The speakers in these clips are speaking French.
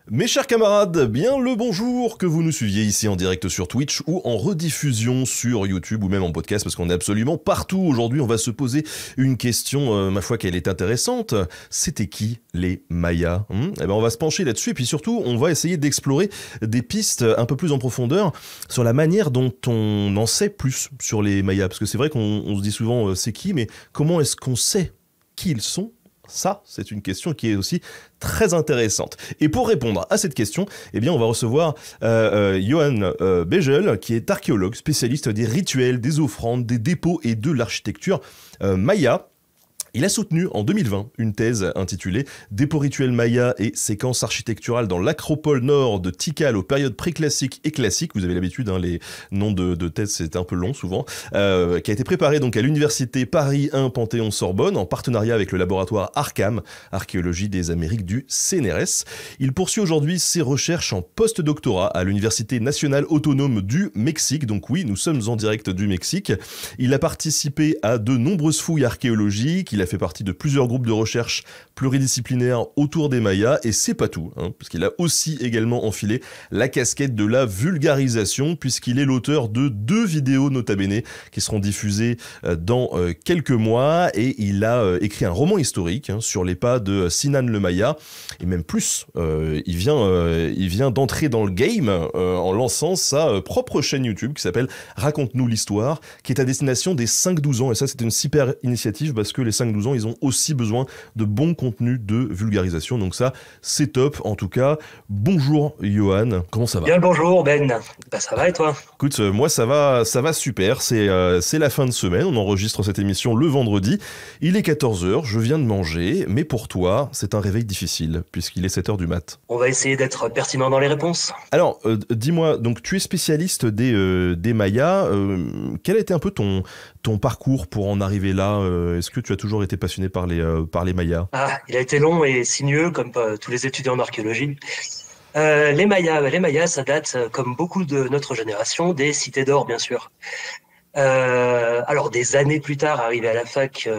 Mes chers camarades, bien le bonjour, que vous nous suiviez ici en direct sur Twitch ou en rediffusion sur YouTube ou même en podcast parce qu'on est absolument partout. Aujourd'hui, on va se poser une question, ma foi qu'elle est intéressante. C'était qui les Mayas Eh ben, on va se pencher là-dessus et puis surtout, on va essayer d'explorer des pistes un peu plus en profondeur sur la manière dont on en sait plus sur les Mayas. Parce que c'est vrai qu'on se dit souvent c'est qui, mais comment est-ce qu'on sait qui ils sont ? Ça, c'est une question qui est aussi très intéressante. Et pour répondre à cette question, eh bien, on va recevoir Johan Begel, qui est archéologue, spécialiste des rituels, des offrandes, des dépôts et de l'architecture maya. Il a soutenu en 2020 une thèse intitulée « Dépôts rituels mayas et séquences architecturales dans l'acropole nord de Tikal aux périodes préclassiques et classiques ». Vous avez l'habitude, hein, les noms de thèses, c'est un peu long souvent. Qui a été préparée donc à l'université Paris 1 Panthéon-Sorbonne en partenariat avec le laboratoire Arcam, Archéologie des Amériques du CNRS. Il poursuit aujourd'hui ses recherches en post-doctorat à l'Université nationale autonome du Mexique. Donc oui, nous sommes en direct du Mexique. Il a participé à de nombreuses fouilles archéologiques. Il a fait partie de plusieurs groupes de recherche pluridisciplinaires autour des Mayas, et c'est pas tout, hein, parce qu'il a aussi également enfilé la casquette de la vulgarisation, puisqu'il est l'auteur de 2 vidéos nota bene qui seront diffusées dans quelques mois, et il a écrit un roman historique sur les pas de Sinan le Maya, et même plus, il vient d'entrer dans le game en lançant sa propre chaîne YouTube qui s'appelle Raconte-nous l'histoire, qui est à destination des 5-12 ans, et ça c'est une super initiative parce que les 5-12 ans, ils ont aussi besoin de bons contenus de vulgarisation. Donc ça, c'est top. En tout cas, bonjour Johan, comment ça va ? Bien le bonjour Ben, ça va et toi ? Écoute, moi ça va super, c'est la fin de semaine, on enregistre cette émission le vendredi, il est 14h, je viens de manger, mais pour toi, c'est un réveil difficile, puisqu'il est 7h du mat. On va essayer d'être pertinent dans les réponses. Alors, dis-moi, donc tu es spécialiste des Mayas, quel a été un peu ton parcours pour en arriver là ? Est-ce que tu as toujours été passionné par les Mayas ? Ah, il a été long et sinueux comme tous les étudiants en archéologie. Les Mayas, ça date, comme beaucoup de notre génération, des cités d'or, bien sûr. Alors, des années plus tard, arrivé à la fac,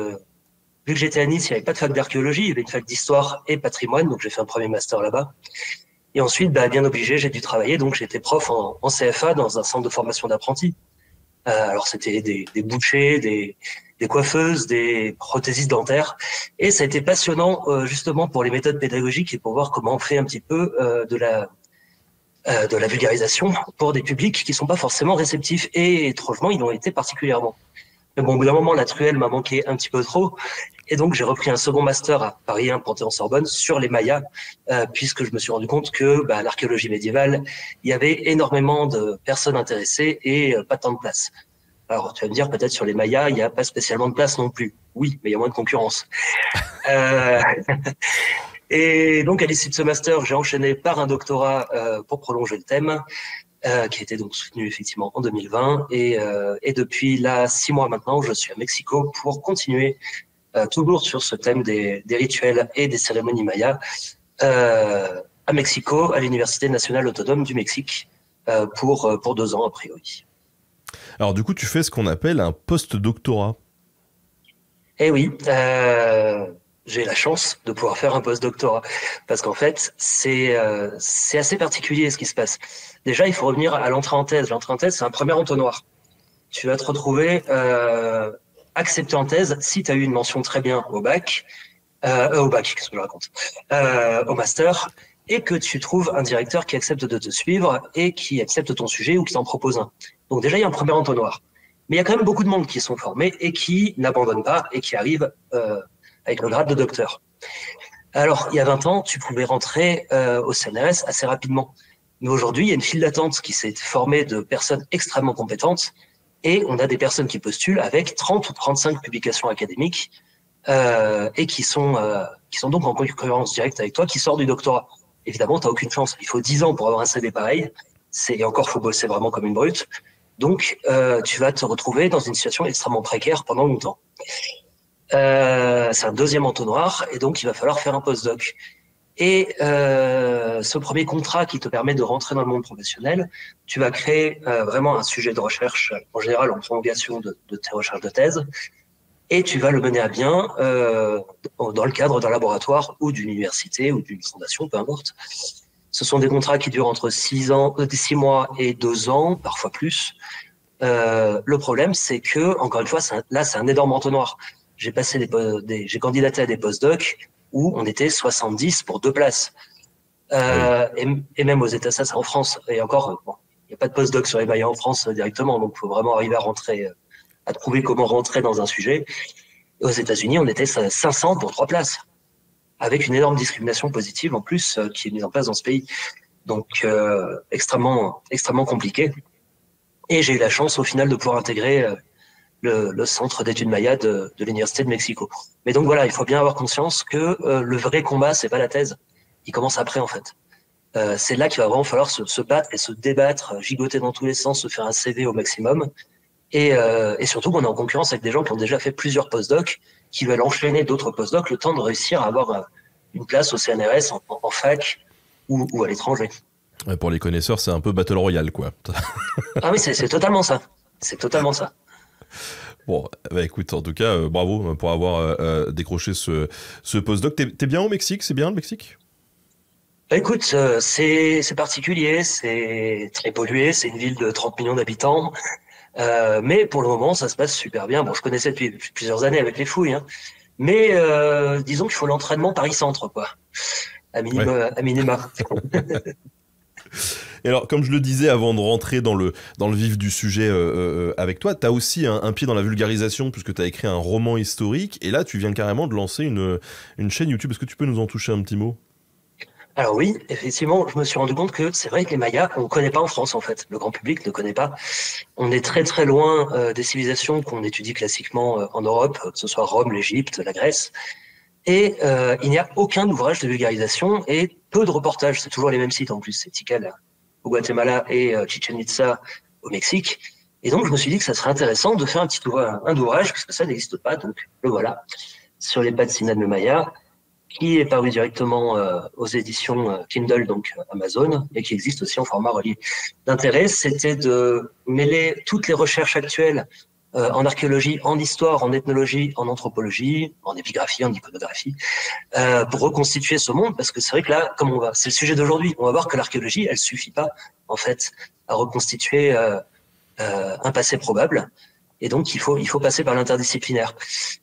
vu que j'étais à Nice, il n'y avait pas de fac d'archéologie, il y avait une fac d'histoire et patrimoine, donc j'ai fait un premier master là-bas. Et ensuite, bien obligé, j'ai dû travailler, donc j'étais prof en CFA dans un centre de formation d'apprentis. Alors, c'était des bouchers, des coiffeuses, des prothésistes dentaires. Et ça a été passionnant, justement, pour les méthodes pédagogiques et pour voir comment on fait un petit peu de la vulgarisation pour des publics qui sont pas forcément réceptifs. Et étrangement, ils l'ont été particulièrement. Mais bon, au bout d'un moment, la truelle m'a manqué un petit peu trop. Et donc, j'ai repris un second master à Paris 1 Panthéon-Sorbonne sur les Mayas, puisque je me suis rendu compte que l'archéologie médiévale, il y avait énormément de personnes intéressées et pas tant de place. Alors, tu vas me dire, peut-être sur les Mayas, il n'y a pas spécialement de place non plus. Oui, mais il y a moins de concurrence. Euh, et donc, à l'issue de ce master, j'ai enchaîné par un doctorat pour prolonger le thème, qui a été donc soutenu effectivement en 2020. Et depuis là, 6 mois maintenant, je suis à Mexico pour continuer toujours sur ce thème des rituels et des cérémonies mayas à Mexico, à l'Université nationale autonome du Mexique, pour 2 ans a priori. Alors du coup, tu fais ce qu'on appelle un post-doctorat. Eh oui, j'ai la chance de pouvoir faire un post-doctorat parce qu'en fait, c'est assez particulier ce qui se passe. Déjà, il faut revenir à l'entrée en thèse. L'entrée en thèse, c'est un premier entonnoir. Tu vas te retrouver accepté en thèse si tu as eu une mention très bien au bac, qu'est-ce que je raconte, au master, et que tu trouves un directeur qui accepte de te suivre et qui accepte ton sujet ou qui t'en propose un. Donc déjà, il y a un premier entonnoir. Mais il y a quand même beaucoup de monde qui sont formés et qui n'abandonnent pas et qui arrivent avec le grade de docteur. Alors, il y a 20 ans, tu pouvais rentrer au CNRS assez rapidement. Mais aujourd'hui, il y a une file d'attente qui s'est formée de personnes extrêmement compétentes et on a des personnes qui postulent avec 30 ou 35 publications académiques et qui sont donc en concurrence directe avec toi, qui sort du doctorat. Évidemment, tu n'as aucune chance. Il faut 10 ans pour avoir un CV pareil. Et encore, il faut bosser vraiment comme une brute. Donc, tu vas te retrouver dans une situation extrêmement précaire pendant longtemps. C'est un deuxième entonnoir, et donc il va falloir faire un postdoc. Et ce premier contrat qui te permet de rentrer dans le monde professionnel, tu vas créer vraiment un sujet de recherche, en général en prolongation de tes recherches de thèse, et tu vas le mener à bien dans le cadre d'un laboratoire ou d'une université ou d'une fondation, peu importe. Ce sont des contrats qui durent entre 6 mois et 2 ans, parfois plus. Le problème, c'est que, encore une fois, là, c'est un énorme entonnoir. J'ai j'ai candidaté à des postdocs où on était 70 pour 2 places. Et même aux États, ça, c'est en France. Et encore, bon, il n'y a pas de postdoc sur les Maya en France directement, donc il faut vraiment arriver à rentrer, à trouver comment rentrer dans un sujet. Aux États-Unis, on était 500 pour 3 places, avec une énorme discrimination positive en plus qui est mise en place dans ce pays. Donc extrêmement compliqué. Et j'ai eu la chance au final de pouvoir intégrer le centre d'études Maya de l'Université de Mexico. Mais donc voilà, il faut bien avoir conscience que le vrai combat, c'est pas la thèse. Il commence après en fait. C'est là qu'il va vraiment falloir se battre et se débattre, gigoter dans tous les sens, se faire un CV au maximum. Et surtout qu'on est en concurrence avec des gens qui ont déjà fait plusieurs postdocs, qui veulent enchaîner d'autres postdocs, le temps de réussir à avoir une place au CNRS, en fac ou à l'étranger. Ouais, pour les connaisseurs, c'est un peu Battle Royale, quoi. Ah oui, c'est totalement ça. C'est totalement ça. Bon, bah écoute, en tout cas, bravo pour avoir décroché ce postdoc. T'es bien au Mexique? C'est bien le Mexique? Écoute, c'est particulier, c'est très pollué, c'est une ville de 30 millions d'habitants, mais pour le moment, ça se passe super bien. Bon, je connaissais depuis plusieurs années avec les fouilles, hein, mais disons qu'il faut l'entraînement Paris-Centre, quoi, à minima. Et alors, comme je le disais avant de rentrer dans le vif du sujet avec toi, t'as aussi un pied dans la vulgarisation puisque t'as écrit un roman historique et là, tu viens carrément de lancer une chaîne YouTube. Est-ce que tu peux nous en toucher un petit mot? Alors oui, effectivement, je me suis rendu compte que c'est vrai que les Mayas, on ne connaît pas en France en fait. Le grand public ne connaît pas. On est très très loin des civilisations qu'on étudie classiquement en Europe, que ce soit Rome, l'Égypte, la Grèce. Et il n'y a aucun ouvrage de vulgarisation et peu de reportages. C'est toujours les mêmes sites en plus. C'est Tikal au Guatemala et Chichen Itza au Mexique. Et donc je me suis dit que ça serait intéressant de faire un ouvrage, parce que ça n'existe pas. Donc le voilà, sur les pas de Sinan le Maya, qui est paru directement aux éditions Kindle, donc Amazon, et qui existe aussi en format relié. L'intérêt, c'était de mêler toutes les recherches actuelles en archéologie, en histoire, en ethnologie, en anthropologie, en épigraphie, en iconographie, pour reconstituer ce monde, parce que c'est vrai que là, c'est le sujet d'aujourd'hui, on va voir que l'archéologie, elle suffit pas, en fait, à reconstituer un passé probable. Et donc, il faut passer par l'interdisciplinaire.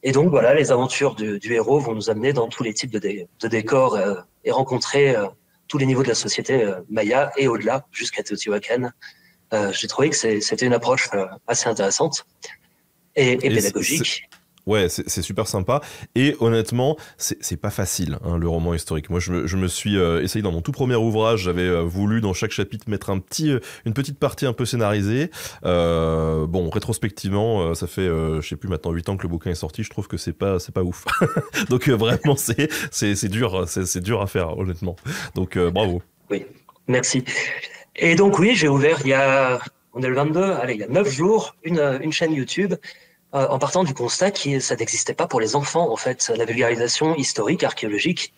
Et donc, voilà, les aventures du héros vont nous amener dans tous les types de décors et rencontrer tous les niveaux de la société maya et au-delà, jusqu'à Teotihuacan. J'ai trouvé que c'était une approche assez intéressante et pédagogique. Ouais, c'est super sympa. Et honnêtement, c'est pas facile, hein, le roman historique. Moi, je me suis essayé dans mon tout premier ouvrage. J'avais voulu dans chaque chapitre mettre une petite partie un peu scénarisée. Bon, rétrospectivement, ça fait, je sais plus maintenant 8 ans que le bouquin est sorti. Je trouve que c'est pas ouf. Donc vraiment, c'est dur, c'est dur à faire, honnêtement. Donc bravo. Oui, merci. Et donc oui, j'ai ouvert on est le 22, allez, il y a 9 jours, une chaîne YouTube. En partant du constat que ça n'existait pas pour les enfants, en fait, la vulgarisation historique, archéologique.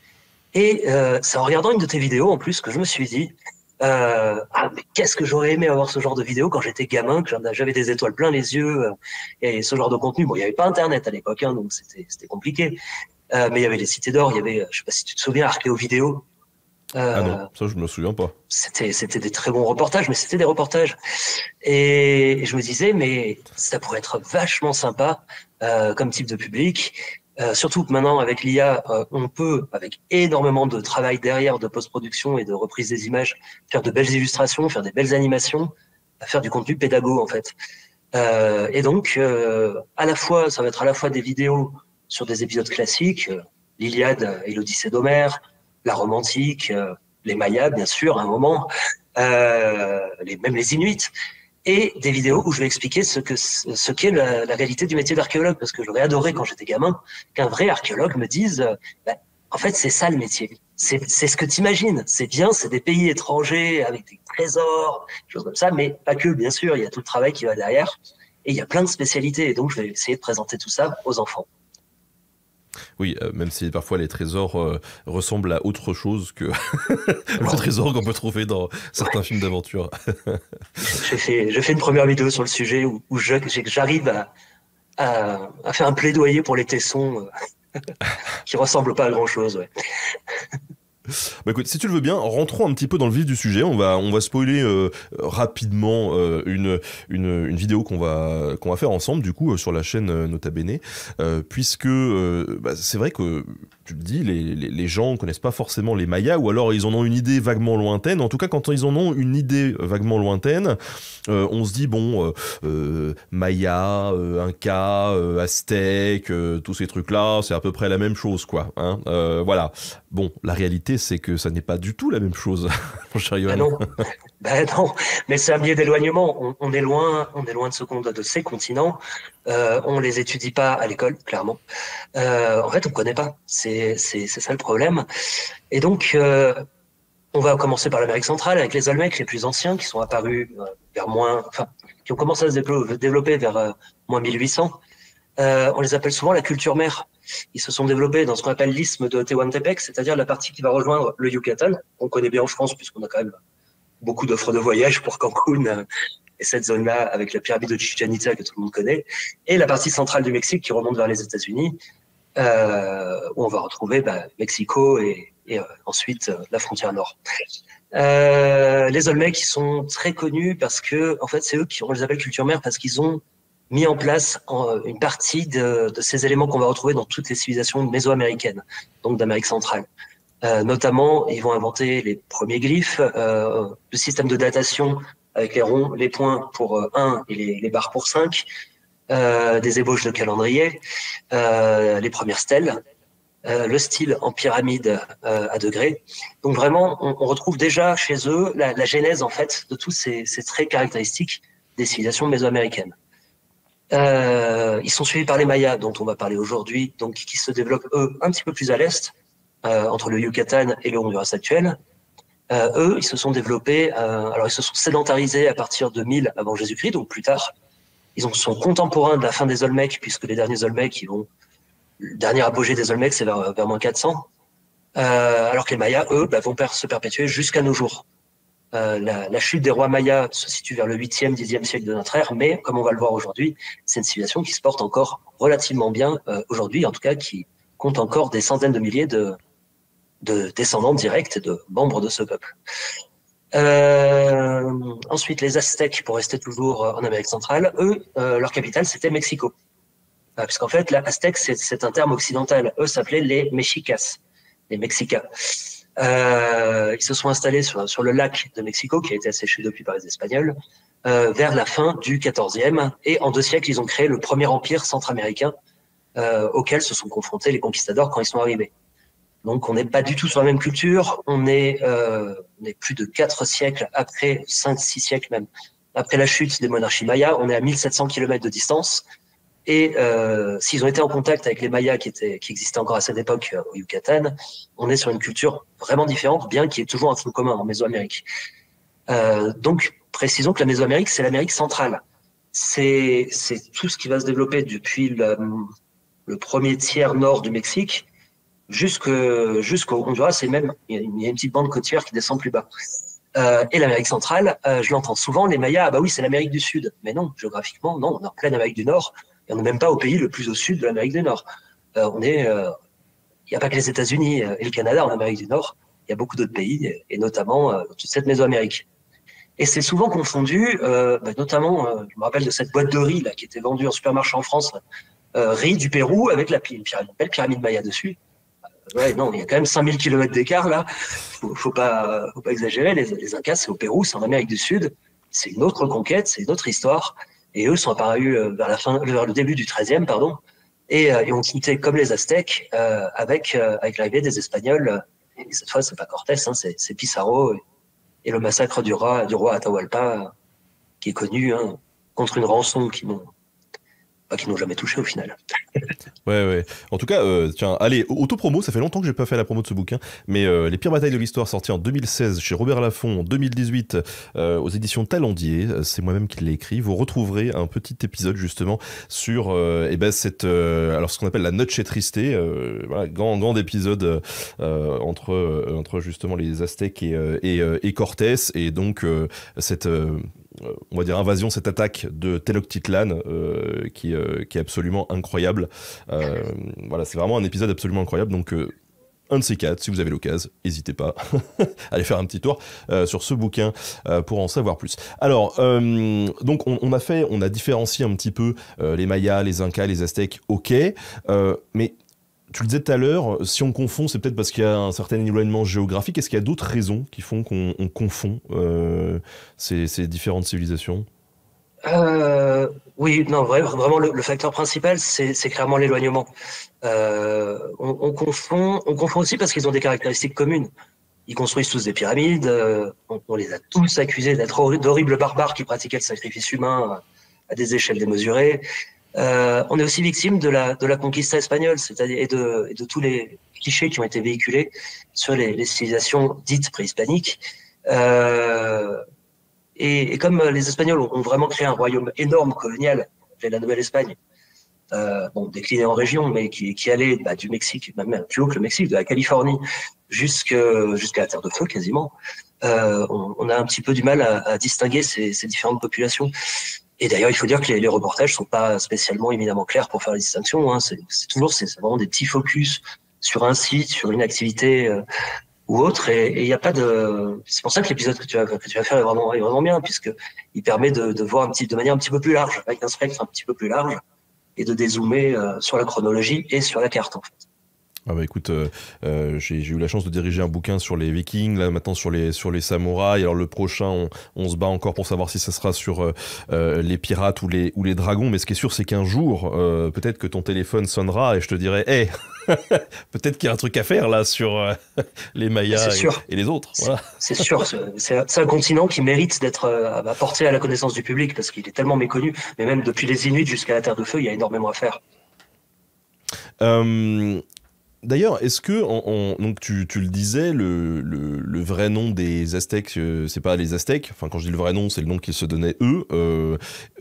Et c'est en regardant une de tes vidéos, en plus, que je me suis dit, mais qu'est-ce que j'aurais aimé avoir ce genre de vidéo quand j'étais gamin, que j'avais des étoiles plein les yeux, et ce genre de contenu. Bon, il n'y avait pas Internet à l'époque, hein, donc c'était compliqué. Mais il y avait les cités d'or, il y avait, je sais pas si tu te souviens, Archéo Vidéo. Ah non, ça je me souviens pas. C'était des très bons reportages, mais c'était des reportages. Et je me disais, mais ça pourrait être vachement sympa comme type de public. Surtout que maintenant, avec l'IA, on peut, avec énormément de travail derrière, de post-production et de reprise des images, faire de belles illustrations, faire des belles animations, faire du contenu pédago, en fait. Et donc, à la fois, ça va être à la fois des vidéos sur des épisodes classiques, l'Iliade et l'Odyssée d'Homère, la Rome antique, les Mayas, bien sûr, à un moment, même les Inuits, et des vidéos où je vais expliquer ce qu'est la réalité du métier d'archéologue, parce que j'aurais adoré quand j'étais gamin qu'un vrai archéologue me dise en fait, c'est ça le métier. C'est ce que tu imagines. C'est bien, c'est des pays étrangers avec des trésors, des choses comme ça, mais pas que, bien sûr, il y a tout le travail qui va derrière, et il y a plein de spécialités, et donc je vais essayer de présenter tout ça aux enfants. Oui, même si parfois les trésors ressemblent à autre chose que le trésor qu'on peut trouver dans certains films d'aventure. J'ai fait une première vidéo sur le sujet où j'arrive à faire un plaidoyer pour les tessons qui ressemblent pas à grand chose. Ouais. Bah écoute, si tu le veux bien, rentrons un petit peu dans le vif du sujet. On va spoiler rapidement une vidéo qu'on va faire ensemble, du coup, sur la chaîne Nota Bene, puisque bah, c'est vrai que tu le dis, les gens connaissent pas forcément les Mayas, ou alors ils en ont une idée vaguement lointaine. En tout cas, quand ils en ont une idée vaguement lointaine, on se dit bon, Maya, Inca, Aztèque, tous ces trucs-là, c'est à peu près la même chose, quoi. Hein, voilà. Bon, la réalité, c'est que ça n'est pas du tout la même chose, mon cher Johan. Ah non, non, mais c'est un biais d'éloignement. On est loin, de ces continents. On les étudie pas à l'école, clairement. En fait, on connaît pas. C'est ça le problème. Et donc, on va commencer par l'Amérique centrale avec les Olmecs les plus anciens qui sont apparus qui ont commencé à se développer vers moins 1800. On les appelle souvent la culture mère. Ils se sont développés dans ce qu'on appelle l'isthme de Tehuantepec, c'est-à-dire la partie qui va rejoindre le Yucatan. On connaît bien en France puisqu'on a quand même beaucoup d'offres de voyage pour Cancun et cette zone-là avec la pyramide de Chichén Itzá que tout le monde connaît, et la partie centrale du Mexique qui remonte vers les États-Unis, où on va retrouver Mexico et ensuite la frontière nord. Les Olmecs, ils sont très connus parce que, en fait, c'est eux on les appelle culture mère parce qu'ils ont mis en place une partie de ces éléments qu'on va retrouver dans toutes les civilisations mésoaméricaines, donc d'Amérique centrale. Notamment, ils vont inventer les premiers glyphes, le système de datation avec les ronds, les points pour 1 et les barres pour 5, des ébauches de calendrier, les premières stèles, le style en pyramide à degrés. Donc vraiment, on retrouve déjà chez eux la genèse en fait de tous ces traits caractéristiques des civilisations mésoaméricaines. Ils sont suivis par les Mayas, dont on va parler aujourd'hui, donc qui se développent eux un petit peu plus à l'est, entre le Yucatan et le Honduras actuel. Eux, ils se sont développés, alors ils se sont sédentarisés à partir de 1000 avant Jésus-Christ, donc plus tard. Ils sont contemporains de la fin des Olmecs, puisque les derniers Olmecs, le dernier apogée des Olmecs, c'est vers moins 400. Alors que les Mayas, eux, vont se perpétuer jusqu'à nos jours. La chute des rois mayas se situe vers le 8e, 10e siècle de notre ère, mais comme on va le voir aujourd'hui, c'est une civilisation qui se porte encore relativement bien aujourd'hui, en tout cas qui compte encore des centaines de milliers de descendants directs et de membres de ce peuple. Ensuite, les Aztèques, pour rester toujours en Amérique centrale, eux, leur capitale, c'était Mexico. Puisqu'en fait, l'Aztèque, c'est un terme occidental. Eux s'appelaient les Mexicas, les Mexicas. Ils se sont installés sur le lac de Mexico, qui a été asséché depuis par les Espagnols, vers la fin du XIVe. Et en 2 siècles, ils ont créé le premier empire centra-américain auquel se sont confrontés les conquistadors quand ils sont arrivés. Donc, on n'est pas du tout sur la même culture. On est plus de 4 siècles après, 5-6 siècles même, après la chute des monarchies mayas. On est à 1700 km de distance. Et s'ils ont été en contact avec les Mayas qui existaient encore à cette époque au Yucatan, on est sur une culture vraiment différente, bien qu'il y ait toujours un flou commun en Mésoamérique. Donc, précisons que la Mésoamérique, c'est l'Amérique centrale. C'est tout ce qui va se développer depuis le premier tiers nord du Mexique jusqu'au Honduras, et même il y a une petite bande côtière qui descend plus bas. Et l'Amérique centrale, je l'entends souvent, les Mayas, oui, c'est l'Amérique du Sud. Mais non, géographiquement, non, on est en pleine Amérique du Nord. Et on n'est même pas au pays le plus au sud de l'Amérique du Nord. Il n'y a pas que les États-Unis et le Canada en Amérique du Nord. Il y a beaucoup d'autres pays, et notamment toute cette Mésoamérique. Et c'est souvent confondu, notamment, je me rappelle de cette boîte de riz là, qui était vendue en supermarché en France, riz du Pérou avec une belle pyramide Maya dessus. Non, il y a quand même 5000 km d'écart là. Faut pas exagérer. Les Incas, c'est au Pérou, c'est en Amérique du Sud. C'est une autre conquête, c'est une autre histoire. Et eux sont apparus vers le début du XIIIe, pardon, et ont quitté comme les Aztèques avec l'arrivée des Espagnols. Et cette fois, c'est pas Cortés, hein, c'est Pizarro et le massacre du roi Atahualpa, qui est connu, hein, contre une rançon qui n'ont jamais touché au final. Ouais. En tout cas, tiens, allez, autopromo, ça fait longtemps que j'ai pas fait la promo de ce bouquin, mais Les pires batailles de l'histoire, sorti en 2016 chez Robert Laffont, en 2018 aux éditions Talendier, c'est moi-même qui l'ai écrit. Vous retrouverez un petit épisode justement sur alors ce qu'on appelle la Noche Triste, voilà, grand épisode entre justement les Aztèques et Cortés, et donc cette on va dire invasion, cette attaque de Tenochtitlan qui est absolument incroyable. Voilà, c'est vraiment un épisode absolument incroyable. Donc un de ces quatre, si vous avez l'occasion, n'hésitez pas à aller faire un petit tour sur ce bouquin pour en savoir plus. Alors, donc on a différencié un petit peu les Mayas, les Incas, les Aztèques, ok, mais tu le disais tout à l'heure, si on confond, c'est peut-être parce qu'il y a un certain éloignement géographique. Est-ce qu'il y a d'autres raisons qui font qu'on confond ces différentes civilisations? Oui, non, vraiment, le facteur principal, c'est clairement l'éloignement. On confond aussi parce qu'ils ont des caractéristiques communes. Ils construisent tous des pyramides. On les a tous accusés d'être d'horribles barbares qui pratiquaient le sacrifice humain à des échelles démesurées. On est aussi victime de la conquista espagnole, c'est-à-dire et de tous les clichés qui ont été véhiculés sur les civilisations dites préhispaniques. Et comme les Espagnols ont vraiment créé un royaume énorme colonial, appelé la Nouvelle-Espagne, décliné en régions, mais qui allait du Mexique, même plus haut que le Mexique, de la Californie jusqu'à la Terre de Feu quasiment, on a un petit peu du mal à distinguer ces différentes populations. Et d'ailleurs, il faut dire que les reportages sont pas spécialement éminemment clairs pour faire la distinction. Hein. C'est vraiment des petits focus sur un site, sur une activité ou autre. Et il n'y a pas de. C'est pour ça que l'épisode que tu vas faire est vraiment bien, puisque il permet de voir de manière un petit peu plus large, avec un spectre un petit peu plus large, et de dézoomer sur la chronologie et sur la carte en fait. Ah bah écoute, j'ai eu la chance de diriger un bouquin sur les Vikings, là maintenant sur les samouraïs. Alors le prochain, on se bat encore pour savoir si ça sera sur les pirates ou les dragons. Mais ce qui est sûr, c'est qu'un jour, peut-être que ton téléphone sonnera et je te dirai, hey, peut-être qu'il y a un truc à faire là sur les Mayas et les autres. Voilà. C'est sûr, c'est un continent qui mérite d'être apporté à la connaissance du public parce qu'il est tellement méconnu. Mais même depuis les Inuits jusqu'à la Terre de Feu, il y a énormément à faire. D'ailleurs, est-ce que, donc tu le disais, le vrai nom des Aztèques, c'est pas les Aztèques, enfin quand je dis le vrai nom, c'est le nom qu'ils se donnaient eux,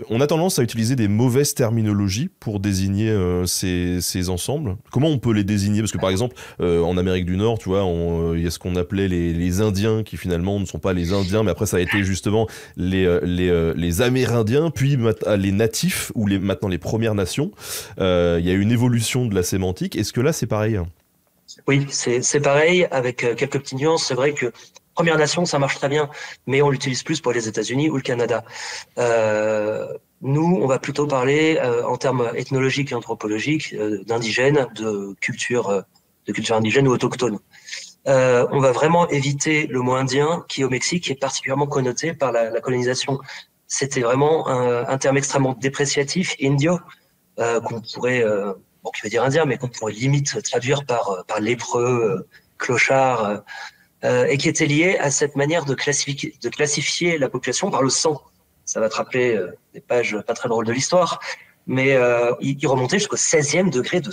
on a tendance à utiliser des mauvaises terminologies pour désigner ces ensembles. Comment on peut les désigner? Parce que par exemple, en Amérique du Nord, tu vois, il y a ce qu'on appelait les Indiens, qui finalement ne sont pas les Indiens, mais après ça a été justement les Amérindiens, puis les natifs, ou maintenant les Premières Nations. Il y a une évolution de la sémantique. Est-ce que là c'est pareil? Oui, c'est pareil, avec quelques petites nuances. C'est vrai que Première Nation, ça marche très bien, mais on l'utilise plus pour les États-Unis ou le Canada. Nous, on va plutôt parler en termes ethnologiques et anthropologiques d'indigènes, de culture indigène ou autochtone. On va vraiment éviter le mot indien qui, au Mexique, est particulièrement connoté par la colonisation. C'était vraiment un terme extrêmement dépréciatif, indio, qu'on pourrait... qui veut dire indien, mais qu'on pourrait limite traduire par lépreux, clochard, et qui était lié à cette manière de classifier la population par le sang. Ça va te rappeler des pages pas très drôles de l'histoire, mais il remontait jusqu'au 16e degré de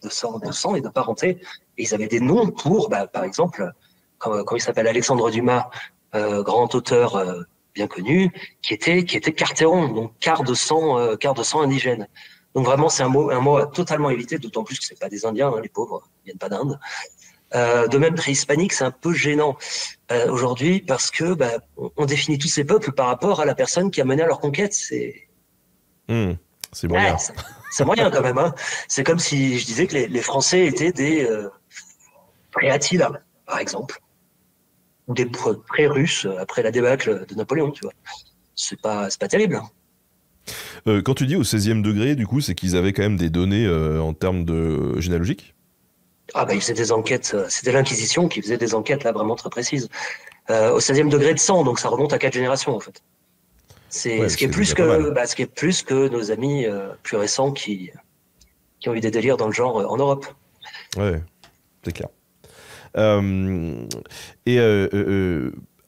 sang et de parenté. Et ils avaient des noms pour, par exemple, quand il s'appelle Alexandre Dumas, grand auteur bien connu, qui était cartéron, donc quart de sang indigène. Donc vraiment, c'est un mot à totalement éviter, d'autant plus que c'est pas des Indiens, hein, les pauvres, ils viennent pas d'Inde. De même, préhispanique, c'est un peu gênant aujourd'hui parce que on définit tous ces peuples par rapport à la personne qui a mené à leur conquête. C'est moyen. C'est moyen quand même. Hein. C'est comme si je disais que les Français étaient des pré-Attila, par exemple, ou des pré-Russes après la débâcle de Napoléon. Tu vois, c'est pas terrible. Quand tu dis au 16e degré, du coup, c'est qu'ils avaient quand même des données en termes de généalogique? Ils faisaient des enquêtes, c'était l'Inquisition qui faisait des enquêtes là vraiment très précises. Au 16e degré de sang, donc ça remonte à 4 générations en fait. Ce qui est plus que nos amis plus récents qui ont eu des délires dans le genre en Europe. Ouais, c'est clair.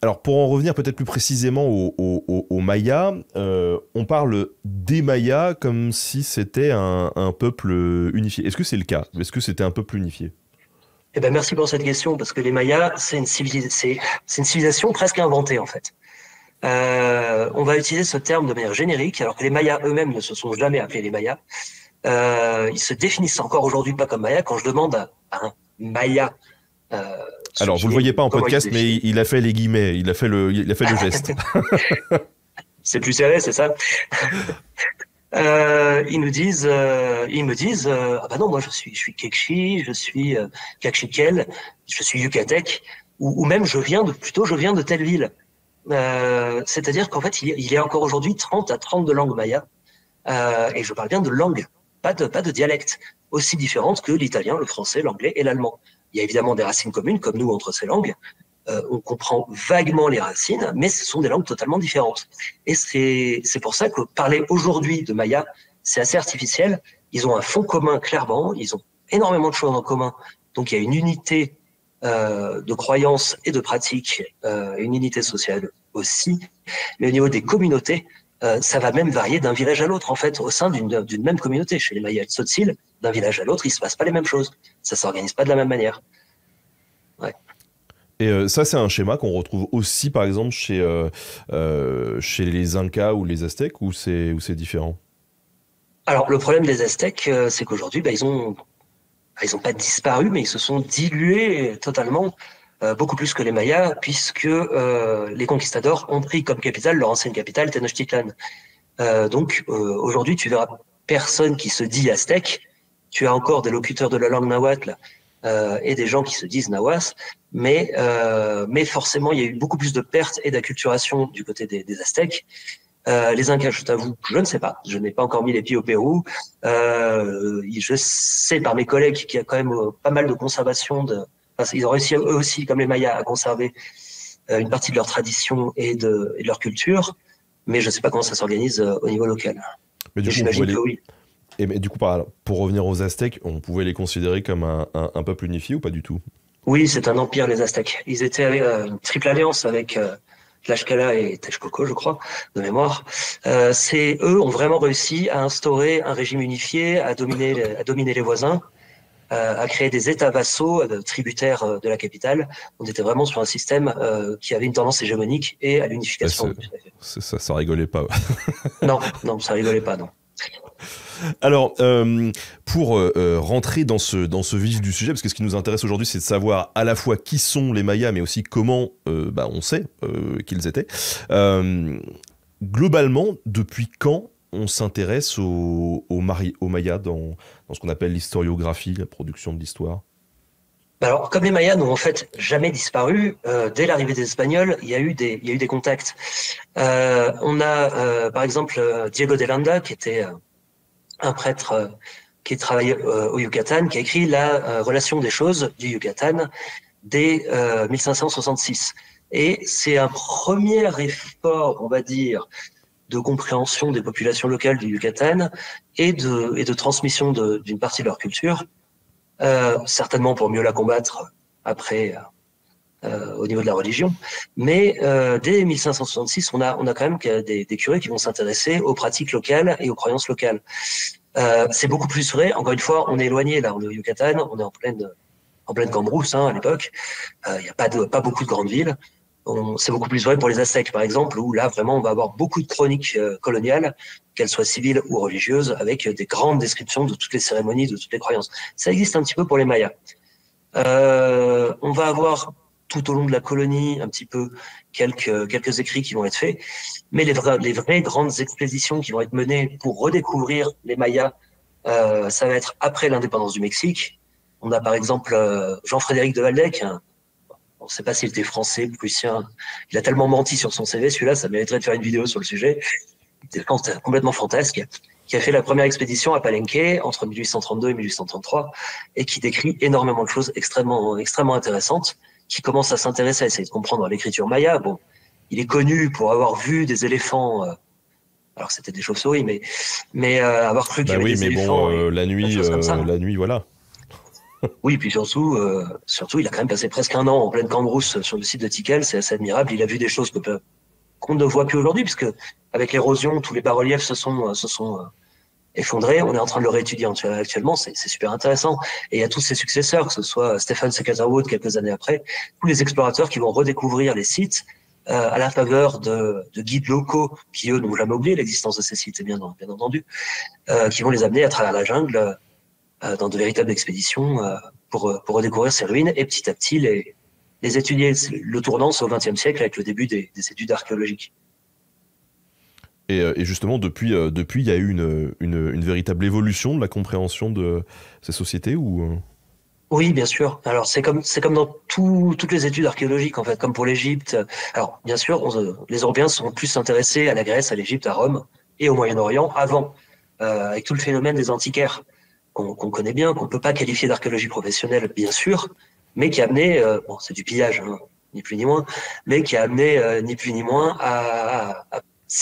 Alors, pour en revenir peut-être plus précisément aux Mayas, on parle des Mayas comme si c'était un peuple unifié. Est-ce que c'est le cas? Est-ce que c'était un peuple unifié? Merci pour cette question, parce que les Mayas, c'est une civilisation presque inventée, en fait. On va utiliser ce terme de manière générique, alors que les Mayas eux-mêmes ne se sont jamais appelés les Mayas. Ils se définissent encore aujourd'hui pas comme Mayas. Quand je demande à un Maya... Alors, vous le voyez pas en podcast, mais il a fait les guillemets, il a fait le geste. C'est plus serré, c'est ça. Ils me disent, ah bah non, moi je suis Kekchi, je suis Caxiquel, je suis Yucatec, ou même je viens de telle ville. C'est-à-dire qu'en fait, il y a encore aujourd'hui 30 à 32 langues mayas, et je parle bien de langues, pas de dialectes, aussi différentes que l'italien, le français, l'anglais et l'allemand. Il y a évidemment des racines communes, comme nous, entre ces langues. On comprend vaguement les racines, mais ce sont des langues totalement différentes. Et c'est pour ça que parler aujourd'hui de maya, c'est assez artificiel. Ils ont un fond commun, clairement. Ils ont énormément de choses en commun. Donc, il y a une unité de croyances et de pratiques, une unité sociale aussi. Mais au niveau des communautés, ça va même varier d'un village à l'autre, en fait, au sein d'une même communauté. Chez les Mayas de Tzotzil, d'un village à l'autre, il se passe pas les mêmes choses. Ça s'organise pas de la même manière. Ouais. Et ça, c'est un schéma qu'on retrouve aussi, par exemple, chez les Incas ou les Aztèques, ou c'est différent? Alors, le problème des Aztèques, c'est qu'aujourd'hui, ils ont pas disparu, mais ils se sont dilués totalement, beaucoup plus que les Mayas, puisque les conquistadors ont pris comme capitale leur ancienne capitale, Tenochtitlan. Aujourd'hui, tu verras personne qui se dit aztèque. Tu as encore des locuteurs de la langue nahuatl et des gens qui se disent nahuas, mais forcément, il y a eu beaucoup plus de pertes et d'acculturation du côté des Aztèques. Les Incas, je t'avoue, je ne sais pas. Je n'ai pas encore mis les pieds au Pérou. Je sais par mes collègues qu'il y a quand même pas mal de conservation enfin, ils ont réussi eux aussi, comme les Mayas, à conserver une partie de leur tradition et de leur culture, mais je ne sais pas comment ça s'organise au niveau local. Mais du Mais coup, j'imagine que oui. mais du coup, pour revenir aux Aztèques, on pouvait les considérer comme un peuple unifié ou pas du tout? Oui, c'est un empire, les Aztèques. Ils étaient avec une triple alliance avec Tlaxcala et Texcoco, je crois, de mémoire. Eux ont vraiment réussi à instaurer un régime unifié, à dominer les voisins, à créer des États vassaux tributaires de la capitale. On était vraiment sur un système qui avait une tendance hégémonique et à Ouais, l'unification. ça rigolait pas. Ouais. Non, ça rigolait pas, non. Alors, pour rentrer dans ce vif du sujet, parce que ce qui nous intéresse aujourd'hui, c'est de savoir à la fois qui sont les Mayas, mais aussi comment on sait qu'ils étaient. Globalement, depuis quand on s'intéresse aux Mayas dans ce qu'on appelle l'historiographie, la production de l'histoire? Alors, comme les Mayas n'ont en fait jamais disparu, dès l'arrivée des Espagnols, il y a eu des contacts. On a, par exemple, Diego de Landa, qui était un prêtre qui travaillait au Yucatan, qui a écrit la relation des choses du Yucatan dès 1566. Et c'est un premier effort, on va dire, de compréhension des populations locales du Yucatan et de transmission d'une partie de leur culture, certainement pour mieux la combattre après au niveau de la religion. Mais dès 1566, on a quand même des curés qui vont s'intéresser aux pratiques locales et aux croyances locales. C'est beaucoup plus vrai. Encore une fois, on est éloigné là, on est au Yucatan, on est en pleine Cambrousse à l'époque. Il n'y a pas beaucoup de grandes villes. C'est beaucoup plus vrai pour les Aztèques, par exemple, où là, vraiment, on va avoir beaucoup de chroniques coloniales, qu'elles soient civiles ou religieuses, avec des grandes descriptions de toutes les cérémonies, de toutes les croyances. Ça existe un petit peu pour les Mayas. On va avoir tout au long de la colonie un petit peu quelques écrits qui vont être faits, mais les vraies grandes expéditions qui vont être menées pour redécouvrir les Mayas, ça va être après l'indépendance du Mexique. On a par exemple Jean-Frédéric de Waldeck, on ne sait pas s'il était français, prussien. Il a tellement menti sur son CV, celui-là, ça mériterait de faire une vidéo sur le sujet. Il était complètement fantasque, qui a fait la première expédition à Palenque entre 1832 et 1833, et qui décrit énormément de choses extrêmement intéressantes, qui commence à s'intéresser à essayer de comprendre l'écriture maya. Bon, il est connu pour avoir vu des éléphants, alors c'était des chauves-souris, mais avoir cru qu'il y avait des éléphants. La nuit, voilà. Oui, puis surtout, il a quand même passé presque un an en pleine Cambrousse sur le site de Tikal, c'est assez admirable. Il a vu des choses qu'on ne voit plus aujourd'hui, puisque avec l'érosion, tous les bas-reliefs se sont effondrés. On est en train de le réétudier actuellement, c'est super intéressant. Et il y a tous ses successeurs, que ce soit Stephen Secatterwood quelques années après, tous les explorateurs qui vont redécouvrir les sites à la faveur de guides locaux qui, eux, n'ont jamais oublié l'existence de ces sites, bien entendu, qui vont les amener à travers la jungle dans de véritables expéditions pour redécouvrir ces ruines et petit à petit les étudier. Le tournant, c'est au XXe siècle avec le début des études archéologiques. Et justement, depuis, il y a eu une véritable évolution de la compréhension de ces sociétés ou... Oui, bien sûr. Alors c'est comme dans toutes les études archéologiques en fait, comme pour l'Égypte. Alors bien sûr, les Européens sont plus intéressés à la Grèce, à l'Égypte, à Rome et au Moyen-Orient avant, avec tout le phénomène des antiquaires qu'on connaît bien, qu'on peut pas qualifier d'archéologie professionnelle, bien sûr, mais qui a amené, bon, c'est du pillage, hein, ni plus ni moins, mais qui a amené ni plus ni moins à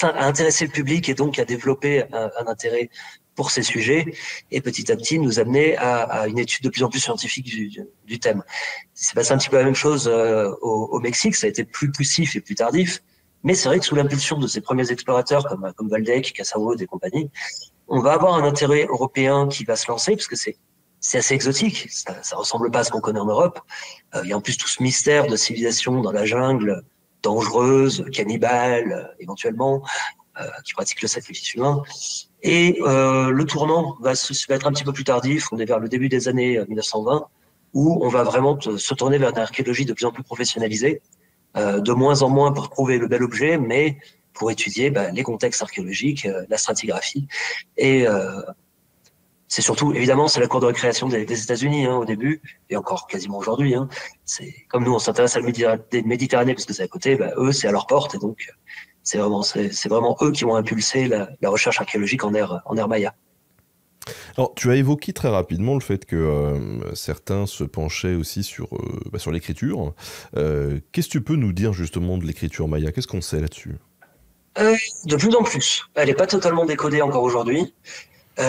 intéresser le public et donc à développer un intérêt pour ces sujets et petit à petit nous amener à une étude de plus en plus scientifique du thème. C'est passé un petit peu la même chose au Mexique, ça a été plus poussif et plus tardif, mais c'est vrai que sous l'impulsion de ces premiers explorateurs comme Waldeck, Cassawood et compagnie, on va avoir un intérêt européen qui va se lancer parce que c'est assez exotique, ça ressemble pas à ce qu'on connaît en Europe. Il y a en plus tout ce mystère de civilisation dans la jungle, dangereuse, cannibale, éventuellement, qui pratique le sacrifice humain. Et le tournant va être un petit peu plus tardif, on est vers le début des années 1920, où on va vraiment se tourner vers une archéologie de plus en plus professionnalisée, de moins en moins pour trouver le bel objet, mais pour étudier les contextes archéologiques, la stratigraphie. Et c'est surtout, évidemment, c'est la cour de récréation des États-Unis au début, et encore quasiment aujourd'hui. C'est comme nous, on s'intéresse à la Méditerranée parce que c'est à côté, eux, c'est à leur porte, et donc c'est vraiment eux qui ont impulsé la recherche archéologique en ère maya. Alors, tu as évoqué très rapidement le fait que certains se penchaient aussi sur l'écriture. Qu'est-ce que tu peux nous dire justement de l'écriture maya? Qu'est-ce qu'on sait là-dessus? De plus en plus. Elle n'est pas totalement décodée encore aujourd'hui. Ça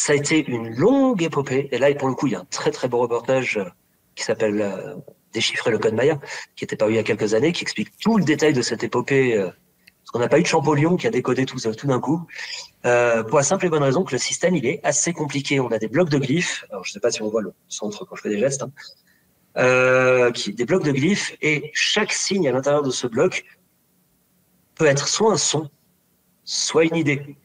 a été une longue épopée. Et là, pour le coup, il y a un très très beau reportage qui s'appelle Déchiffrer le code Maya, qui était paru il y a quelques années, qui explique tout le détail de cette épopée. Parce qu'on n'a pas eu de Champollion qui a décodé tout d'un coup. Pour la simple et bonne raison que le système, il est assez compliqué. On a des blocs de glyphes. Alors, je ne sais pas si on voit le centre quand je fais des gestes. Des blocs de glyphes. Et chaque signe à l'intérieur de ce bloc peut être soit un son, soit une idée.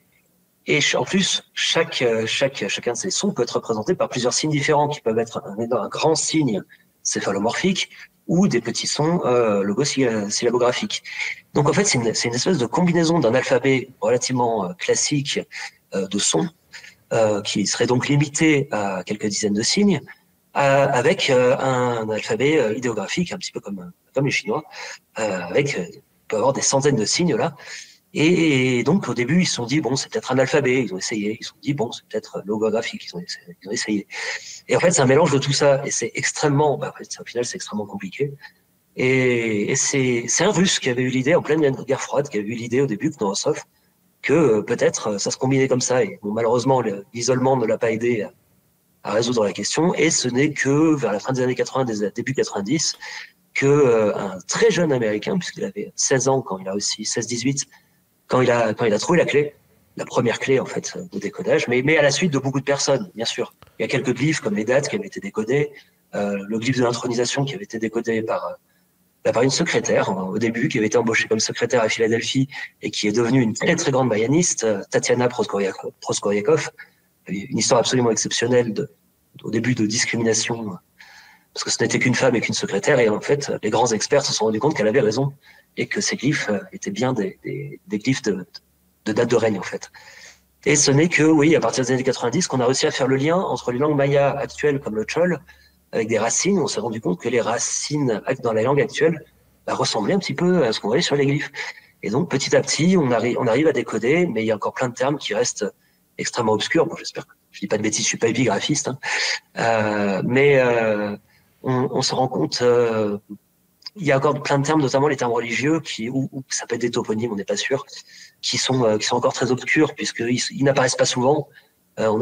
Et en plus, chacun de ces sons peut être représenté par plusieurs signes différents, qui peuvent être un grand signe céphalomorphique ou des petits sons logosyllabographiques. Donc en fait, c'est une espèce de combinaison d'un alphabet relativement classique de sons, qui serait donc limité à quelques dizaines de signes, avec un alphabet idéographique, un petit peu comme les Chinois, avec on peut avoir des centaines de signes là. Et donc, au début, ils se sont dit, bon, c'est peut-être un alphabet, ils ont essayé. Ils se sont dit, bon, c'est peut-être logographique, ils ont essayé. Et en fait, c'est un mélange de tout ça. Et c'est extrêmement, en fait, au final, c'est extrêmement compliqué. Et c'est un Russe qui avait eu l'idée, en pleine guerre froide, qui avait eu l'idée au début, Knorosov, que peut-être ça se combinait comme ça. Et bon, malheureusement, l'isolement ne l'a pas aidé à résoudre la question. Et ce n'est que vers la fin des années 80, début 90, que un très jeune Américain, puisqu'il avait 16 ans quand il a réussi, 16-18, quand il a trouvé la clé, la première clé en fait de décodage, mais à la suite de beaucoup de personnes, bien sûr. Il y a quelques glyphes comme les dates qui avaient été décodés, le glyphe de l'intronisation qui avait été décodé par une secrétaire au début, qui avait été embauchée comme secrétaire à Philadelphie et qui est devenue une très très grande mayaniste, Tatiana Proskoriakov. Une histoire absolument exceptionnelle au début de discrimination, parce que ce n'était qu'une femme et qu'une secrétaire, et en fait les grands experts se sont rendus compte qu'elle avait raison et que ces glyphes étaient bien des glyphes de date de règne en fait. Et ce n'est que, oui, à partir des années 90 qu'on a réussi à faire le lien entre les langues mayas actuelles comme le Chol, avec des racines. On s'est rendu compte que les racines dans la langue actuelle ressemblaient un petit peu à ce qu'on voyait sur les glyphes. Et donc petit à petit, on arrive à décoder, mais il y a encore plein de termes qui restent extrêmement obscurs. Bon, j'espère que je dis pas de bêtises, je suis pas épigraphiste, mais on se rend compte. Il y a encore plein de termes, notamment les termes religieux, ou ça peut être des toponymes, on n'est pas sûr, qui sont encore très obscurs puisqu'ils n'apparaissent pas souvent. On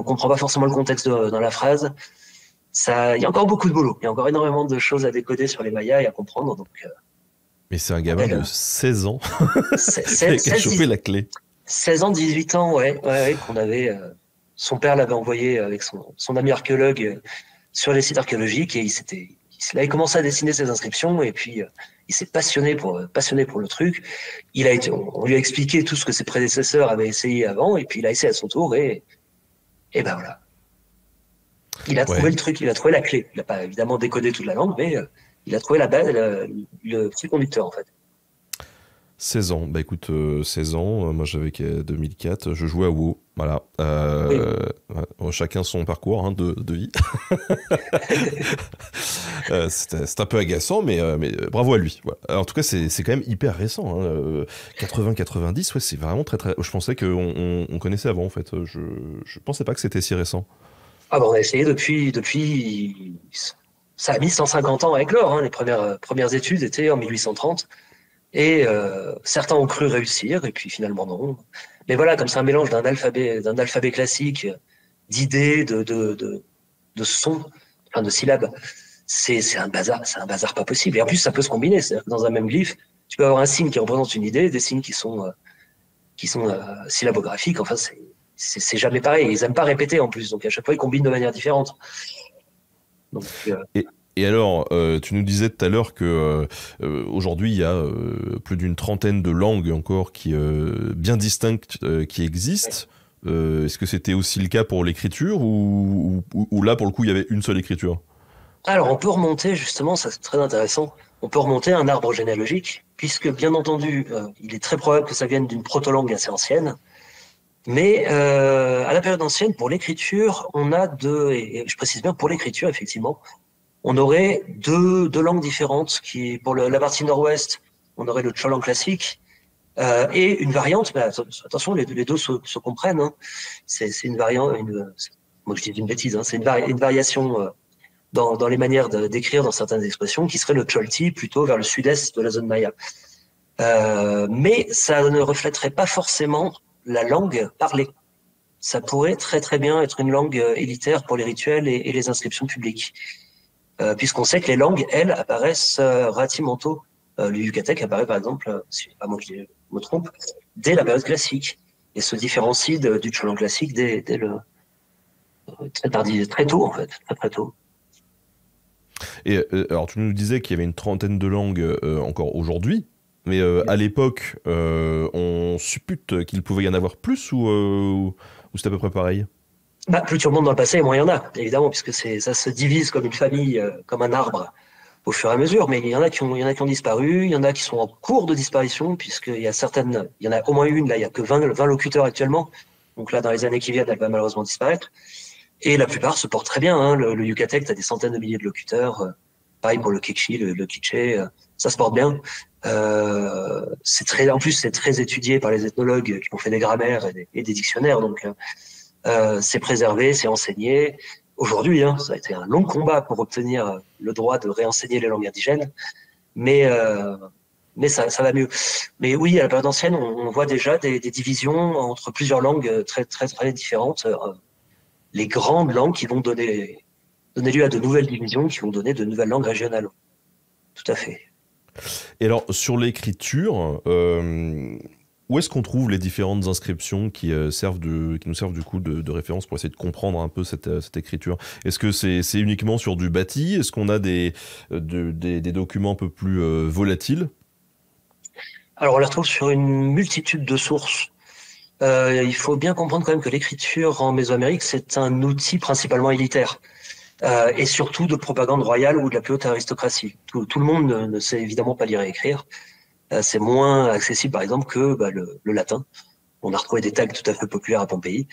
comprend pas forcément le contexte dans la phrase. Il y a encore beaucoup de boulot. Il y a encore énormément de choses à décoder sur les Mayas et à comprendre. Donc, mais c'est un gamin de 16 ans qui a chopé la clé. 16 ans, 18 ans, ouais qu'on avait. Son père l'avait envoyé avec son ami archéologue sur les sites archéologiques et il avait commencé à dessiner ses inscriptions et puis il s'est passionné pour le truc. On lui a expliqué tout ce que ses prédécesseurs avaient essayé avant et puis il a essayé à son tour et ben voilà. Il a trouvé le truc, il a trouvé la clé. Il n'a pas évidemment décodé toute la langue, mais il a trouvé la base, le fil conducteur en fait. 16 ans, bah écoute, 16 ans, moi j'avais 2004, je jouais à WoW, voilà. Oui. Chacun son parcours hein, de vie. C'est un peu agaçant, mais bravo à lui. Voilà. Alors, en tout cas, c'est quand même hyper récent. Hein. 80-90, ouais, c'est vraiment très très. Je pensais qu'on connaissait avant en fait. Je pensais pas que c'était si récent. Ah bon, on a essayé ça a mis 150 ans à éclore. Hein. Les premières études étaient en 1830. Et certains ont cru réussir, et puis finalement non. Mais voilà, comme c'est un mélange d'un alphabet classique, d'idées, de sons, enfin de syllabes, c'est un bazar pas possible. Et en plus, ça peut se combiner. C'est-à-dire que dans un même glyphe, tu peux avoir un signe qui représente une idée, des signes qui sont syllabographiques. Enfin, c'est jamais pareil. Ils aiment pas répéter en plus, donc à chaque fois ils combinent de manière différente. Donc, Et alors, tu nous disais tout à l'heure que aujourd'hui il y a plus d'une trentaine de langues encore qui bien distinctes qui existent. Est-ce que c'était aussi le cas pour l'écriture ou là pour le coup il y avait une seule écriture? Alors, on peut remonter, justement, ça c'est très intéressant, on peut remonter un arbre généalogique, puisque bien entendu, il est très probable que ça vienne d'une proto-langue assez ancienne, mais à la période ancienne, pour l'écriture, on a et je précise bien pour l'écriture, effectivement, on aurait deux langues différentes, pour la partie nord-ouest, on aurait le Cholang classique, et une variante, mais attention, les deux se comprennent, hein. C'est une variante, moi je dis une bêtise, hein, c'est une variation dans les manières d'écrire dans certaines expressions, qui serait le Cholti, plutôt vers le sud-est de la zone maya. Mais ça ne reflèterait pas forcément la langue parlée. Ça pourrait très très bien être une langue élitaire pour les rituels et les inscriptions publiques. Puisqu'on sait que les langues, elles, apparaissent relativement tôt. Le yucatec apparaît par exemple, si pas moi je me trompe, dès la période classique, et se différencie du Cholang classique dès le très tôt en fait, très très tôt. Et alors tu nous disais qu'il y avait une trentaine de langues encore aujourd'hui, mais à l'époque on suppute qu'il pouvait y en avoir plus ou c'est à peu près pareil? Bah, plus tu remontes dans le passé, moins il y en a, évidemment, puisque ça se divise comme une famille, comme un arbre, au fur et à mesure. Mais il y en a qui ont disparu, il y en a qui sont en cours de disparition, il y en a au moins une, là, il y a que 20 locuteurs actuellement. Donc là, dans les années qui viennent, elle va malheureusement disparaître. Et la plupart se portent très bien, hein. Le Yucatec, tu as des centaines de milliers de locuteurs. Pareil pour le Kekchi, le Quiché, ça se porte bien. En plus, c'est très étudié par les ethnologues qui ont fait des grammaires et des dictionnaires. Donc, c'est préservé, c'est enseigné. Aujourd'hui, hein, ça a été un long combat pour obtenir le droit de réenseigner les langues indigènes, mais, euh, mais ça va mieux. Mais oui, à la période ancienne, on voit déjà des divisions entre plusieurs langues très, très, très différentes. Les grandes langues qui vont donner lieu à de nouvelles divisions, qui vont donner de nouvelles langues régionales. Tout à fait. Et alors sur l'écriture, où est-ce qu'on trouve les différentes inscriptions qui qui nous servent du coup de référence pour essayer de comprendre un peu cette écriture? Est-ce que c'est uniquement sur du bâti? Est-ce qu'on a des documents un peu plus volatiles? Alors, on les retrouve sur une multitude de sources. Il faut bien comprendre quand même que l'écriture en Mésoamérique, c'est un outil principalement élitaire, et surtout de propagande royale ou de la plus haute aristocratie. Tout le monde ne sait évidemment pas lire et écrire. C'est moins accessible, par exemple, que le latin. On a retrouvé des tags tout à fait populaires à Pompéi.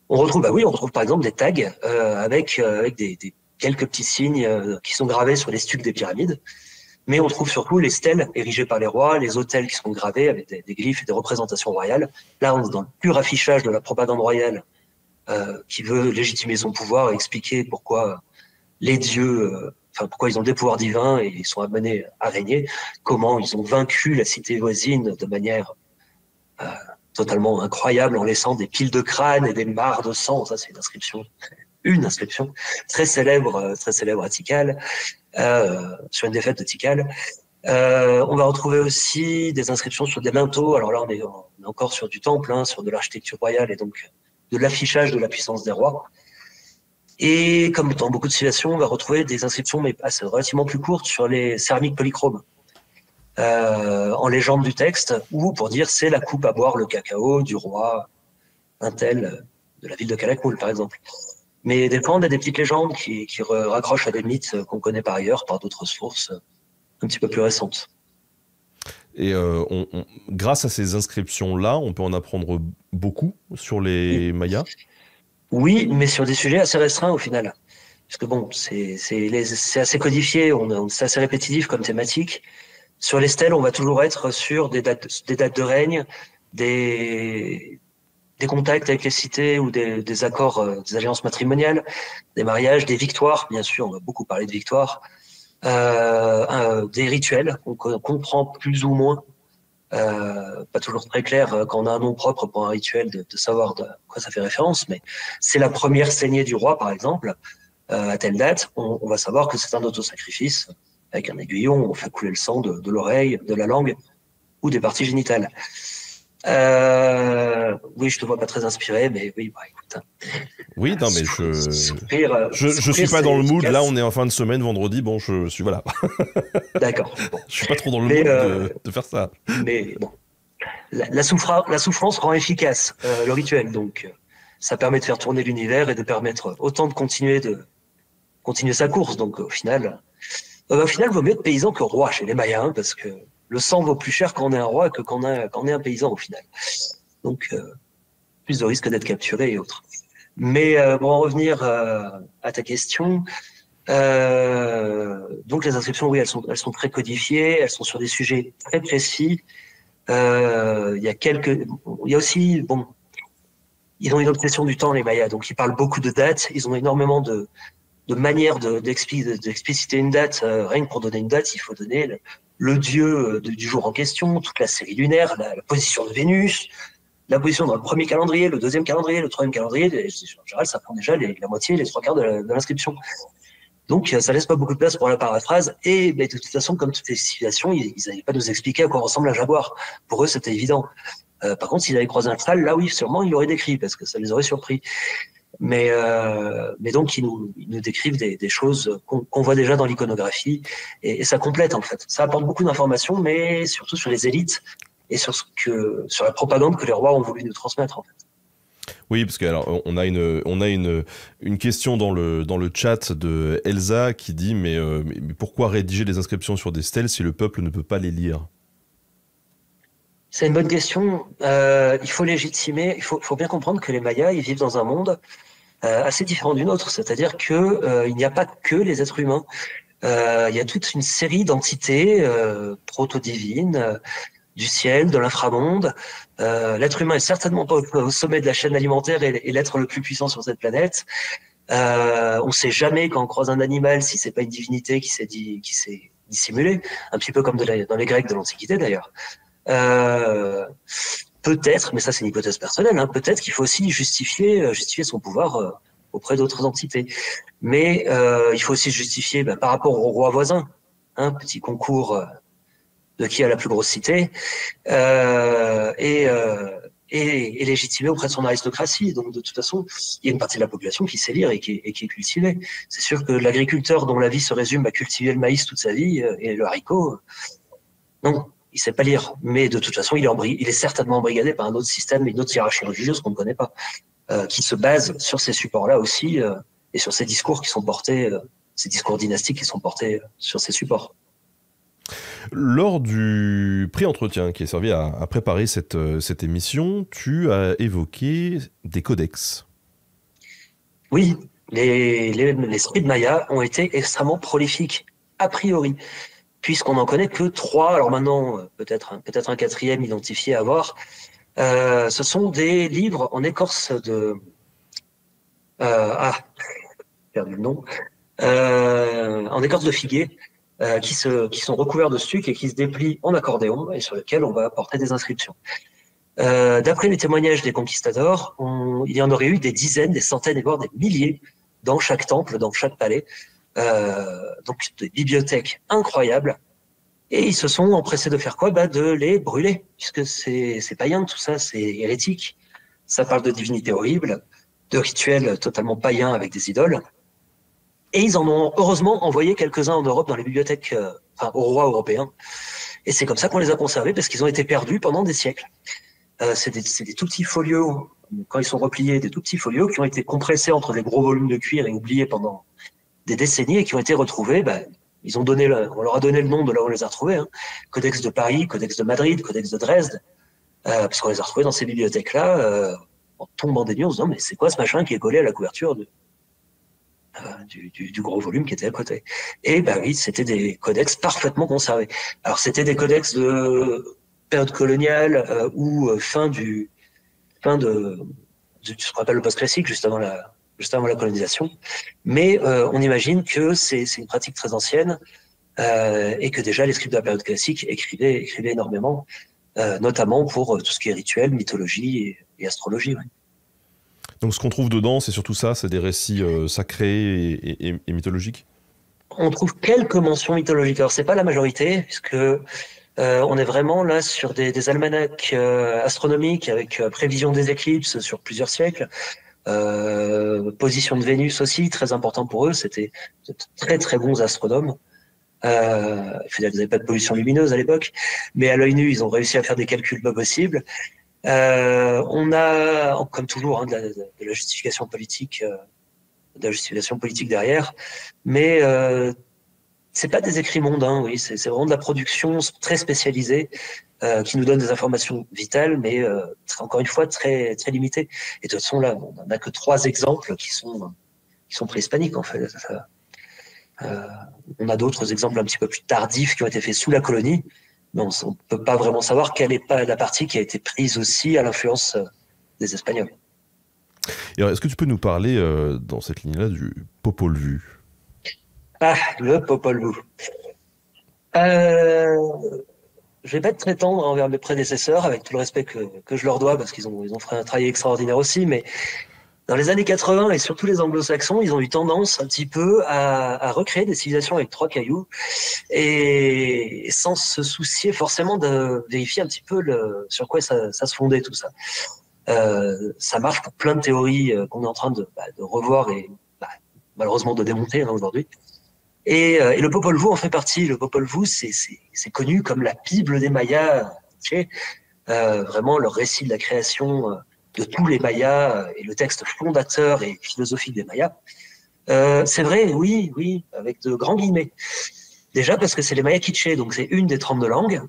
On retrouve par exemple des tags avec des quelques petits signes qui sont gravés sur les stucs des pyramides. Mais on trouve surtout les stèles érigées par les rois, les autels qui sont gravés avec des glyphes et des représentations royales. Là, on est dans le pur affichage de la propagande royale qui veut légitimer son pouvoir et expliquer pourquoi les dieux, pourquoi ils ont des pouvoirs divins et ils sont amenés à régner, comment ils ont vaincu la cité voisine de manière euh, totalement incroyable en laissant des piles de crânes et des mares de sang. Ça, c'est une inscription très célèbre à Tikal, sur une défaite de Tikal. On va retrouver aussi des inscriptions sur des linteaux. Alors là, on est encore sur du temple, hein, sur de l'architecture royale et donc de l'affichage de la puissance des rois. Et comme dans beaucoup de civilisations, on va retrouver des inscriptions, mais relativement plus courtes, sur les céramiques polychromes, en légende du texte, ou pour dire c'est la coupe à boire le cacao du roi un tel de la ville de Calakmul, par exemple. Mais des fois, on a des petites légendes qui raccrochent à des mythes qu'on connaît par ailleurs, par d'autres sources un petit peu plus récentes. Et grâce à ces inscriptions-là, on peut en apprendre beaucoup sur les Mayas. Oui, mais sur des sujets assez restreints au final. Parce que bon, c'est assez codifié, c'est assez répétitif comme thématique. Sur les stèles, on va toujours être sur des dates de règne, des, des contacts avec les cités ou des accords, des alliances matrimoniales, des mariages, des victoires, bien sûr, on va beaucoup parler de victoires, des rituels qu'on comprend plus ou moins, pas toujours très clair quand on a un nom propre pour un rituel de savoir de quoi ça fait référence, mais c'est la première saignée du roi, par exemple, à telle date, on va savoir que c'est un autosacrifice. Avec un aiguillon, on fait couler le sang de l'oreille, de la langue ou des parties génitales. Oui, je te vois pas très inspiré, mais oui, bah écoute. Oui, non, mais Souffrir, je suis pas dans le mood. Là, on est en fin de semaine, vendredi. Bon, je suis voilà. D'accord. Bon. Je suis pas trop dans le Mais, mood de faire ça. Mais bon, la souffrance rend efficace le rituel, donc ça permet de faire tourner l'univers et de permettre autant de continuer sa course. Donc au final, il vaut mieux être paysan que roi chez les Mayas, hein, parce que le sang vaut plus cher quand on est un roi que quand on est un paysan au final. Donc plus de risque d'être capturé et autres. Mais pour en revenir à ta question, donc les inscriptions, oui, elles sont très codifiées, elles sont sur des sujets très précis. Il y a aussi, bon, ils ont une obsession du temps, les Mayas, donc ils parlent beaucoup de dates, ils ont énormément de manières d'expliciter une date. Rien que pour donner une date, il faut donner le dieu du jour en question, toute la série lunaire, la position de Vénus, la position dans le premier calendrier, le deuxième calendrier, le troisième calendrier. En général, ça prend déjà la moitié, les trois quarts de l'inscription. Donc, ça laisse pas beaucoup de place pour la paraphrase. Et de toute façon, comme toutes les civilisations, ils n'allaient pas nous expliquer à quoi ressemble un jaguar. Pour eux, c'était évident. Par contre, s'ils avaient croisé un cheval, là oui, sûrement, ils l'auraient décrit, parce que ça les aurait surpris. Mais donc, ils nous décrivent des choses qu'on voit déjà dans l'iconographie. Et ça complète, en fait. Ça apporte beaucoup d'informations, mais surtout sur les élites et sur la propagande que les rois ont voulu nous transmettre, en fait. Oui, parce que alors on a une question dans le chat de Elsa qui dit mais pourquoi rédiger des inscriptions sur des stèles si le peuple ne peut pas les lire? C'est une bonne question. Il faut légitimer. Il faut bien comprendre que les Mayas, ils vivent dans un monde assez différent du nôtre. C'est-à-dire que il n'y a pas que les êtres humains. Il y a toute une série d'entités proto-divines. Du ciel, de l'inframonde. L'être humain est certainement pas au sommet de la chaîne alimentaire et l'être le plus puissant sur cette planète. On ne sait jamais quand on croise un animal si c'est pas une divinité qui s'est dissimulée, un petit peu comme dans les Grecs de l'Antiquité d'ailleurs. Peut-être, mais ça c'est une hypothèse personnelle, hein, peut-être qu'il faut aussi justifier son pouvoir auprès d'autres entités. Mais il faut aussi justifier par rapport au roi voisin, un petit concours de qui a la plus grosse cité, et légitimé auprès de son aristocratie. Donc, de toute façon, il y a une partie de la population qui sait lire et qui est cultivée. C'est sûr que l'agriculteur dont la vie se résume à cultiver le maïs toute sa vie et le haricot, non, il sait pas lire. Mais de toute façon, il est certainement embrigadé par un autre système, une autre hiérarchie religieuse qu'on ne connaît pas, qui se base sur ces supports-là aussi et sur ces discours qui sont portés, ces discours dynastiques qui sont portés sur ces supports. Lors du pré-entretien qui a servi à préparer cette émission, tu as évoqué des codex. Oui, les scribes mayas ont été extrêmement prolifiques, a priori, puisqu'on n'en connaît que 3. Alors maintenant, peut-être un quatrième identifié à voir. Ce sont des livres en écorce de... j'ai perdu le nom. En écorce de figuier. Qui sont recouverts de stuc et qui se déplient en accordéon et sur lesquels on va apporter des inscriptions. D'après les témoignages des conquistadors, il y en aurait eu des dizaines, des centaines et voire des milliers dans chaque temple, dans chaque palais. Donc des bibliothèques incroyables. Et ils se sont empressés de faire quoi? De les brûler, puisque c'est païen tout ça, c'est hérétique. Ça parle de divinités horribles, de rituels totalement païens avec des idoles. Et ils en ont heureusement envoyé quelques-uns en Europe dans les bibliothèques, aux rois européens. Et c'est comme ça qu'on les a conservés, parce qu'ils ont été perdus pendant des siècles. C'est des tout petits folios, quand ils sont repliés, des tout petits folios qui ont été compressés entre des gros volumes de cuir et oubliés pendant des décennies et qui ont été retrouvés on leur a donné le nom de là où on les a retrouvés, hein. Codex de Paris, Codex de Madrid, Codex de Dresde, parce qu'on les a retrouvés dans ces bibliothèques-là, en tombant des nues, en se disant, mais c'est quoi ce machin qui est collé à la couverture du gros volume qui était à côté? Et bah oui, c'était des codex parfaitement conservés. Alors c'était des codex de période coloniale ou fin de ce qu'on appelle le post-classique, juste avant la colonisation. Mais on imagine que c'est une pratique très ancienne et que déjà les scribes de la période classique écrivaient énormément, notamment pour tout ce qui est rituel, mythologie et astrologie. Ouais. Donc ce qu'on trouve dedans, c'est surtout ça, c'est des récits sacrés et mythologiques? On trouve quelques mentions mythologiques. Alors c'est pas la majorité, puisque on est vraiment là sur des almanachs astronomiques avec prévision des éclipses sur plusieurs siècles. Position de Vénus aussi, très important pour eux. C'était de très très bons astronomes. Ils n'avaient pas de pollution lumineuse à l'époque, mais à l'œil nu, ils ont réussi à faire des calculs pas possibles. On a, comme toujours, hein, de la justification politique, derrière, mais c'est pas des écrits mondains, oui, c'est vraiment de la production très spécialisée qui nous donne des informations vitales, mais encore une fois très très limitées. Et de toute façon là, on n'a que 3 exemples qui sont préhispaniques en fait. On a d'autres exemples un petit peu plus tardifs qui ont été faits sous la colonie, mais on ne peut pas vraiment savoir quelle est pas la partie qui a été prise aussi à l'influence des Espagnols. Et alors, est-ce que tu peux nous parler dans cette ligne-là du Popol Vuh? Ah, le Popol Vuh. Je vais pas être très tendre envers mes prédécesseurs, avec tout le respect que je leur dois, parce qu'ils ont fait un travail extraordinaire aussi, mais dans les années 80, et surtout les anglo-saxons, ils ont eu tendance un petit peu à recréer des civilisations avec 3 cailloux, et sans se soucier forcément de vérifier un petit peu sur quoi ça se fondait tout ça. Ça marche pour plein de théories qu'on est en train de revoir et malheureusement de démonter aujourd'hui. Et le Popol Vuh en fait partie. Le Popol Vuh, c'est connu comme la Bible des Mayas, vraiment leur récit de la création de tous les Mayas et le texte fondateur et philosophique des Mayas. C'est vrai, oui, avec de grands guillemets. Déjà parce que c'est les Mayas quichés, donc c'est une des 32 langues,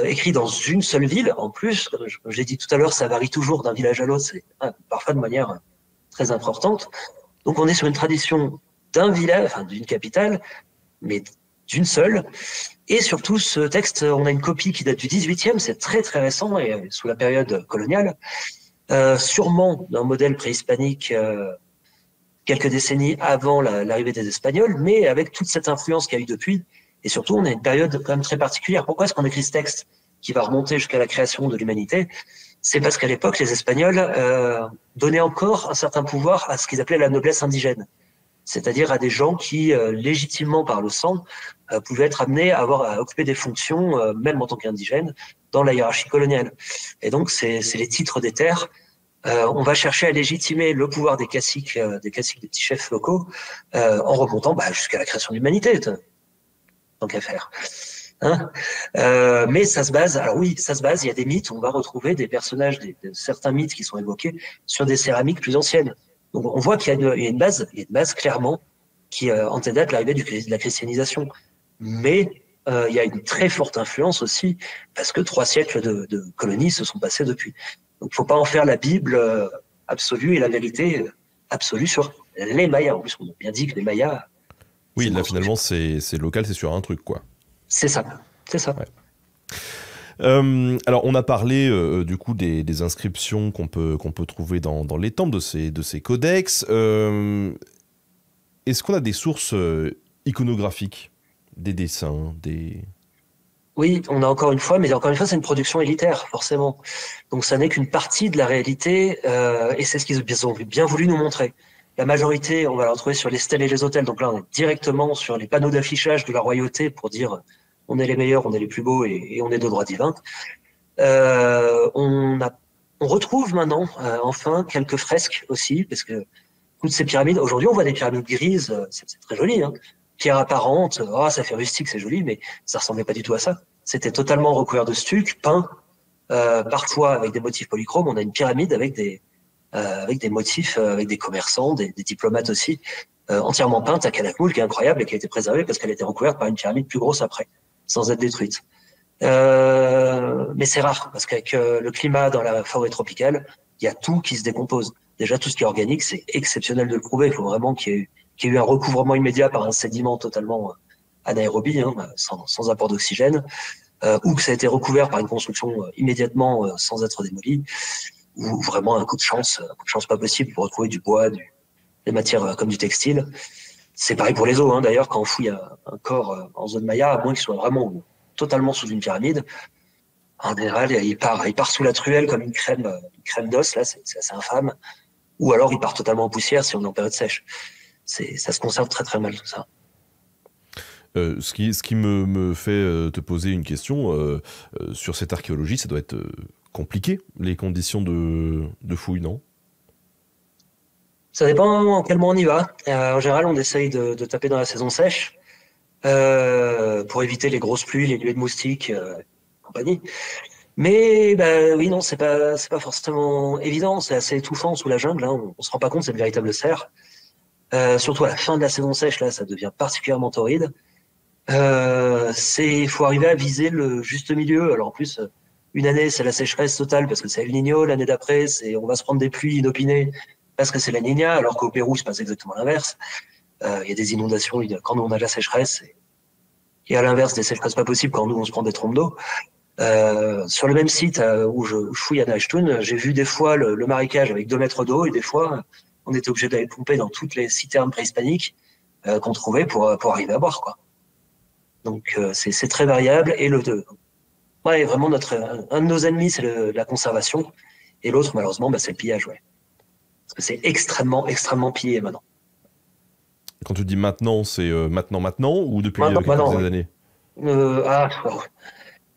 écrit dans une seule ville. En plus, comme j'ai dit tout à l'heure, ça varie toujours d'un village à l'autre, c'est parfois de manière très importante. Donc on est sur une tradition d'un village, enfin d'une capitale, mais d'une seule. Et surtout, ce texte, on a une copie qui date du 18e, c'est très très récent, et sous la période coloniale, sûrement d'un modèle préhispanique quelques décennies avant l'arrivée des Espagnols, mais avec toute cette influence qu'il y a eu depuis. Et surtout, on a une période quand même très particulière. Pourquoi est-ce qu'on écrit ce texte qui va remonter jusqu'à la création de l'humanité? C'est parce qu'à l'époque, les Espagnols donnaient encore un certain pouvoir à ce qu'ils appelaient la noblesse indigène, c'est-à-dire à des gens qui, légitimement par le sang, pouvaient être amenés à occuper des fonctions, même en tant qu'indigènes, dans la hiérarchie coloniale. Et donc, c'est les titres des terres. On va chercher à légitimer le pouvoir des caciques, des petits chefs locaux, en remontant jusqu'à la création de l'humanité, tant qu'à faire. Hein, mais ça se base, il y a des mythes, on va retrouver des personnages, certains mythes qui sont évoqués sur des céramiques plus anciennes. Donc on voit qu'il y a une base clairement qui antérieure l'arrivée de la christianisation. Mais il y a une très forte influence aussi, parce que 3 siècles de colonies se sont passés depuis. Donc il ne faut pas en faire la Bible absolue et la vérité absolue sur les Mayas. En plus, on a bien dit que les Mayas... Oui, là finalement c'est local, c'est sur un truc quoi. C'est ça. Ouais. Alors on a parlé du coup des inscriptions qu'on peut trouver dans les temples de ces codex. Est-ce qu'on a des sources iconographiques, des dessins, des... Oui, on a encore une fois, c'est une production élitaire, forcément. Donc ça n'est qu'une partie de la réalité, et c'est ce qu'ils ont bien voulu nous montrer. La majorité, on va la retrouver sur les stèles et les autels. Donc là, on est directement sur les panneaux d'affichage de la royauté pour dire on est les meilleurs, on est les plus beaux et on est de droit divin. On retrouve maintenant, enfin, quelques fresques aussi, parce que toutes ces pyramides, aujourd'hui, on voit des pyramides grises, c'est très joli, hein. Pierre apparente, ça fait rustique, c'est joli, mais ça ressemblait pas du tout à ça. C'était totalement recouvert de stuc, peint, parfois avec des motifs polychromes. On a une pyramide avec des motifs, avec des commerçants, des diplomates aussi, entièrement peinte à Calakmul, qui est incroyable et qui a été préservée parce qu'elle a été recouverte par une pyramide plus grosse après, sans être détruite. Mais c'est rare, parce qu'avec le climat dans la forêt tropicale, il y a tout qui se décompose. Déjà, tout ce qui est organique, c'est exceptionnel de le prouver. Il faut vraiment qu'il y ait eu un recouvrement immédiat par un sédiment totalement anaérobie, hein, sans apport d'oxygène, ou que ça a été recouvert par une construction immédiatement sans être démoli, ou vraiment un coup de chance pas possible pour retrouver du bois, des matières comme du textile. C'est pareil pour les os, hein, d'ailleurs, quand on fouille un corps en zone Maya, à moins qu'il soit vraiment totalement sous une pyramide, en général, il part sous la truelle comme une crème d'os, là, c'est assez infâme. Ou alors, il part totalement en poussière si on est en période sèche. Ça se conserve très très mal, tout ça. Ce qui me fait te poser une question sur cette archéologie, ça doit être compliqué, les conditions de fouille, non? Ça dépend en quel mois on y va. En général, on essaye de taper dans la saison sèche pour éviter les grosses pluies, les nuées de moustiques, compagnie. Mais bah, oui, non, c'est pas forcément évident. C'est assez étouffant sous la jungle. Hein. On se rend pas compte, c'est une véritable serre. Surtout à la fin de la saison sèche, là, ça devient particulièrement torride. Faut arriver à viser le juste milieu. Alors en plus, une année, c'est la sécheresse totale parce que c'est El Niño. L'année d'après, on va se prendre des pluies inopinées parce que c'est la Niña, alors qu'au Pérou, il se passe exactement l'inverse. Il y a des inondations quand nous, on a de la sécheresse. Et à l'inverse, des sécheresses pas possibles quand nous, on se prend des trompes d'eau. Sur le même site où je fouille à Nachtun, j'ai vu des fois le marécage avec 2 mètres d'eau et des fois, on était obligé d'aller pomper dans toutes les citernes préhispaniques qu'on trouvait pour arriver à boire, quoi. Donc c'est très variable et ouais, vraiment un de nos ennemis c'est la conservation et l'autre malheureusement c'est le pillage, ouais. Parce que c'est extrêmement pillé maintenant. Quand tu dis maintenant, c'est maintenant ou depuis Maintenant, quelques oui. années?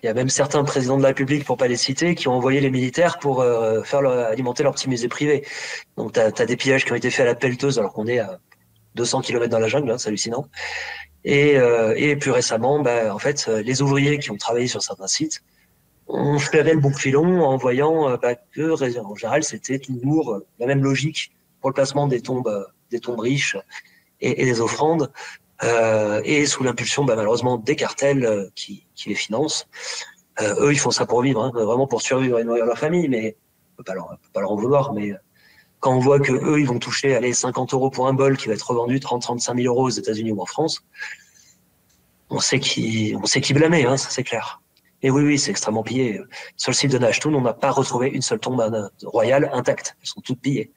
Il y a même certains présidents de la République, pour pas les citer, qui ont envoyé les militaires pour alimenter leur petit musée privé. Donc t'as des pillages qui ont été faits à la pelleteuse alors qu'on est à 200 km dans la jungle, hein, c'est hallucinant. Et plus récemment, en fait, les ouvriers qui ont travaillé sur certains sites ont flairé le bon filon en voyant que, en général, c'était toujours la même logique pour le placement des tombes riches et des offrandes, et sous l'impulsion, malheureusement, des cartels qui les financent. Eux, ils font ça pour vivre, hein, vraiment pour survivre et nourrir leur famille, mais on peut pas leur en vouloir. Mais quand on voit que eux, ils vont toucher 50 € pour un bol qui va être revendu 30-35 000 € aux États-Unis ou en France, on sait qui blâmer, hein, ça c'est clair. Et oui, c'est extrêmement pillé. Sur le site de Nachtun, on n'a pas retrouvé une seule tombe royale intacte. Elles sont toutes pillées.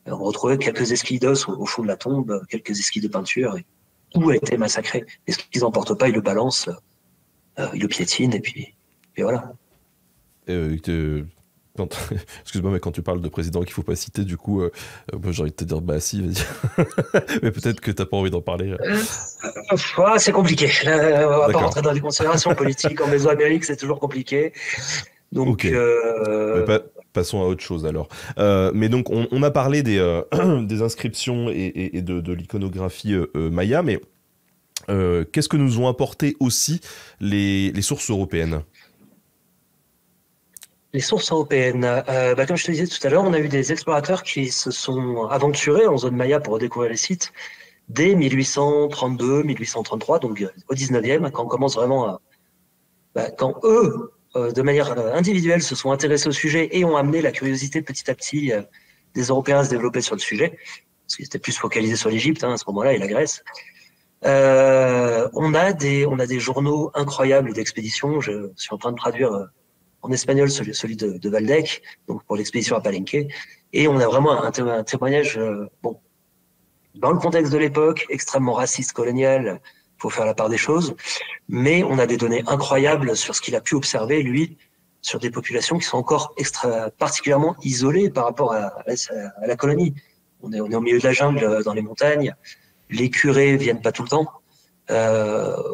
On retrouvait quelques esquilles d'os au fond de la tombe, quelques esquilles de peinture. Et tout a été massacré. Et ce qu'ils n'emportent pas, ils le balancent, ils le piétinent, et puis voilà. Excuse-moi, mais quand tu parles de président qu'il ne faut pas citer, du coup, moi, j'ai envie de te dire, bah si, vas-y. Mais peut-être que tu n'as pas envie d'en parler. C'est compliqué. Là, on va pas rentrer dans des considérations politiques. En Mésoamérique, c'est toujours compliqué. Donc, okay. Passons à autre chose alors. Mais donc, on a parlé des inscriptions et de l'iconographie maya, mais qu'est-ce que nous ont apporté aussi les sources européennes? Les sources européennes, comme je te disais tout à l'heure, on a eu des explorateurs qui se sont aventurés en zone maya pour redécouvrir les sites dès 1832, 1833, donc au 19e, quand on commence vraiment quand eux, de manière individuelle, se sont intéressés au sujet et ont amené la curiosité petit à petit des Européens à se développer sur le sujet, parce qu'ils étaient plus focalisés sur l'Égypte à ce moment-là et la Grèce. On a des journaux incroyables d'expéditions. Je suis en train de traduire en espagnol celui de Waldeck, donc pour l'expédition à Palenque, et on a vraiment un témoignage, dans le contexte de l'époque, extrêmement raciste, colonial, faut faire la part des choses, mais on a des données incroyables sur ce qu'il a pu observer, lui, sur des populations qui sont encore particulièrement isolées par rapport à la colonie. On est au milieu de la jungle, dans les montagnes, les curés viennent pas tout le temps.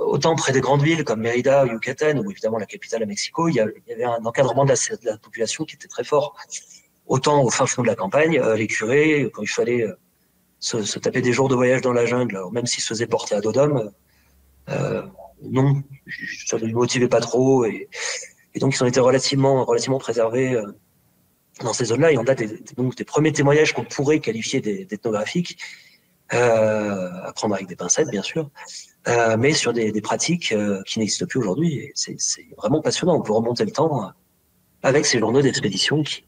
Autant près des grandes villes comme Mérida, Yucatan, ou évidemment la capitale à Mexico, il y avait un encadrement de la population qui était très fort. Autant au fin fond de la campagne, les curés, quand il fallait se taper des jours de voyage dans la jungle, alors même s'ils se faisaient porter à dos d'homme, non, ça ne les motivait pas trop, et donc ils ont été relativement préservés dans ces zones-là. Et on a donc des premiers témoignages qu'on pourrait qualifier d'ethnographiques à prendre avec des pincettes, bien sûr, mais sur des pratiques qui n'existent plus aujourd'hui. Et c'est vraiment passionnant. On peut remonter le temps avec ces journaux d'expédition qui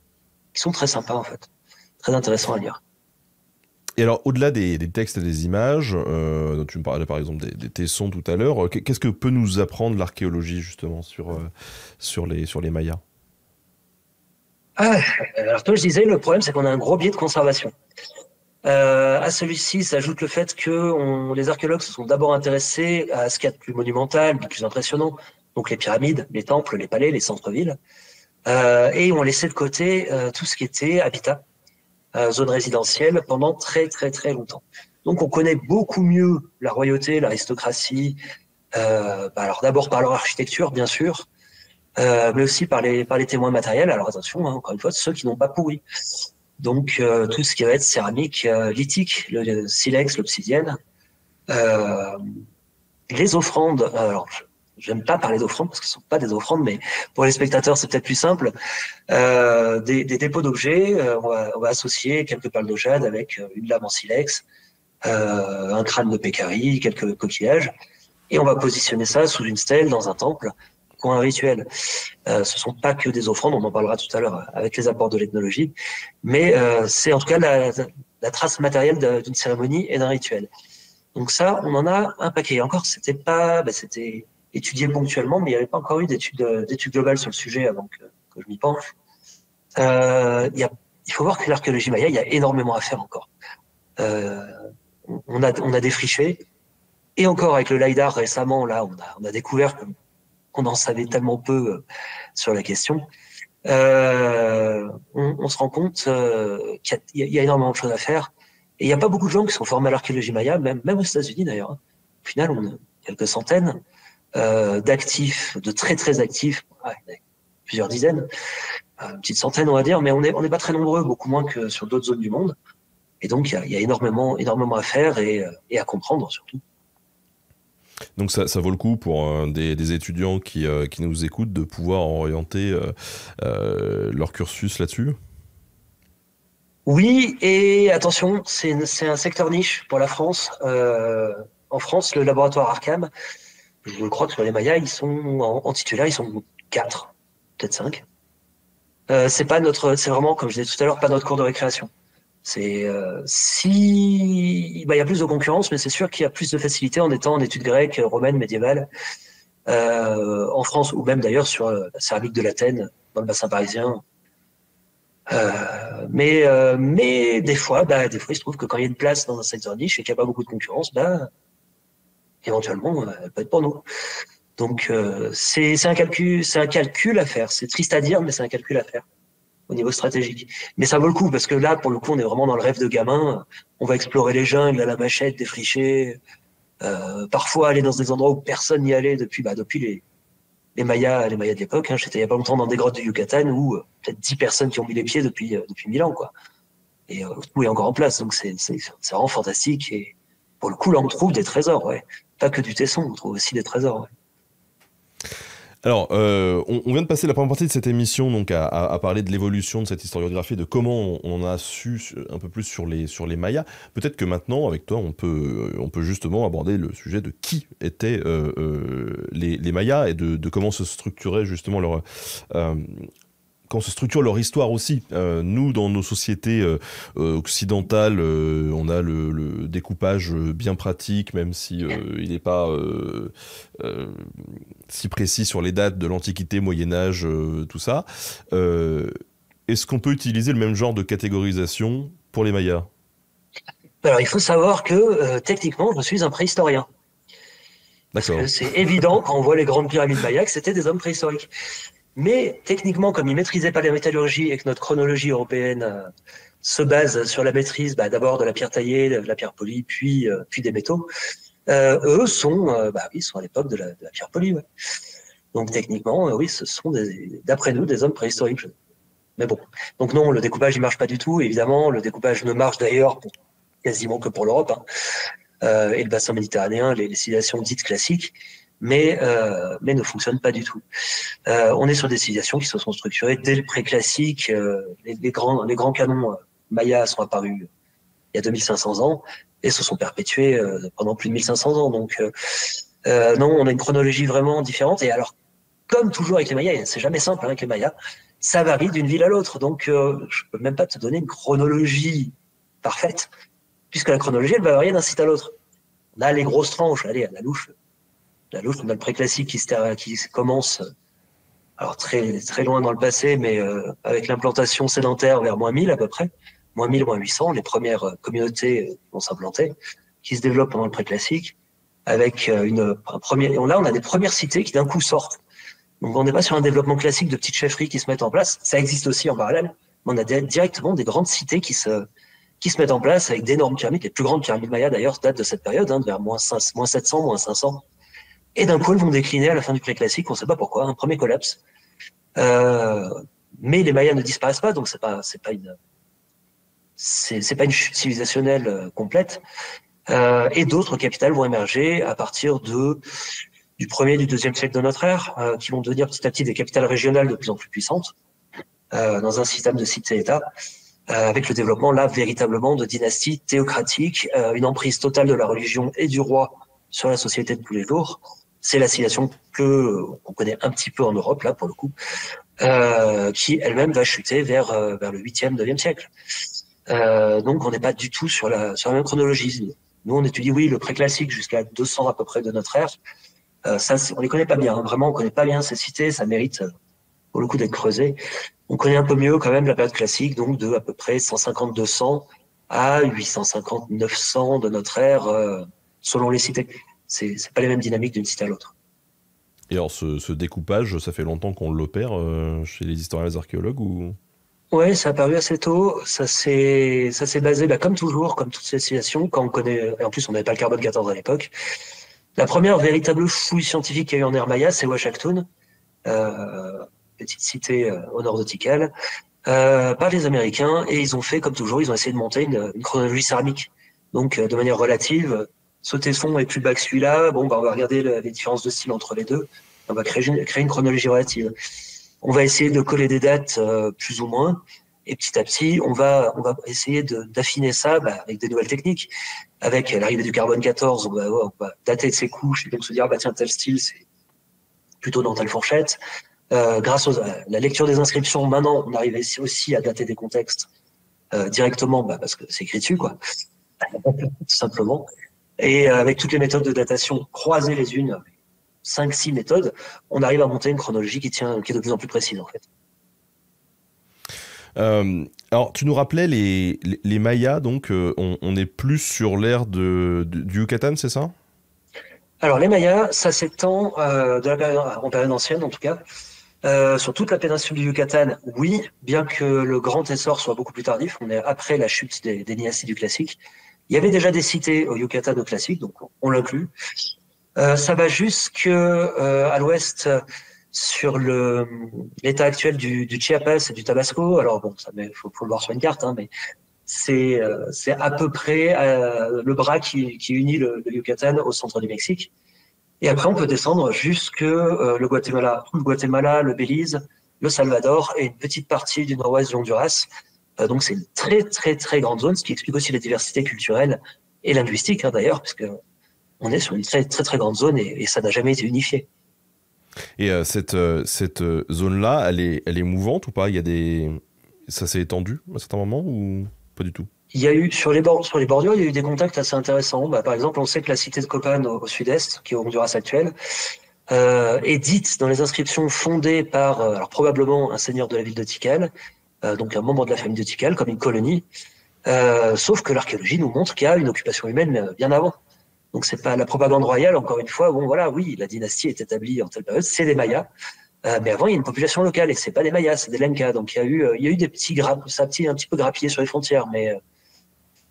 sont très sympas, en fait. Très intéressants à lire. Et alors, au-delà des textes et des images, dont tu me parlais par exemple des tessons tout à l'heure, qu'est-ce que peut nous apprendre l'archéologie justement sur les Mayas? Alors, comme je disais, le problème, c'est qu'on a un gros biais de conservation. À celui-ci s'ajoute le fait que les archéologues se sont d'abord intéressés à ce qu'il y a de plus monumental, de plus impressionnant, donc les pyramides, les temples, les palais, les centres-villes, et ont laissé de côté tout ce qui était habitat, zone résidentielle, pendant très très très longtemps. Donc on connaît beaucoup mieux la royauté, l'aristocratie, alors d'abord par leur architecture, bien sûr, mais aussi par les témoins matériels. Alors attention, hein, encore une fois, ceux qui n'ont pas pourri. Donc tout ce qui va être céramique lithique, le silex, l'obsidienne, les offrandes. Alors j'aime pas parler d'offrandes parce que ce sont pas des offrandes, mais pour les spectateurs c'est peut-être plus simple. Des dépôts d'objets, on va associer quelques perles de jade avec une lame en silex, un crâne de pécari, quelques coquillages, et on va positionner ça sous une stèle dans un temple pour un rituel. Ce sont pas que des offrandes, on en parlera tout à l'heure avec les apports de l'ethnologie, mais c'est en tout cas la trace matérielle d'une cérémonie et d'un rituel. Donc ça, on en a un paquet. Encore, c'était étudié ponctuellement, mais il n'y avait pas encore eu d'études globales sur le sujet avant que je m'y penche. Il faut voir que l'archéologie maya, il y a énormément à faire encore. On a défriché, et encore avec le LiDAR récemment, là, on a découvert qu'on en savait tellement peu sur la question. On se rend compte qu'il y a énormément de choses à faire. Et il n'y a pas beaucoup de gens qui sont formés à l'archéologie maya, même aux États-Unis d'ailleurs. Au final, on a quelques centaines d'actifs, de très très actifs, plusieurs dizaines, une petite centaine on va dire, mais on n'est pas très nombreux, beaucoup moins que sur d'autres zones du monde. Et donc il y a énormément à faire et à comprendre surtout. Donc ça vaut le coup pour des étudiants qui nous écoutent de pouvoir orienter leur cursus là-dessus? Oui, et attention, c'est un secteur niche pour la France. En France, le laboratoire Arkham, je crois que sur les Mayas, ils sont en titulaire, ils sont 4, peut-être 5. C'est vraiment, comme je disais tout à l'heure, pas notre cours de récréation. Il y a plus de concurrence, mais c'est sûr qu'il y a plus de facilité en étant en études grecques, romaines, médiévales, en France, ou même d'ailleurs sur la céramique de l'Athènes, dans le bassin parisien. Mais des fois, il se trouve que quand il y a une place dans un secteur niche et qu'il n'y a pas beaucoup de concurrence, éventuellement, elle peut être pour nous. Donc, c'est un calcul à faire. C'est triste à dire, mais c'est un calcul à faire au niveau stratégique. Mais ça vaut le coup, parce que là, pour le coup, on est vraiment dans le rêve de gamin. On va explorer les jungles à la machette, défricher, parfois aller dans des endroits où personne n'y allait depuis les Mayas de l'époque. Hein. J'étais il y a pas longtemps dans des grottes du Yucatan où peut-être 10 personnes qui ont mis les pieds depuis 1000 ans, quoi. Et tout est encore en place, donc c'est vraiment fantastique. Et pour le coup, là, on trouve des trésors, ouais. Pas que du tesson, on trouve aussi des trésors, ouais. Alors, on vient de passer la première partie de cette émission donc à parler de l'évolution de cette historiographie, de comment on a su un peu plus sur les Mayas. Peut-être que maintenant, avec toi, on peut justement aborder le sujet de qui étaient les Mayas et de comment se structurait justement quand se structure leur histoire aussi. Nous, dans nos sociétés occidentales, on a le découpage bien pratique, même si il n'est pas si précis sur les dates de l'Antiquité, Moyen-Âge, tout ça. Est-ce qu'on peut utiliser le même genre de catégorisation pour les Mayas? Alors, il faut savoir que techniquement, je suis un préhistorien. Parce que c'est évident, quand on voit les grandes pyramides mayas, que c'était des hommes préhistoriques. Mais techniquement, comme ils ne maîtrisaient pas la métallurgie et que notre chronologie européenne se base sur la maîtrise d'abord de la pierre taillée, de la pierre polie, puis des métaux, eux sont à l'époque de la pierre polie. Ouais. Donc techniquement, oui, ce sont d'après nous des hommes préhistoriques. Mais bon, donc non, le découpage il marche pas du tout. Évidemment, le découpage ne marche d'ailleurs quasiment que pour l'Europe et le bassin méditerranéen, les civilisations dites classiques. Mais ne fonctionne pas du tout. On est sur des civilisations qui se sont structurées dès le préclassique. Les grands canons mayas sont apparus il y a 2500 ans, et se sont perpétués pendant plus de 1500 ans. Donc non, on a une chronologie vraiment différente. Et alors, comme toujours avec les Mayas, c'est jamais simple avec les Mayas, ça varie d'une ville à l'autre. Donc je peux même pas te donner une chronologie parfaite, puisque la chronologie, elle va varier d'un site à l'autre. On a les grosses tranches, allez, à la louche, on a le préclassique qui commence alors très, très loin dans le passé, mais avec l'implantation sédentaire vers -1000 à peu près, -1000, -800, les premières communautés vont s'implanter, qui se développent pendant le préclassique, avec un premier. Là, on a des premières cités qui d'un coup sortent. Donc on n'est pas sur un développement classique de petites chefferies qui se mettent en place. Ça existe aussi en parallèle, mais on a directement des grandes cités qui se mettent en place avec d'énormes pyramides. Les plus grandes pyramides mayas d'ailleurs datent de cette période, vers -700, -500. Et d'un coup, elles vont décliner à la fin du préclassique, on ne sait pas pourquoi, un premier collapse. Mais les Mayas ne disparaissent pas, donc c'est pas une chute civilisationnelle complète. Et d'autres capitales vont émerger à partir du 1er, du 2e siècle de notre ère, qui vont devenir petit à petit des capitales régionales de plus en plus puissantes, dans un système de cités-États, avec le développement là véritablement de dynasties théocratiques, une emprise totale de la religion et du roi sur la société de tous les jours. C'est la civilisation qu'on connaît un petit peu en Europe, là, pour le coup, qui elle-même va chuter vers le 8e, 9e siècle. Donc, on n'est pas du tout sur la même chronologie. Nous, on étudie, oui, le préclassique jusqu'à 200 à peu près de notre ère. Ça, on les connaît pas bien, hein. Vraiment, on connaît pas bien ces cités. Ça mérite, pour le coup, d'être creusé. On connaît un peu mieux quand même la période classique, donc de à peu près 150-200 à 850-900 de notre ère, selon les cités. C'est pas les mêmes dynamiques d'une cité à l'autre. Et alors ce découpage, ça fait longtemps qu'on l'opère chez les historiens et les archéologues ou... Ouais, ça a apparu assez tôt. Ça s'est basé, comme toujours, comme toutes ces civilisations, quand on connaît, et en plus on n'avait pas le carbone 14 à l'époque. La première véritable fouille scientifique qu'il y a eu en ère Maya, c'est Washington, petite cité au nord de Tikal, par les Américains, et ils ont fait, comme toujours, ils ont essayé de monter une chronologie céramique. Donc, de manière relative, ce tesson est plus bas que celui-là. Bon, on va regarder les différences de style entre les deux. On va créer une chronologie relative. On va essayer de coller des dates plus ou moins. Et petit à petit, on va essayer d'affiner ça avec des nouvelles techniques. Avec l'arrivée du carbone 14, on va dater de ses couches et donc se dire, tiens, tel style, c'est plutôt dans telle fourchette. Grâce à la lecture des inscriptions, maintenant, on arrive aussi à dater des contextes directement, parce que c'est écrit dessus, quoi. Tout simplement. Et avec toutes les méthodes de datation croisées les unes, 5-6 méthodes, on arrive à monter une chronologie qui est de plus en plus précise, en fait. Alors, tu nous rappelais les Mayas, donc on est plus sur l'ère du Yucatan, c'est ça? Alors, les Mayas, ça s'étend en période ancienne, en tout cas. Sur toute la péninsule du Yucatan, oui, bien que le grand essor soit beaucoup plus tardif, on est après la chute des dynasties du classique. Il y avait déjà des cités au Yucatan au classique, donc on l'inclut. Ça va à l'ouest sur l'état actuel du Chiapas et du Tabasco. Alors bon, faut le voir sur une carte, mais c'est à peu près le bras qui unit le Yucatan au centre du Mexique. Et après, on peut descendre jusque le Guatemala, le Belize, le Salvador et une petite partie du nord-ouest du Honduras. Donc c'est une très très très grande zone, ce qui explique aussi la diversité culturelle et linguistique, d'ailleurs, parce que on est sur une très très très grande zone et ça n'a jamais été unifié. Et cette zone-là, elle est mouvante ou pas? Ça s'est étendu à certains moments ou pas du tout? Il y a eu sur les bordures, il y a eu des contacts assez intéressants. Par exemple, on sait que la cité de Copan au sud-est, qui est au Honduras actuel, est dite dans les inscriptions fondée par alors probablement un seigneur de la ville de Tikal, donc un membre de la famille de Tikal, comme une colonie. Sauf que l'archéologie nous montre qu'il y a une occupation humaine bien avant. Donc c'est pas la propagande royale, encore une fois. Bon voilà, oui, la dynastie est établie en telle période, c'est des Mayas. Mais avant, il y a une population locale et c'est pas des Mayas, c'est des Lenca. Donc il y a eu des petits ça a un petit peu grappillé sur les frontières, mais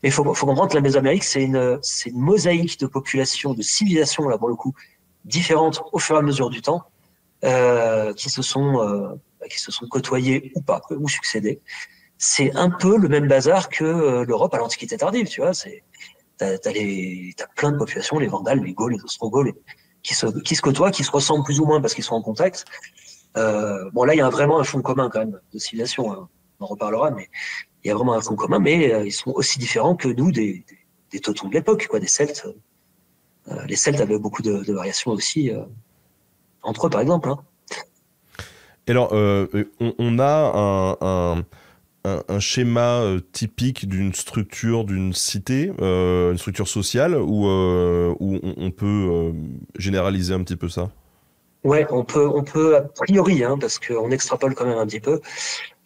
il faut comprendre que la Mésoamérique, c'est une mosaïque de populations, de civilisations, là, pour le coup, différentes au fur et à mesure du temps, qui se sont côtoyées ou pas, ou succédées. C'est un peu le même bazar que l'Europe à l'Antiquité tardive, tu vois. T'as plein de populations, les Vandales, les Gauls, les Ostrogoths, qui se côtoient, qui se ressemblent plus ou moins parce qu'ils sont en contact. Bon, là, il y a vraiment un fond commun, quand même, de civilisation, hein. On en reparlera, mais il y a vraiment un fond commun, mais ils sont aussi différents que nous, des des Teutons de l'époque, quoi, des Celtes. Les Celtes avaient beaucoup de variations aussi entre eux, par exemple. Hein. Et alors, on a un schéma typique d'une structure d'une cité, une structure sociale, où on peut généraliser un petit peu ça? Ouais, on peut a priori, hein, parce qu'on extrapole quand même un petit peu.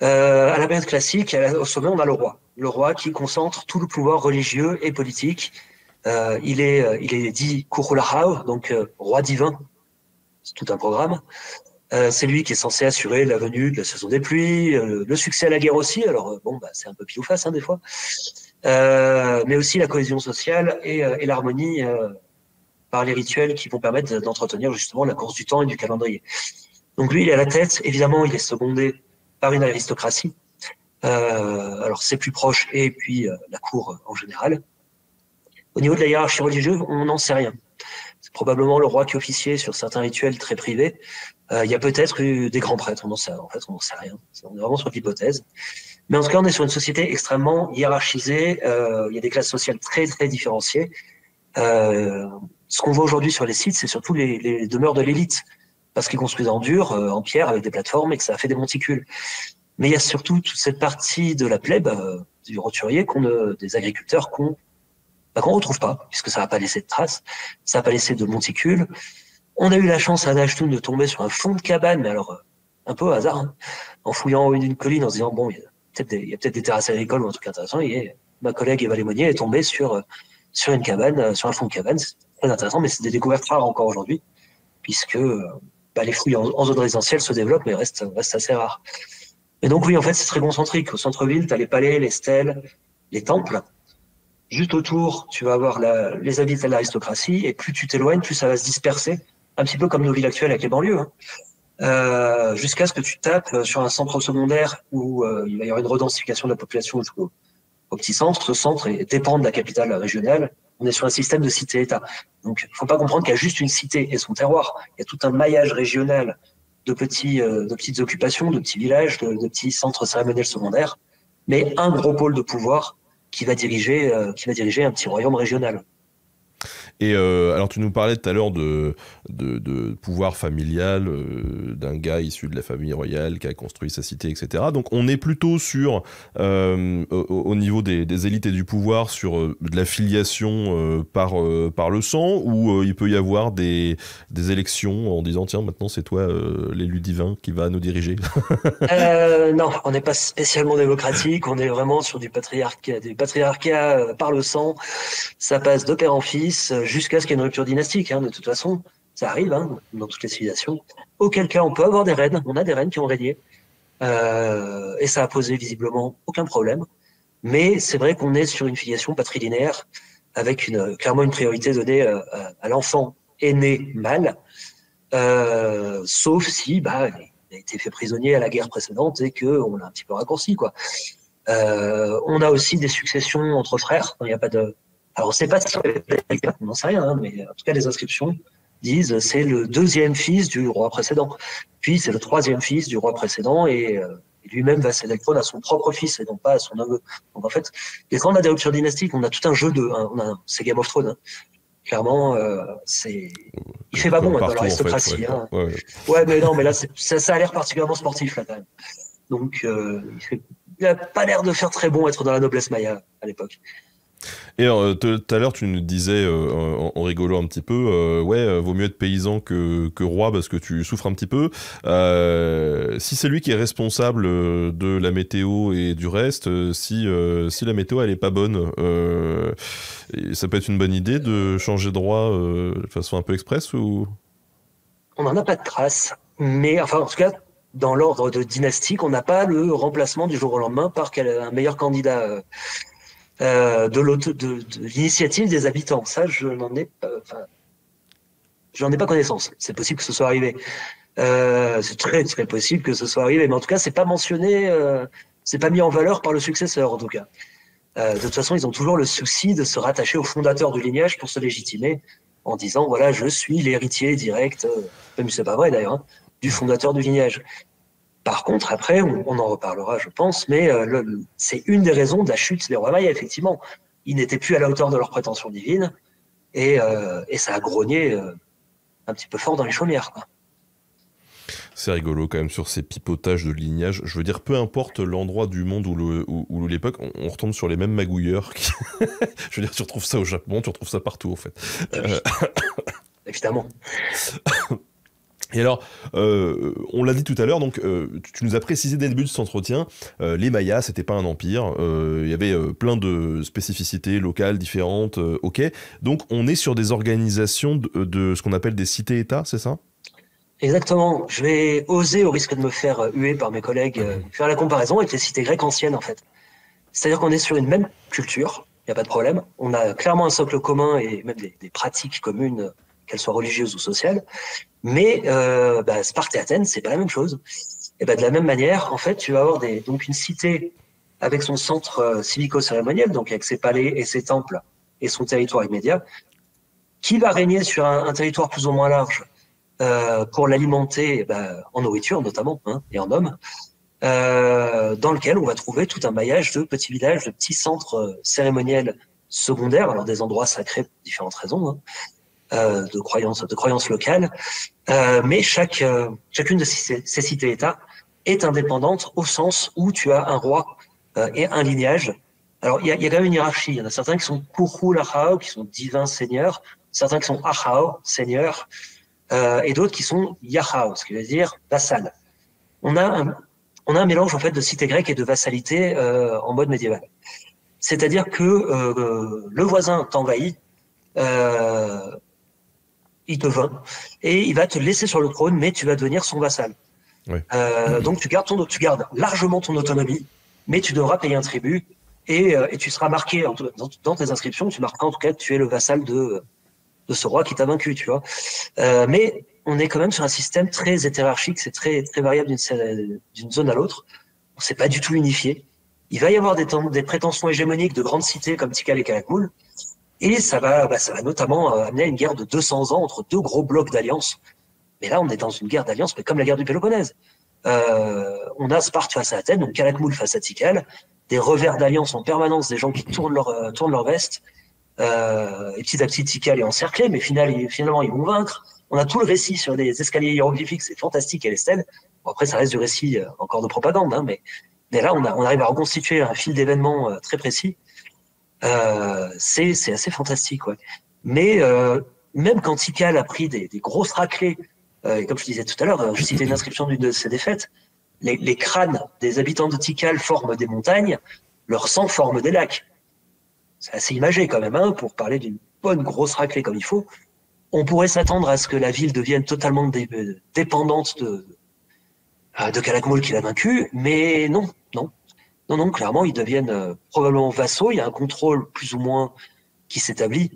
À la période classique, au sommet, on a le roi. Le roi qui concentre tout le pouvoir religieux et politique. Il est dit Kurulahau, donc roi divin. C'est tout un programme. C'est lui qui est censé assurer la venue de la saison des pluies, le succès à la guerre aussi. Alors bon, bah, c'est un peu pile ou face hein, des fois, mais aussi la cohésion sociale et l'harmonie par les rituels qui vont permettre d'entretenir justement la course du temps et du calendrier. Donc lui, il est à la tête. Évidemment, il est secondé par une aristocratie. Alors ses plus proches et puis la cour en général. Au niveau de la hiérarchie religieuse, on n'en sait rien. C'est probablement le roi qui officiait sur certains rituels très privés. Il y a peut-être eu des grands prêtres, on n'en sait, en fait, on n'en sait rien. On est vraiment sur l'hypothèse. Mais en tout cas, on est sur une société extrêmement hiérarchisée. Il y a des classes sociales très, très différenciées. Ce qu'on voit aujourd'hui sur les sites, c'est surtout les demeures de l'élite, parce qu'ils construisent en dur, en pierre, avec des plateformes, et que ça a fait des monticules. Mais il y a surtout toute cette partie de la plèbe, du roturier, des agriculteurs qu'on retrouve pas, puisque ça n'a pas laissé de traces, ça n'a pas laissé de monticules. On a eu la chance à Nashtoun de tomber sur un fond de cabane, mais alors un peu au hasard, hein, en fouillant en haut d'une colline, en se disant bon, il y a peut-être des terrasses agricoles ou un truc intéressant. Et ma collègue Eva Lémonier est tombée sur une cabane, sur un fond de cabane. C'est très intéressant, mais c'est des découvertes rares encore aujourd'hui, puisque les fouilles en zone résidentielle se développent, mais restent assez rares. Et donc oui, en fait, c'est très concentrique. Au centre-ville, tu as les palais, les stèles, les temples. Juste autour, tu vas avoir les habitats de l'aristocratie, et plus tu t'éloignes, plus ça va se disperser, un petit peu comme nos villes actuelles avec les banlieues, hein. Jusqu'à ce que tu tapes sur un centre secondaire où il va y avoir une redensification de la population au petit centre. Ce centre dépend de la capitale régionale. On est sur un système de cité-État. Donc, il ne faut pas comprendre qu'il y a juste une cité et son terroir. Il y a tout un maillage régional de petites occupations, de petits villages, de petits centres cérémoniels secondaires, mais un gros pôle de pouvoir qui va diriger un petit royaume régional. Et alors tu nous parlais tout à l'heure de pouvoir familial, d'un gars issu de la famille royale qui a construit sa cité, etc. Donc on est plutôt sur, au niveau des élites et du pouvoir, sur de la filiation par le sang, ou il peut y avoir des élections en disant tiens maintenant c'est toi l'élu divin qui va nous diriger. Non, on n'est pas spécialement démocratique, on est vraiment sur du patriarcat par le sang. Ça passe de père en fils jusqu'à ce qu'il y ait une rupture dynastique. Hein, de toute façon, ça arrive hein, dans toutes les civilisations. Auquel cas, on peut avoir des reines. On a des reines qui ont régné. Et ça a posé visiblement aucun problème. Mais c'est vrai qu'on est sur une filiation patrilinéaire avec clairement une priorité donnée à l'enfant aîné mâle, sauf si il a été fait prisonnier à la guerre précédente et qu'on l'a un petit peu raccourci, quoi. On a aussi des successions entre frères. Il n'y a pas de... Alors, on ne sait pas si on n'en sait rien, hein, mais en tout cas, les inscriptions disent c'est le deuxième fils du roi précédent. Puis, c'est le troisième fils du roi précédent et lui-même va céder le trône à son propre fils et non pas à son neveu. Donc, en fait, quand on a des ruptures dynastiques, on a tout un jeu c'est Game of Thrones. Hein. Clairement, il fait pas bon dans l'aristocratie. En fait, ouais. Hein. Ouais, mais non, mais là, ça a l'air particulièrement sportif, là, quand même. Donc, il n'a pas l'air de faire très bon être dans la noblesse maya à l'époque. Et tout à l'heure, tu nous disais, en rigolant un petit peu, vaut mieux être paysan que roi parce que tu souffres un petit peu. Si c'est lui qui est responsable de la météo et du reste, si la météo elle est pas bonne, ça peut être une bonne idée de changer de roi de façon un peu express ou... On n'en a pas de traces, mais enfin, en tout cas, dans l'ordre de dynastique, on n'a pas le remplacement du jour au lendemain par un meilleur candidat. De l'initiative des habitants. Ça, je n'en ai pas connaissance. C'est possible que ce soit arrivé. C'est très, très possible que ce soit arrivé. Mais en tout cas, c'est pas mentionné, c'est pas mis en valeur par le successeur, en tout cas. De toute façon, ils ont toujours le souci de se rattacher au fondateur du lignage pour se légitimer en disant, voilà, je suis l'héritier direct, même si c'est pas vrai d'ailleurs, hein, du fondateur du lignage. Par contre, après, on en reparlera, je pense, mais c'est une des raisons de la chute des rois mayas, effectivement. ils n'étaient plus à la hauteur de leurs prétentions divines, et ça a grogné un petit peu fort dans les chaumières, quoi. C'est rigolo quand même sur ces pipotages de lignage. Je veux dire, peu importe l'endroit du monde ou l'époque, on retombe sur les mêmes magouilleurs. Je veux dire, tu retrouves ça au Japon, tu retrouves ça partout en fait. Évidemment. Et alors, on l'a dit tout à l'heure, donc tu nous as précisé dès le début de cet entretien, les Mayas, c'était pas un empire, il y avait plein de spécificités locales différentes, ok. Donc on est sur des organisations de ce qu'on appelle des cités-États, c'est ça? Exactement. Je vais oser, au risque de me faire huer par mes collègues, faire la comparaison avec les cités grecques anciennes, en fait. C'est-à-dire qu'on est sur une même culture, il n'y a pas de problème. On a clairement un socle commun et même des pratiques communes, qu'elles soient religieuses ou sociales. Mais Sparte et Athènes, c'est pas la même chose. Et de la même manière, en fait, tu vas avoir donc une cité avec son centre civico-cérémoniel, donc avec ses palais et ses temples et son territoire immédiat, qui va régner sur un territoire plus ou moins large pour l'alimenter en nourriture notamment, hein, et en hommes, dans lequel on va trouver tout un maillage de petits villages, de petits centres cérémoniels secondaires, alors des endroits sacrés pour différentes raisons, hein, de croyances locales, mais chacune de ces cités-États est indépendante au sens où tu as un roi et un lignage. Alors il y a quand même une hiérarchie. Il y en a certains qui sont Kuhu Lachao, qui sont divins seigneurs, certains qui sont Achao, seigneurs, et d'autres qui sont Yachao, ce qui veut dire vassal. On a un mélange en fait de cité grecque et de vassalité en mode médiéval. C'est-à-dire que le voisin t'envahit, il te vainc et il va te laisser sur le trône, mais tu vas devenir son vassal. Oui. Donc tu gardes largement ton autonomie, mais tu devras payer un tribut et tu seras marqué dans tes inscriptions, tu marqueras en tout cas que tu es le vassal de ce roi qui t'a vaincu, tu vois. Mais on est quand même sur un système très hétérarchique, c'est très, très variable d'une zone à l'autre. C'est pas du tout unifié. Il va y avoir des prétentions hégémoniques de grandes cités comme Tikal et Calakmul, et ça va notamment amener à une guerre de 200 ans entre deux gros blocs d'alliance. Mais là, on est dans une guerre d'alliance, mais comme la guerre du Péloponnèse. On a Sparte face à Athènes, donc Calakmul face à Tikal, des revers d'alliance en permanence, des gens qui tournent leur veste. Et petit à petit, Tikal est encerclé, mais finalement, ils vont vaincre. On a tout le récit sur des escaliers hiéroglyphiques, c'est fantastique, et les stèles. Bon, après, ça reste du récit encore de propagande, hein, mais là, on arrive à reconstituer un fil d'événements très précis. C'est assez fantastique, ouais. Mais même quand Tikal a pris des grosses raclées, et comme je disais tout à l'heure, je citais une inscription d'une de ses défaites, les crânes des habitants de Tikal forment des montagnes, leur sang forme des lacs. C'est assez imagé quand même, hein, pour parler d'une bonne grosse raclée comme il faut. On pourrait s'attendre à ce que la ville devienne totalement dépendante de Calakmul qui l'a vaincu, mais non. Clairement, ils deviennent probablement vassaux. Il y a un contrôle plus ou moins qui s'établit,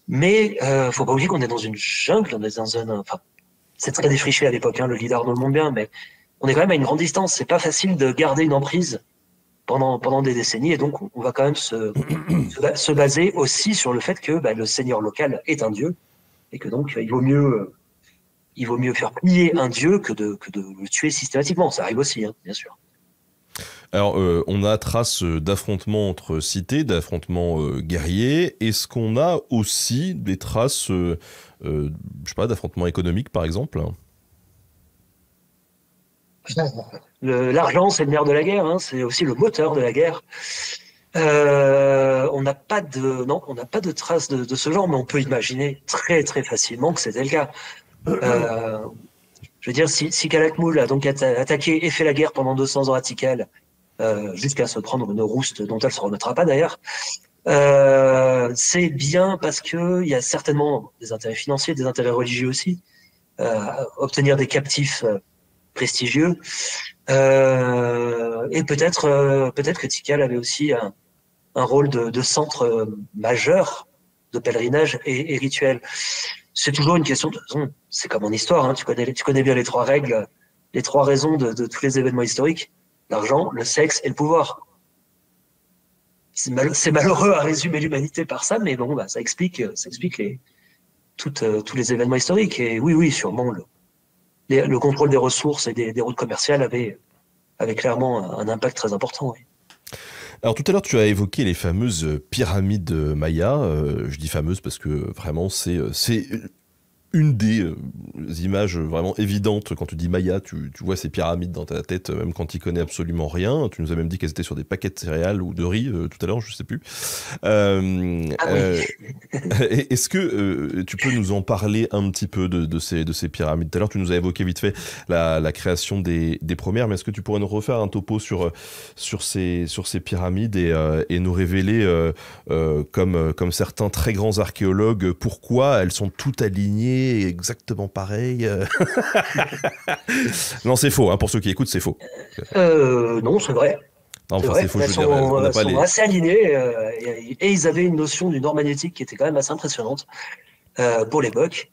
mais faut pas oublier qu'on est dans une jungle, on est dans enfin, c'est très défriché à l'époque, hein, le leader nous le montre bien, mais on est quand même à une grande distance. C'est pas facile de garder une emprise pendant des décennies, et donc on va quand même se baser aussi sur le fait que le seigneur local est un dieu, et que donc il vaut mieux faire plier un dieu que de le tuer systématiquement. Ça arrive aussi, hein, bien sûr. Alors, on a trace d'affrontements entre cités, d'affrontements guerriers. Est-ce qu'on a aussi des traces, je sais pas, d'affrontements économiques, par exemple? L'argent, c'est le nerf de la guerre, hein, c'est aussi le moteur de la guerre. On n'a pas de traces de ce genre, mais on peut imaginer très très facilement que c'était le cas. Je veux dire, si Calakmul a donc attaqué et fait la guerre pendant 200 ans à Tikal, jusqu'à se prendre une rouste dont elle se remettra pas d'ailleurs, c'est bien parce que il y a certainement des intérêts financiers, des intérêts religieux aussi, obtenir des captifs prestigieux, et peut-être que Tikal avait aussi un rôle de centre majeur de pèlerinage et rituel. C'est toujours une question de raison. C'est comme en histoire, hein, tu connais bien les trois règles, les trois raisons de tous les événements historiques: l'argent, le sexe et le pouvoir. C'est malheureux à résumer l'humanité par ça, mais bon, ça explique tous les événements historiques. Et oui, sûrement le contrôle des ressources et des routes commerciales avait clairement un impact très important. Oui. Alors tout à l'heure, tu as évoqué les fameuses pyramides mayas. Je dis fameuses parce que vraiment, c'est une des images vraiment évidentes. Quand tu dis Maya, tu vois ces pyramides dans ta tête, même quand tu connais absolument rien. Tu nous as même dit qu'elles étaient sur des paquets de céréales ou de riz tout à l'heure, je sais plus. Ah oui. Est-ce que tu peux nous en parler un petit peu de ces pyramides? Tout à l'heure, tu nous as évoqué vite fait la création des premières, mais est-ce que tu pourrais nous refaire un topo sur ces pyramides et nous révéler, comme certains très grands archéologues, pourquoi elles sont toutes alignées exactement pareilles? Non, c'est faux, hein, pour ceux qui écoutent, c'est faux. Non, c'est vrai. Non, C'est enfin, vrai, c'est faux, je elles veux dire, on n'a pas sont les... assez alignées et ils avaient une notion du nord magnétique qui était quand même assez impressionnante pour l'époque.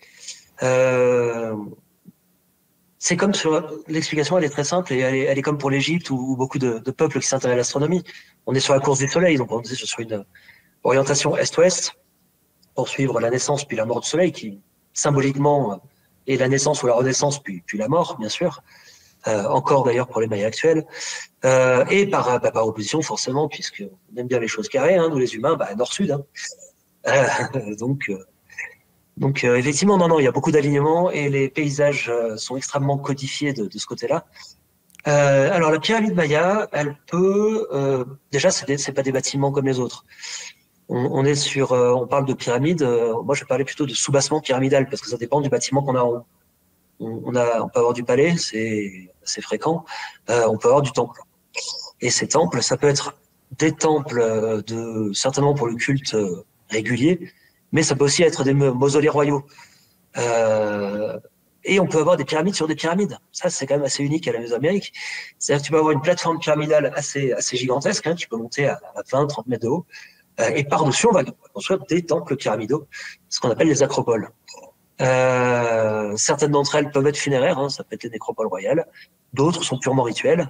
Euh, c'est comme sur l'explication, elle est très simple et elle est comme pour l'Égypte ou beaucoup de peuples qui s'intéressent à l'astronomie. On est sur la course du Soleil, donc on est sur une orientation est-ouest pour suivre la naissance puis la mort du Soleil, qui symboliquement est la naissance ou la renaissance puis la mort, bien sûr. Encore d'ailleurs pour les Mayas actuels. Et par opposition, forcément, puisque on aime bien les choses carrées, hein, nous les humains, nord-sud. Hein. Effectivement, non, il y a beaucoup d'alignements et les paysages sont extrêmement codifiés de ce côté-là. Alors la pyramide Maya, elle peut déjà, c'est pas des bâtiments comme les autres. On est sur, on parle de pyramide. Moi, je parlais plutôt de soubassement pyramidal parce que ça dépend du bâtiment qu'on a en haut. On peut avoir du palais, c'est assez fréquent. On peut avoir du temple. Et ces temples, ça peut être des temples certainement pour le culte régulier, mais ça peut aussi être des mausolées royaux. Et on peut avoir des pyramides sur des pyramides. Ça, c'est quand même assez unique à la Mésoamérique. C'est-à-dire que tu peux avoir une plateforme pyramidale assez gigantesque, hein, qui peut monter à 20-30 mètres de haut. Et par-dessus, on va construire des temples pyramidaux, ce qu'on appelle les acropoles. Certaines d'entre elles peuvent être funéraires, hein, ça peut être les nécropoles royales. D'autres sont purement rituelles.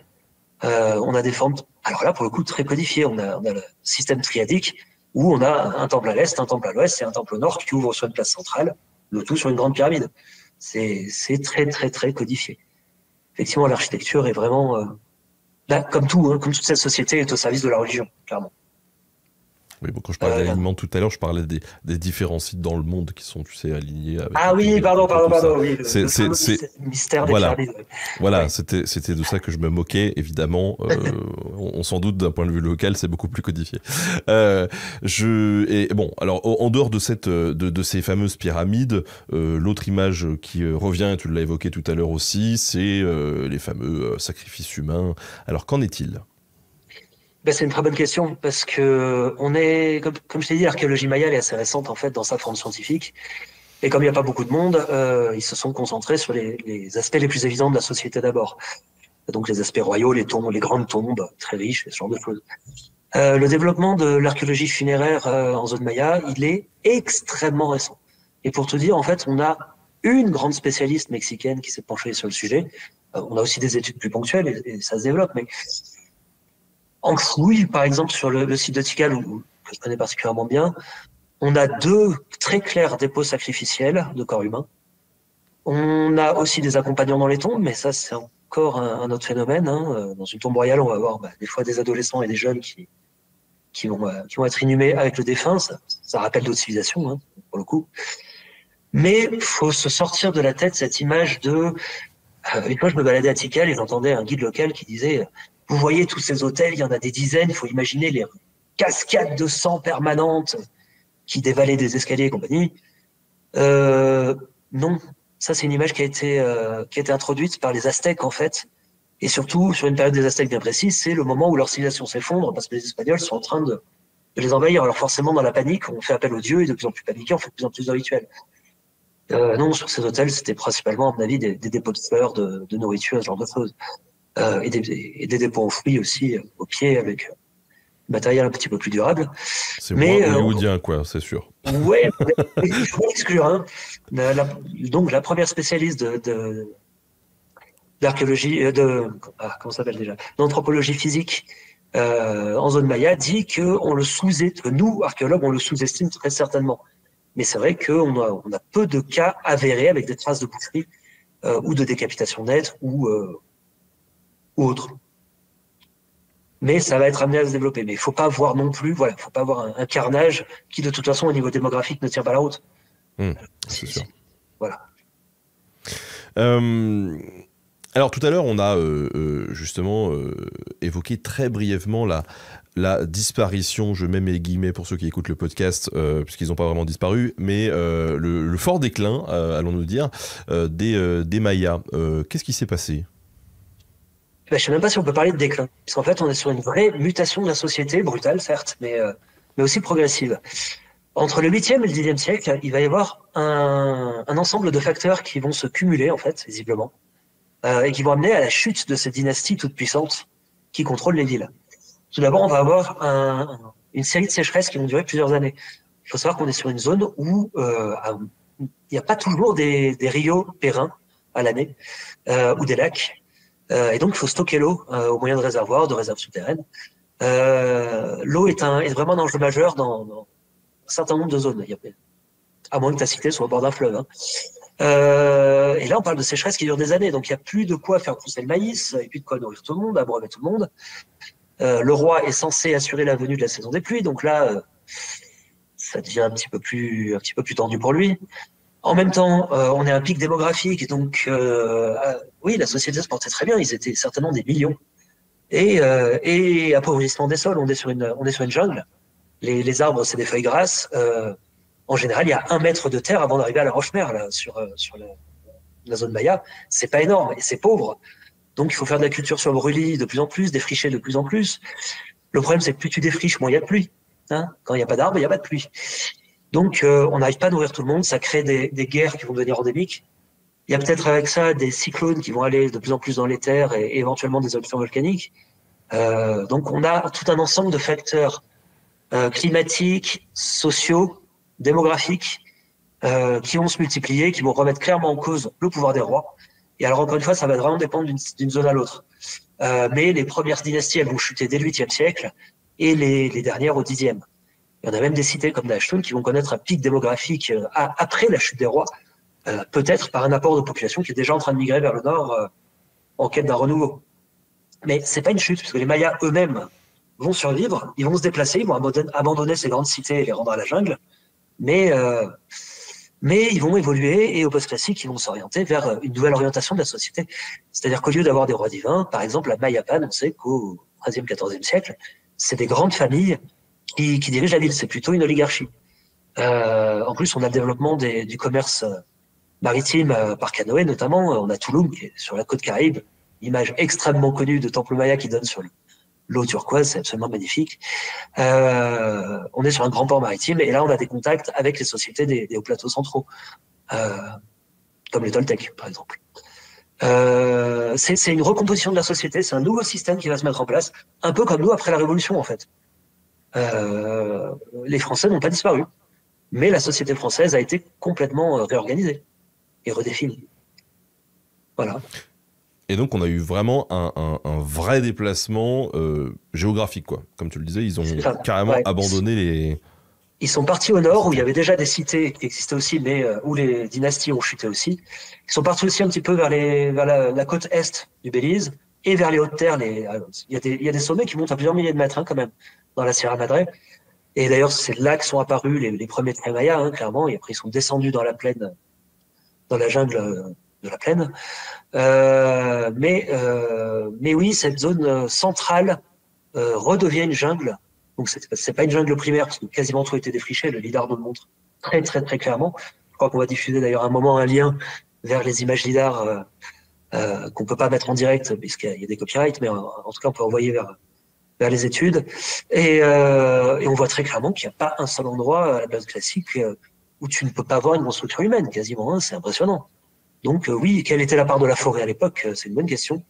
On a des formes, alors là, pour le coup, très codifiées. On a le système triadique où on a un temple à l'est, un temple à l'ouest et un temple au nord qui ouvre sur une place centrale, le tout sur une grande pyramide. C'est très, très, très codifié. Effectivement, l'architecture est vraiment, comme tout, hein, comme toute cette société, est au service de la religion, clairement. Oui, bon, quand je parlais d'alignement tout à l'heure, je parlais des différents sites dans le monde qui sont, tu sais, alignés avec Ah oui, pardon, oui, c'est, le mystère des voilà. pyramides. Voilà, Ouais. c'était de ça que je me moquais, évidemment. On s'en doute, d'un point de vue local, c'est beaucoup plus codifié. Et bon, alors, en dehors de ces fameuses pyramides, l'autre image qui revient, tu l'as évoqué tout à l'heure aussi, c'est les fameux sacrifices humains. Alors, qu'en est-il? C'est une très bonne question parce que comme je t'ai dit, l'archéologie maya elle est assez récente en fait dans sa forme scientifique. Et comme il n'y a pas beaucoup de monde, ils se sont concentrés sur les aspects les plus évidents de la société d'abord. Donc les aspects royaux, les tombes, les grandes tombes très riches, ce genre de choses. Le développement de l'archéologie funéraire en zone maya, il est extrêmement récent. Et pour te dire, en fait, on a une grande spécialiste mexicaine qui s'est penchée sur le sujet. On a aussi des études plus ponctuelles et ça se développe, mais en fouille, par exemple, sur le site de Tikal, que je connais particulièrement bien, on a deux très clairs dépôts sacrificiels de corps humains. On a aussi des accompagnants dans les tombes, mais ça, c'est encore un autre phénomène. Hein. Dans une tombe royale, on va avoir des fois des adolescents et des jeunes qui vont être inhumés avec le défunt. Ça rappelle d'autres civilisations, hein, pour le coup. Mais il faut se sortir de la tête cette image de... une fois, je me baladais à Tikal et j'entendais un guide local qui disait vous voyez tous ces hôtels, il y en a des dizaines, il faut imaginer les cascades de sang permanentes qui dévalaient des escaliers et compagnie. Non, ça c'est une image qui a été introduite par les Aztèques en fait, et surtout sur une période des Aztèques bien précise, c'est le moment où leur civilisation s'effondre parce que les Espagnols sont en train de les envahir. Alors forcément dans la panique, on fait appel aux dieux et de plus en plus paniqués, on fait de plus en plus de rituels. Non, sur ces hôtels, c'était principalement à mon avis des dépôts de fleurs, de nourriture, ce genre de choses. Et des dépôts enfouis aussi au pied avec matériel un petit peu plus durable. C'est moins hollywoodien, quoi, c'est sûr. Ouais, il faut exclure. Hein. Donc la première spécialiste d'archéologie, comment ça s'appelle déjà, d'anthropologie physique en zone maya dit que nous, archéologues, on le sous-estime très certainement. Mais c'est vrai qu'on a peu de cas avérés avec des traces de boucherie ou de décapitation nette ou autre. mais ça va être amené à se développer. Mais il faut pas voir non plus, voilà, faut pas avoir un carnage qui, de toute façon, au niveau démographique, ne tient pas la route. C'est sûr. Voilà. Alors tout à l'heure, on a justement évoqué très brièvement la disparition, je mets mes guillemets pour ceux qui écoutent le podcast, puisqu'ils n'ont pas vraiment disparu, mais le fort déclin, allons-nous dire, des Mayas. Qu'est-ce qui s'est passé ? Je ne sais même pas si on peut parler de déclin, parce qu'en fait, on est sur une vraie mutation de la société, brutale certes, mais aussi progressive. Entre le 8e et le 10e siècle, il va y avoir un ensemble de facteurs qui vont se cumuler, en fait, visiblement, et qui vont amener à la chute de ces dynasties toutes puissantes qui contrôlent les villes. Tout d'abord, on va avoir une série de sécheresses qui vont durer plusieurs années. Il faut savoir qu'on est sur une zone où il n'y a pas toujours des ríos périns à l'année, ou des lacs. Et donc, il faut stocker l'eau au moyen de réservoirs, de réserves souterraines. L'eau est vraiment un enjeu majeur dans un certain nombre de zones. À moins que ta cité soit au bord d'un fleuve. Hein. Et là, on parle de sécheresse qui dure des années. Donc, il n'y a plus de quoi faire pousser le maïs, et plus de quoi nourrir tout le monde, abreuver tout le monde. Le roi est censé assurer la venue de la saison des pluies. Donc là, ça devient un petit peu plus tendu pour lui. En même temps, on est à un pic démographique, donc oui, la société se portait très bien, ils étaient certainement des millions. Et appauvrissement des sols, on est sur une jungle. Les arbres, c'est des feuilles grasses. En général, il y a 1 mètre de terre avant d'arriver à la Roche-Mère, là, sur la zone Maya. C'est pas énorme et c'est pauvre. Donc, il faut faire de la culture sur brûlis de plus en plus, défricher de plus en plus. Le problème, c'est que plus tu défriches, moins il y a de pluie. Hein, quand il n'y a pas d'arbres, il n'y a pas de pluie. Donc, on n'arrive pas à nourrir tout le monde, ça crée des guerres qui vont devenir endémiques. Il y a peut-être avec ça des cyclones qui vont aller de plus en plus dans les terres et éventuellement des éruptions volcaniques. Donc, on a tout un ensemble de facteurs climatiques, sociaux, démographiques qui vont se multiplier, qui vont remettre clairement en cause le pouvoir des rois. Et alors, encore une fois, ça va vraiment dépendre d'une zone à l'autre. Mais les premières dynasties, elles vont chuter dès le 8e siècle et les dernières au 10e. Il y en a même des cités comme Dashtun qui vont connaître un pic démographique après la chute des rois, peut-être par un apport de population qui est déjà en train de migrer vers le nord en quête d'un renouveau. Mais c'est pas une chute, parce que les Mayas eux-mêmes vont survivre, ils vont se déplacer, ils vont abandonner ces grandes cités et les rendre à la jungle, mais ils vont évoluer et au post-classique, ils vont s'orienter vers une nouvelle orientation de la société. C'est-à-dire qu'au lieu d'avoir des rois divins, par exemple, la Mayapan, on sait qu'au XIIIe, XIVe siècle, c'est des grandes familles qui dirige la ville, c'est plutôt une oligarchie. En plus, on a le développement du commerce maritime par canoë, notamment. On a Tulum, qui est sur la côte Caraïbe, image extrêmement connue de temple maya qui donne sur l'eau turquoise, c'est absolument magnifique. On est sur un grand port maritime, et là, on a des contacts avec les sociétés des hauts plateaux centraux, comme les Toltecs, par exemple. C'est une recomposition de la société, c'est un nouveau système qui va se mettre en place, un peu comme nous après la Révolution, en fait. Les Français n'ont pas disparu, mais la société française a été complètement réorganisée et redéfinie. Voilà. Et donc, on a eu vraiment un vrai déplacement géographique, quoi. Comme tu le disais, ils ont carrément abandonné les... Ils sont partis au nord, où il y avait déjà des cités qui existaient aussi, mais où les dynasties ont chuté aussi. Ils sont partis aussi un petit peu vers la côte est du Belize et vers les hautes terres. Il y a des sommets qui montent à plusieurs milliers de mètres, hein, quand même, dans la Sierra Madre. Et d'ailleurs, c'est là que sont apparus les premiers Mayas, hein, clairement. Et après, ils sont descendus dans la plaine, dans la jungle de la plaine. Mais oui, cette zone centrale redevient une jungle. Donc, c'est pas une jungle primaire, parce que quasiment tout a été défriché. Le lidar nous le montre très, très, très clairement. Je crois qu'on va diffuser d'ailleurs un moment un lien vers les images lidar qu'on peut pas mettre en direct, puisqu'il y a des copyrights, mais en tout cas, on peut envoyer vers les études. Et on voit très clairement qu'il n'y a pas un seul endroit à la base classique où tu ne peux pas voir une construction humaine, quasiment. Hein, c'est impressionnant. Donc oui, quelle était la part de la forêt à l'époque? C'est une bonne question.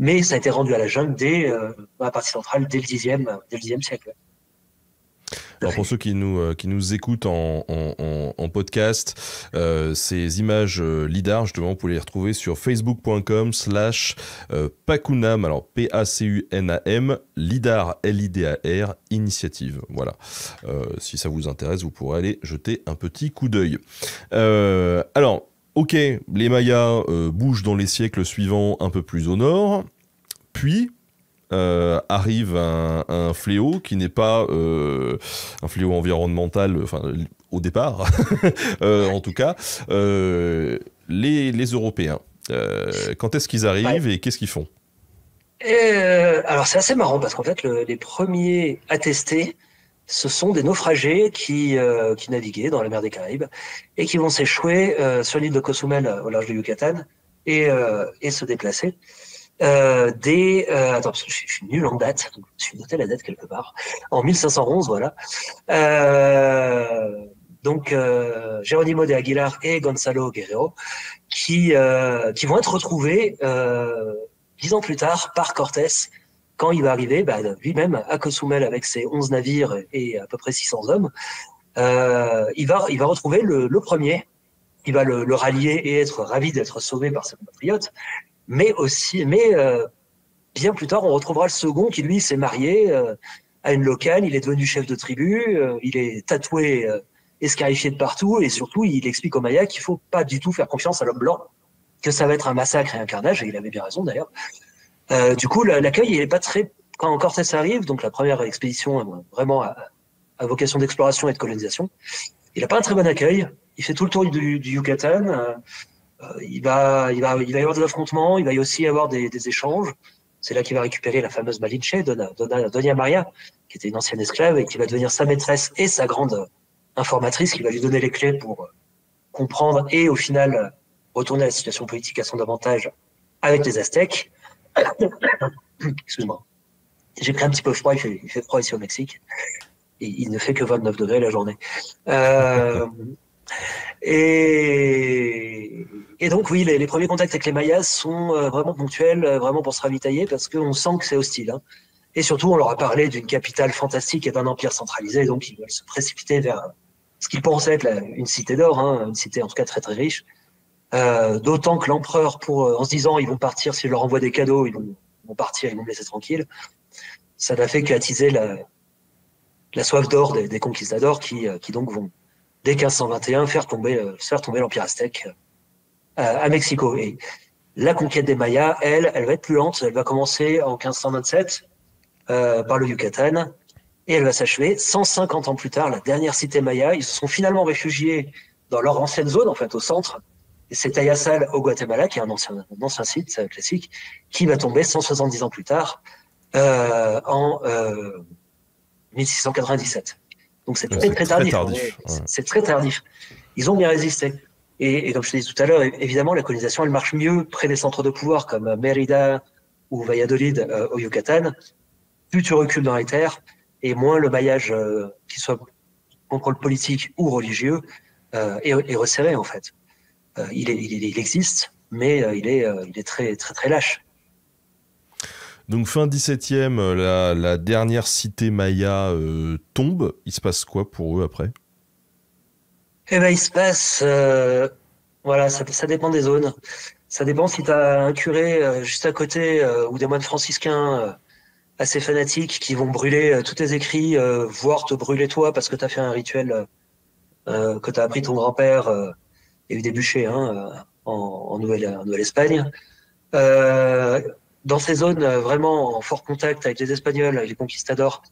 Mais ça a été rendu à la jungle dans la partie centrale dès le 10e siècle. Alors pour ceux qui nous écoutent en podcast, ces images lidar, justement, vous pouvez les retrouver sur facebook.com/Pacunam, alors Pacunam, lidar, LIDAR, initiative. Voilà. Si ça vous intéresse, vous pourrez aller jeter un petit coup d'œil. Alors, ok, les Mayas bougent dans les siècles suivants un peu plus au nord, puis arrive un fléau qui n'est pas un fléau environnemental, enfin au départ, en tout cas, les Européens. Quand est-ce qu'ils arrivent et qu'est-ce qu'ils font? Alors c'est assez marrant parce qu'en fait les premiers attestés, ce sont des naufragés qui naviguaient dans la mer des Caraïbes et qui vont s'échouer sur l'île de Cozumel au large du Yucatan et se déplacer. Attends, parce que je suis nul en date, donc je suis noté la date quelque part. En 1511, voilà. Donc Geronimo de Aguilar et Gonzalo Guerrero qui vont être retrouvés 10 ans plus tard par Cortés quand il va arriver lui-même à Cozumel avec ses 11 navires et à peu près 600 hommes. Il va retrouver le premier, qui va le rallier et être ravi d'être sauvé par ses compatriotes. Mais bien plus tard, on retrouvera le second qui, lui, s'est marié à une locale, il est devenu chef de tribu, il est tatoué, escarifié de partout, et surtout, il explique aux Mayas qu'il faut pas du tout faire confiance à l'homme blanc, que ça va être un massacre et un carnage, et il avait bien raison d'ailleurs. Du coup, l'accueil, il est pas très... Quand Cortés arrive, donc la première expédition vraiment à vocation d'exploration et de colonisation, il n'a pas un très bon accueil, il fait tout le tour du Yucatan, il va y avoir des affrontements, il va y aussi y avoir des échanges. C'est là qu'il va récupérer la fameuse Malinche, Doña Maria, qui était une ancienne esclave et qui va devenir sa maîtresse et sa grande informatrice, qui va lui donner les clés pour comprendre et au final retourner la situation politique à son avantage avec les Aztèques. Excuse-moi. J'ai pris un petit peu froid, il fait froid ici au Mexique. Et il ne fait que 29 degrés la journée. Et donc oui, les premiers contacts avec les Mayas sont vraiment ponctuels, vraiment pour se ravitailler, parce qu'on sent que c'est hostile. Hein. Et surtout, on leur a parlé d'une capitale fantastique et d'un empire centralisé, donc ils veulent se précipiter vers ce qu'ils pensaient être une cité d'or, hein, une cité en tout cas très très riche. D'autant que l'empereur, en se disant ils vont partir, si je leur envoie des cadeaux, ils vont partir, ils vont me laisser tranquille, ça n'a fait qu'attiser la soif d'or des conquistadors qui donc vont dès 1521 faire tomber l'empire aztèque à Mexico. Et la conquête des Mayas, elle va être plus lente. Elle va commencer en 1527 par le Yucatan et elle va s'achever 150 ans plus tard. La dernière cité maya, ils se sont finalement réfugiés dans leur ancienne zone, en fait, au centre. Et c'est Tayasal au Guatemala, qui est un ancien site classique, qui va tomber 170 ans plus tard en 1697. Donc c'est très tardif. C'est très tardif. Ils ont bien résisté. Et comme je te disais tout à l'heure, évidemment, la colonisation, elle marche mieux près des centres de pouvoir comme Mérida ou Valladolid au Yucatan. Plus tu recules dans les terres, et moins le maillage, qu'il soit contrôle politique ou religieux, est resserré en fait. Il existe, mais il est très très très lâche. Donc fin 17e, la dernière cité maya tombe. Il se passe quoi pour eux après? Eh ben, il se passe, voilà, ça dépend des zones. Ça dépend si tu as un curé juste à côté ou des moines franciscains assez fanatiques qui vont brûler tous tes écrits, voire te brûler toi parce que tu as fait un rituel que tu as appris ton grand-père. Il y a eu des bûchers en Nouvelle-Espagne. Dans ces zones vraiment en fort contact avec les Espagnols, avec les conquistadors,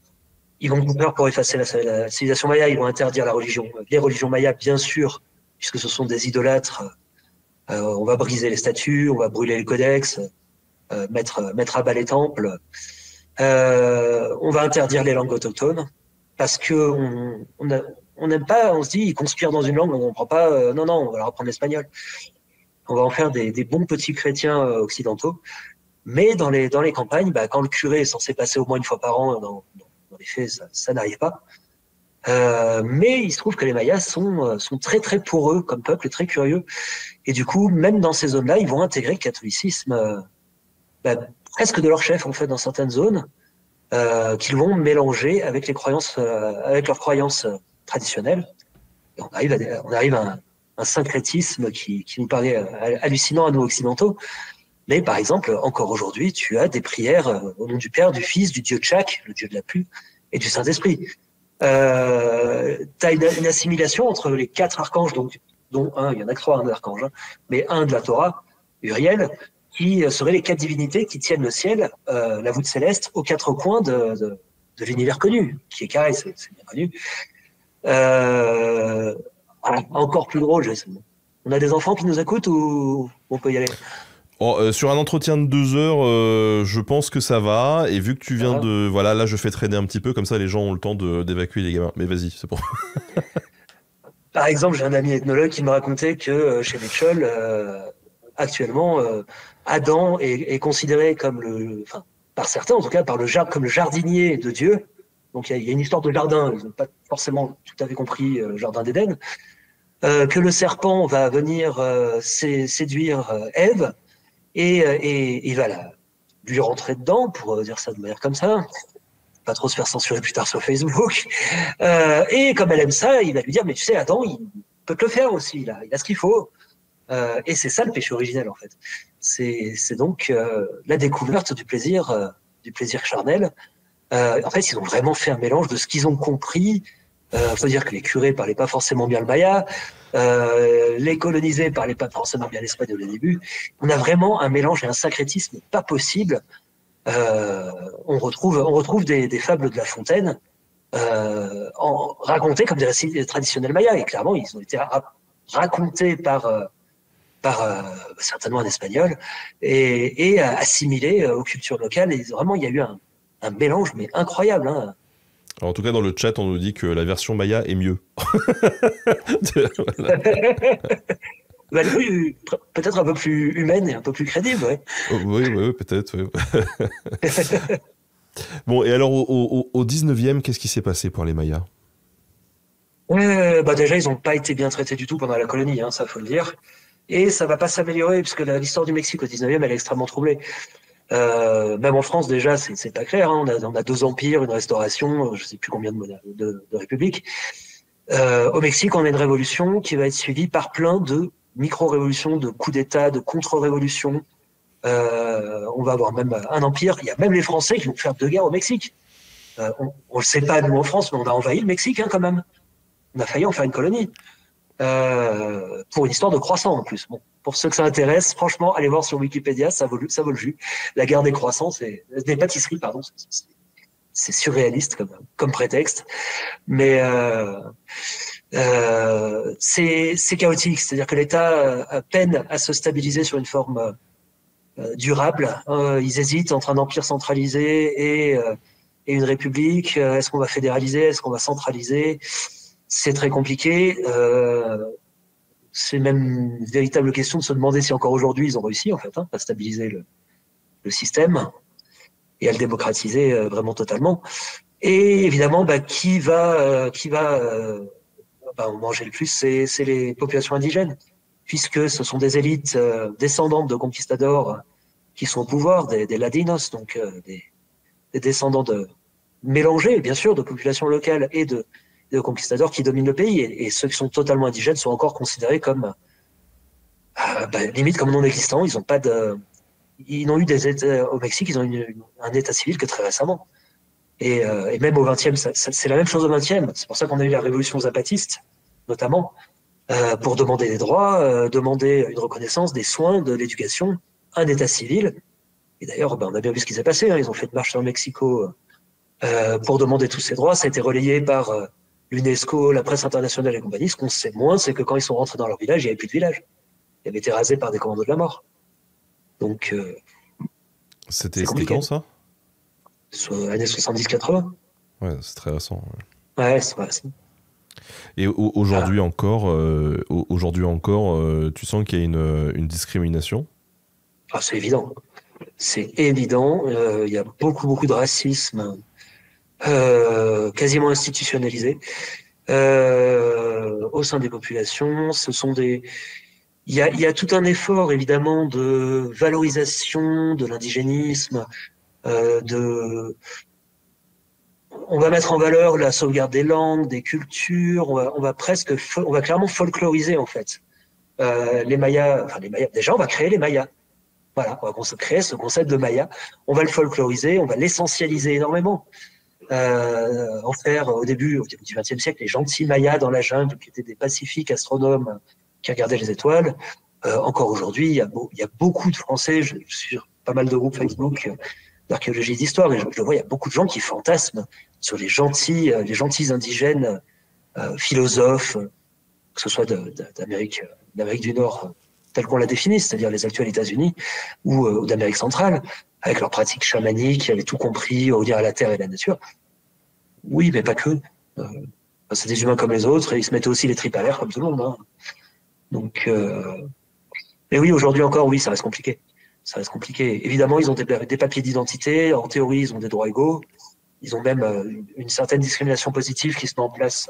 ils vont tout faire pour effacer la civilisation maya. Ils vont interdire la religion. Les religions mayas, bien sûr, puisque ce sont des idolâtres. On va briser les statues, on va brûler le codex, mettre à bas les temples. On va interdire les langues autochtones parce que on n'aime pas. On se dit, ils conspirent dans une langue, on ne comprend pas. Non, on va leur apprendre l'espagnol. On va en faire des bons petits chrétiens occidentaux. Mais dans les campagnes, quand le curé est censé passer au moins une fois par an, dans les faits, ça n'arrive pas. Mais il se trouve que les Mayas sont très très poreux comme peuple et très curieux. Et du coup, même dans ces zones-là, ils vont intégrer le catholicisme presque de leur chef en fait dans certaines zones, qu'ils vont mélanger avec avec leurs croyances traditionnelles. Et on arrive à un syncrétisme qui nous paraît hallucinant à nous occidentaux. Mais par exemple, encore aujourd'hui, tu as des prières au nom du Père, du Fils, du Dieu Tchak, le Dieu de la pluie, et du Saint-Esprit. Tu as une assimilation entre les 4 archanges, dont un, il y en a que 3 archanges, mais un de la Torah, Uriel, qui seraient les 4 divinités qui tiennent le ciel, la voûte céleste, aux 4 coins de l'univers connu, qui est carré, c'est bien connu. Encore plus drôle, on a des enfants qui nous écoutent ou on peut y aller? Sur un entretien de 2 heures, je pense que ça va. Et vu que tu viens de... Voilà, là, je fais traîner un petit peu. Comme ça, les gens ont le temps d'évacuer les gamins. Mais vas-y, c'est bon. Par exemple, j'ai un ami ethnologue qui me racontait que chez les Tchols, actuellement, Adam est considéré comme enfin, par certains en tout cas, comme le jardinier de Dieu. Donc il y a une histoire de jardin, ils n'ont pas forcément tout à fait compris le jardin d'Éden. Que le serpent va venir séduire Ève et il va lui rentrer dedans, pour dire ça de manière comme ça. Pas trop se faire censurer plus tard sur Facebook. Et comme elle aime ça, il va lui dire, mais tu sais, Adam, il peut te le faire aussi, il a ce qu'il faut. Et c'est ça le péché originel, en fait. C'est donc la découverte du plaisir charnel. En fait, ils ont vraiment fait un mélange de ce qu'ils ont compris. Faut dire que les curés parlaient pas forcément bien le maya, les colonisés parlaient pas forcément bien l'espagnol au début. On a vraiment un mélange et un syncrétisme pas possible. On retrouve des fables de La Fontaine racontées comme des récits traditionnels mayas. Et clairement, ils ont été racontés par certainement un espagnol et assimilés aux cultures locales. Et vraiment, il y a eu un mélange mais incroyable. Hein. Alors, en tout cas, dans le chat, on nous dit que la version maya est mieux. Bah, peut-être un peu plus humaine et un peu plus crédible, ouais. Oui, peut-être. Oui. Bon, et alors, au 19e, qu'est-ce qui s'est passé pour les Mayas? Bah déjà, ils n'ont pas été bien traités du tout pendant la colonie, hein, ça faut le dire. Et ça va pas s'améliorer, puisque l'histoire du Mexique au 19e, elle est extrêmement troublée. Même en France, déjà, c'est pas clair. Hein. On a 2 empires, une restauration, je sais plus combien de républiques. Au Mexique, on a une révolution qui va être suivie par plein de micro-révolutions, de coups d'État, de contre-révolutions. On va avoir même un empire. Il y a même les Français qui vont faire 2 guerres au Mexique. On le sait pas, nous, en France, mais on a envahi le Mexique, hein, quand même. On a failli en faire une colonie. Pour une histoire de croissants, en plus. Bon, pour ceux que ça intéresse, franchement, allez voir sur Wikipédia, ça vaut le jus. La guerre des croissants, des pâtisseries, pardon. C'est surréaliste comme prétexte. Mais c'est chaotique. C'est-à-dire que l'État peine à se stabiliser sur une forme durable. Ils hésitent entre un empire centralisé et une république. Est-ce qu'on va fédéraliser? Est-ce qu'on va centraliser? C'est très compliqué. C'est même une véritable question de se demander si encore aujourd'hui ils ont réussi en fait à stabiliser le système et à le démocratiser vraiment totalement. Et évidemment, qui va en manger le plus, c'est les populations indigènes, puisque ce sont des élites descendantes de conquistadors qui sont au pouvoir, des ladinos, donc des descendants mélangés, bien sûr, de populations locales et de conquistadors qui dominent le pays. Et ceux qui sont totalement indigènes sont encore considérés comme limite comme non existants. Ils n'ont eu des États au Mexique, ils ont eu un état civil que très récemment. Et même au XXe, c'est la même chose au XXe. C'est pour ça qu'on a eu la révolution zapatiste, notamment, pour demander des droits, demander une reconnaissance, des soins, de l'éducation, un état civil. Et d'ailleurs, on a bien vu ce qui s'est passé. Hein. Ils ont fait une marche sur le Mexico pour demander tous ces droits. Ça a été relayé par l'UNESCO, la presse internationale et compagnie. Ce qu'on sait moins, c'est que quand ils sont rentrés dans leur village, il n'y avait plus de village. Il avait été rasé par des commandos de la mort. Donc, c'était quand ça? Années 70-80. Ouais, c'est très récent. Ouais, c'est vrai. Et aujourd'hui encore, tu sens qu'il y a une discrimination? Ah, c'est évident. C'est évident. Il y a beaucoup de racisme quasiment institutionnalisé au sein des populations. Il y a tout un effort, évidemment, de valorisation de l'indigénisme, on va mettre en valeur la sauvegarde des langues, des cultures, on va clairement folkloriser, en fait. Les Mayas, déjà, on va créer les Mayas. Voilà, on va créer ce concept de Maya. On va le folkloriser, on va l'essentialiser énormément. En faire, au début du XXe siècle, les gentils Mayas dans la jungle, qui étaient des pacifiques astronomes qui regardaient les étoiles. encore aujourd'hui, il y a beaucoup de Français, je suis sur pas mal de groupes Facebook d'archéologie et d'histoire, et je le vois, il y a beaucoup de gens qui fantasment sur les gentils indigènes philosophes, que ce soit d'Amérique du Nord, telle qu'on la définit, c'est-à-dire les actuels États-Unis, ou d'Amérique centrale, avec leurs pratiques chamaniques, qui avaient tout compris au lien à la terre et la nature. Oui, mais pas que. C'est des humains comme les autres, et ils se mettaient aussi les tripes à l'air comme tout le monde. Hein. Donc, mais oui, aujourd'hui encore, oui, ça reste compliqué. Ça reste compliqué. Évidemment, ils ont des papiers d'identité. En théorie, ils ont des droits égaux. Ils ont même une certaine discrimination positive qui se met en place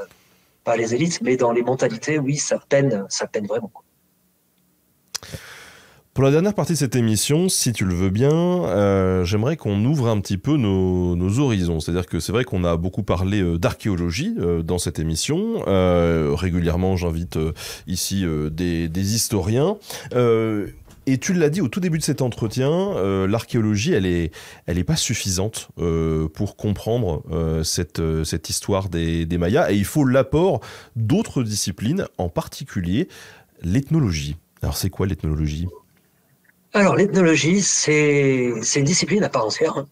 par les élites. Mais dans les mentalités, oui, ça peine vraiment. Pour la dernière partie de cette émission, si tu le veux bien, j'aimerais qu'on ouvre un petit peu nos horizons. C'est-à-dire que c'est vrai qu'on a beaucoup parlé d'archéologie dans cette émission. Régulièrement, j'invite ici des historiens. Et tu l'as dit au tout début de cet entretien, l'archéologie, elle est pas suffisante pour comprendre cette histoire des Mayas. Et il faut l'apport d'autres disciplines, en particulier l'ethnologie. Alors, c'est quoi l'ethnologie ? Alors, l'ethnologie, c'est une discipline à part entière. Hein.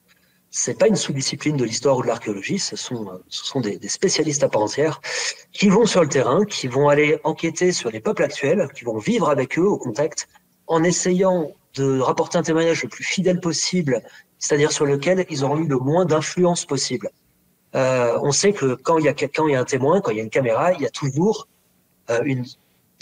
C'est pas une sous-discipline de l'histoire ou de l'archéologie. Ce sont des spécialistes à part entière qui vont sur le terrain, qui vont aller enquêter sur les peuples actuels, qui vont vivre avec eux au contact, en essayant de rapporter un témoignage le plus fidèle possible, c'est-à-dire sur lequel ils auront eu le moins d'influence possible. On sait que quand il y a un témoin, quand il y a une caméra, il y a toujours une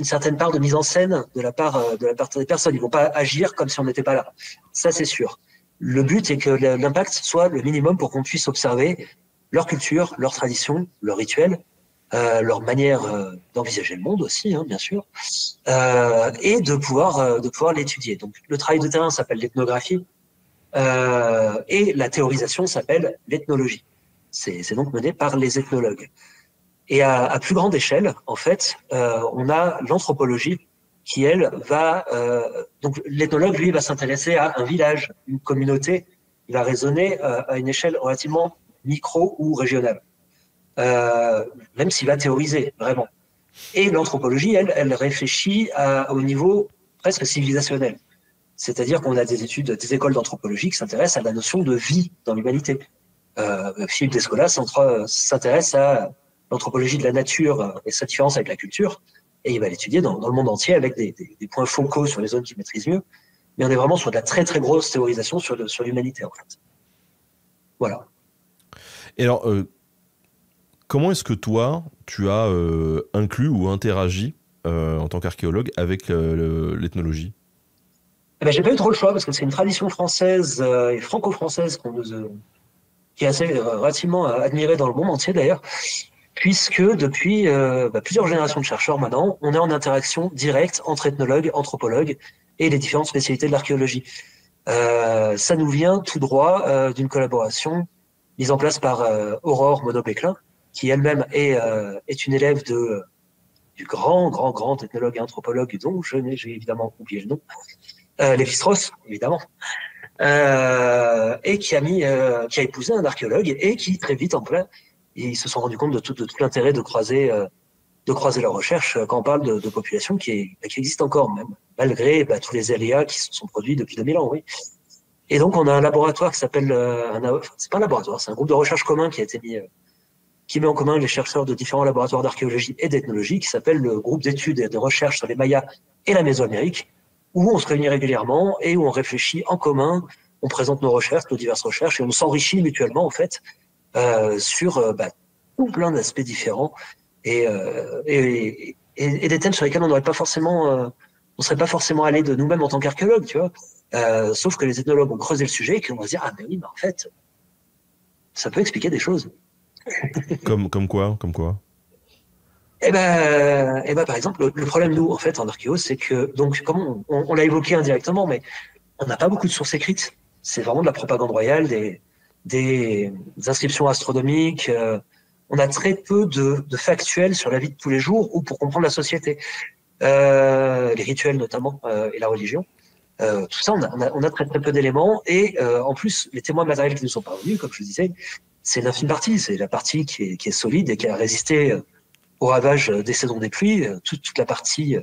certaine part de mise en scène de la part des personnes. Ils vont pas agir comme si on n'était pas là. Ça, c'est sûr. Le but est que l'impact soit le minimum pour qu'on puisse observer leur culture, leur tradition, leur rituel, leur manière d'envisager le monde aussi, hein, bien sûr, et de pouvoir l'étudier. Donc, le travail de terrain s'appelle l'ethnographie et la théorisation s'appelle l'ethnologie. C'est donc mené par les ethnologues. Et à plus grande échelle, en fait, on a l'anthropologie qui, elle, va... donc, l'ethnologue, lui, va s'intéresser à un village, une communauté. Il va raisonner à une échelle relativement micro ou régionale, même s'il va théoriser, vraiment. Et l'anthropologie, elle réfléchit au niveau presque civilisationnel. C'est-à-dire qu'on a des écoles d'anthropologie qui s'intéressent à la notion de vie dans l'humanité. Philippe Descola s'intéresse à l'anthropologie de la nature et sa différence avec la culture, et il va l'étudier dans le monde entier avec des points focaux sur les zones qu'il maîtrise mieux. Mais on est vraiment sur de la très très grosse théorisation sur l'humanité, en fait. Voilà. Et alors, comment est-ce que toi, tu as inclus ou interagi en tant qu'archéologue avec l'ethnologie ? Eh ben, j'ai pas eu trop le choix parce que c'est une tradition française et franco-française qui est assez relativement admirée dans le monde entier d'ailleurs, puisque depuis plusieurs générations de chercheurs maintenant, on est en interaction directe entre ethnologues, anthropologues et les différentes spécialités de l'archéologie. Ça nous vient tout droit d'une collaboration mise en place par Aurore Monod-Péclin, qui elle-même est une élève du grand ethnologue et anthropologue dont j'ai évidemment oublié le nom, Lévi-Strauss, évidemment. Et qui a épousé un archéologue et qui très vite ils se sont rendus compte de tout l'intérêt de croiser leurs recherches quand on parle de population qui existe encore même, malgré tous les aléas qui se sont produits depuis 2000 ans, oui. Et donc on a un laboratoire qui s'appelle, c'est pas un laboratoire, c'est un groupe de recherche commun qui met en commun les chercheurs de différents laboratoires d'archéologie et d'ethnologie, qui s'appelle le groupe d'études et de recherche sur les Mayas et la Mésoamérique, où on se réunit régulièrement et où on réfléchit en commun, on présente nos diverses recherches, et on s'enrichit mutuellement, en fait, sur tout plein d'aspects différents et des thèmes sur lesquels on ne serait pas forcément allé de nous-mêmes en tant qu'archéologues, tu vois. Sauf que les ethnologues ont creusé le sujet et qu'on va se dire, ah mais oui, mais en fait, ça peut expliquer des choses. Comme quoi Par exemple, le problème, nous, en fait, en archéo, c'est que, donc, comme on l'a évoqué indirectement, mais on n'a pas beaucoup de sources écrites. C'est vraiment de la propagande royale, des inscriptions astronomiques. On a très peu de factuels sur la vie de tous les jours ou pour comprendre la société. Les rituels, notamment, et la religion. Tout ça, on a très, très peu d'éléments. Et en plus, les témoins matériels qui nous sont parvenus, comme je le disais, c'est l'infime partie. C'est la partie qui est solide et qui a résisté au ravage des saisons des pluies. Toute la partie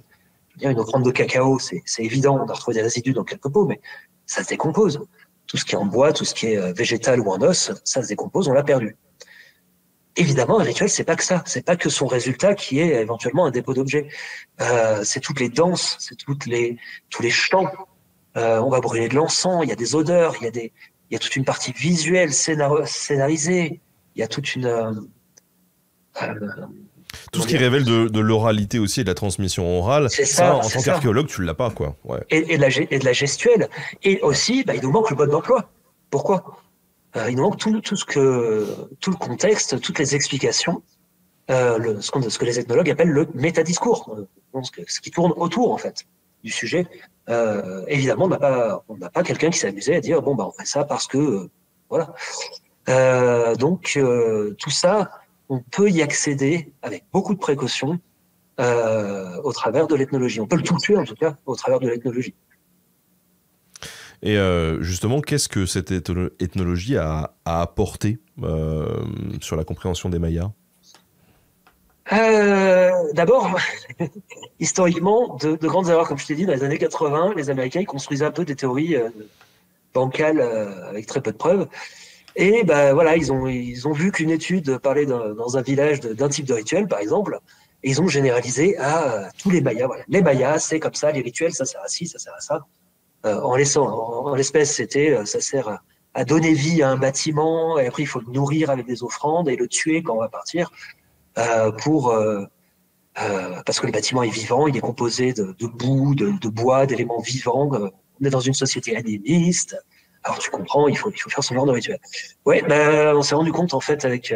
Une offrande de cacao, c'est évident, on a retrouvé des résidus dans quelques pots, mais ça se décompose. Tout ce qui est en bois, tout ce qui est végétal ou en os, ça se décompose, on l'a perdu. Évidemment, un rituel, c'est pas que ça. C'est pas que son résultat qui est éventuellement un dépôt d'objets. C'est toutes les danses, c'est tous les chants. On va brûler de l'encens, il y a des odeurs, il y a toute une partie visuelle, scénarisée. Il y a toute une... tout ce qui révèle de l'oralité aussi et de la transmission orale, ça en tant qu'archéologue, tu l'as pas, quoi. Ouais. Et de la gestuelle. Et aussi, il nous manque le mode d'emploi. Pourquoi ? Il nous manque tout le contexte, toutes les explications, ce que les ethnologues appellent le métadiscours, ce qui tourne autour, en fait, du sujet. Évidemment, on n'a pas quelqu'un qui s'est amusé à dire, on fait ça parce que... voilà. Donc, tout ça, on peut y accéder avec beaucoup de précautions au travers de l'ethnologie. On peut le toucher, en tout cas, au travers de l'ethnologie. Et justement, qu'est-ce que cette ethnologie a apporté sur la compréhension des Mayas ? D'abord, historiquement, de grandes erreurs, comme je t'ai dit, dans les années 80, les Américains ils construisaient un peu des théories bancales avec très peu de preuves. Et voilà, ils ont vu qu'une étude parlait dans un village d'un type de rituel, par exemple, et ils ont généralisé à tous les Mayas. Voilà. Les Mayas, c'est comme ça, les rituels, ça sert à ci, ça sert à ça. En l'espèce, ça sert à donner vie à un bâtiment, et après il faut le nourrir avec des offrandes et le tuer quand on va partir, parce que le bâtiment est vivant, il est composé de boue, de bois, d'éléments vivants. On est dans une société animiste. Alors tu comprends, il faut faire ce genre de rituel. Ouais, on s'est rendu compte en fait avec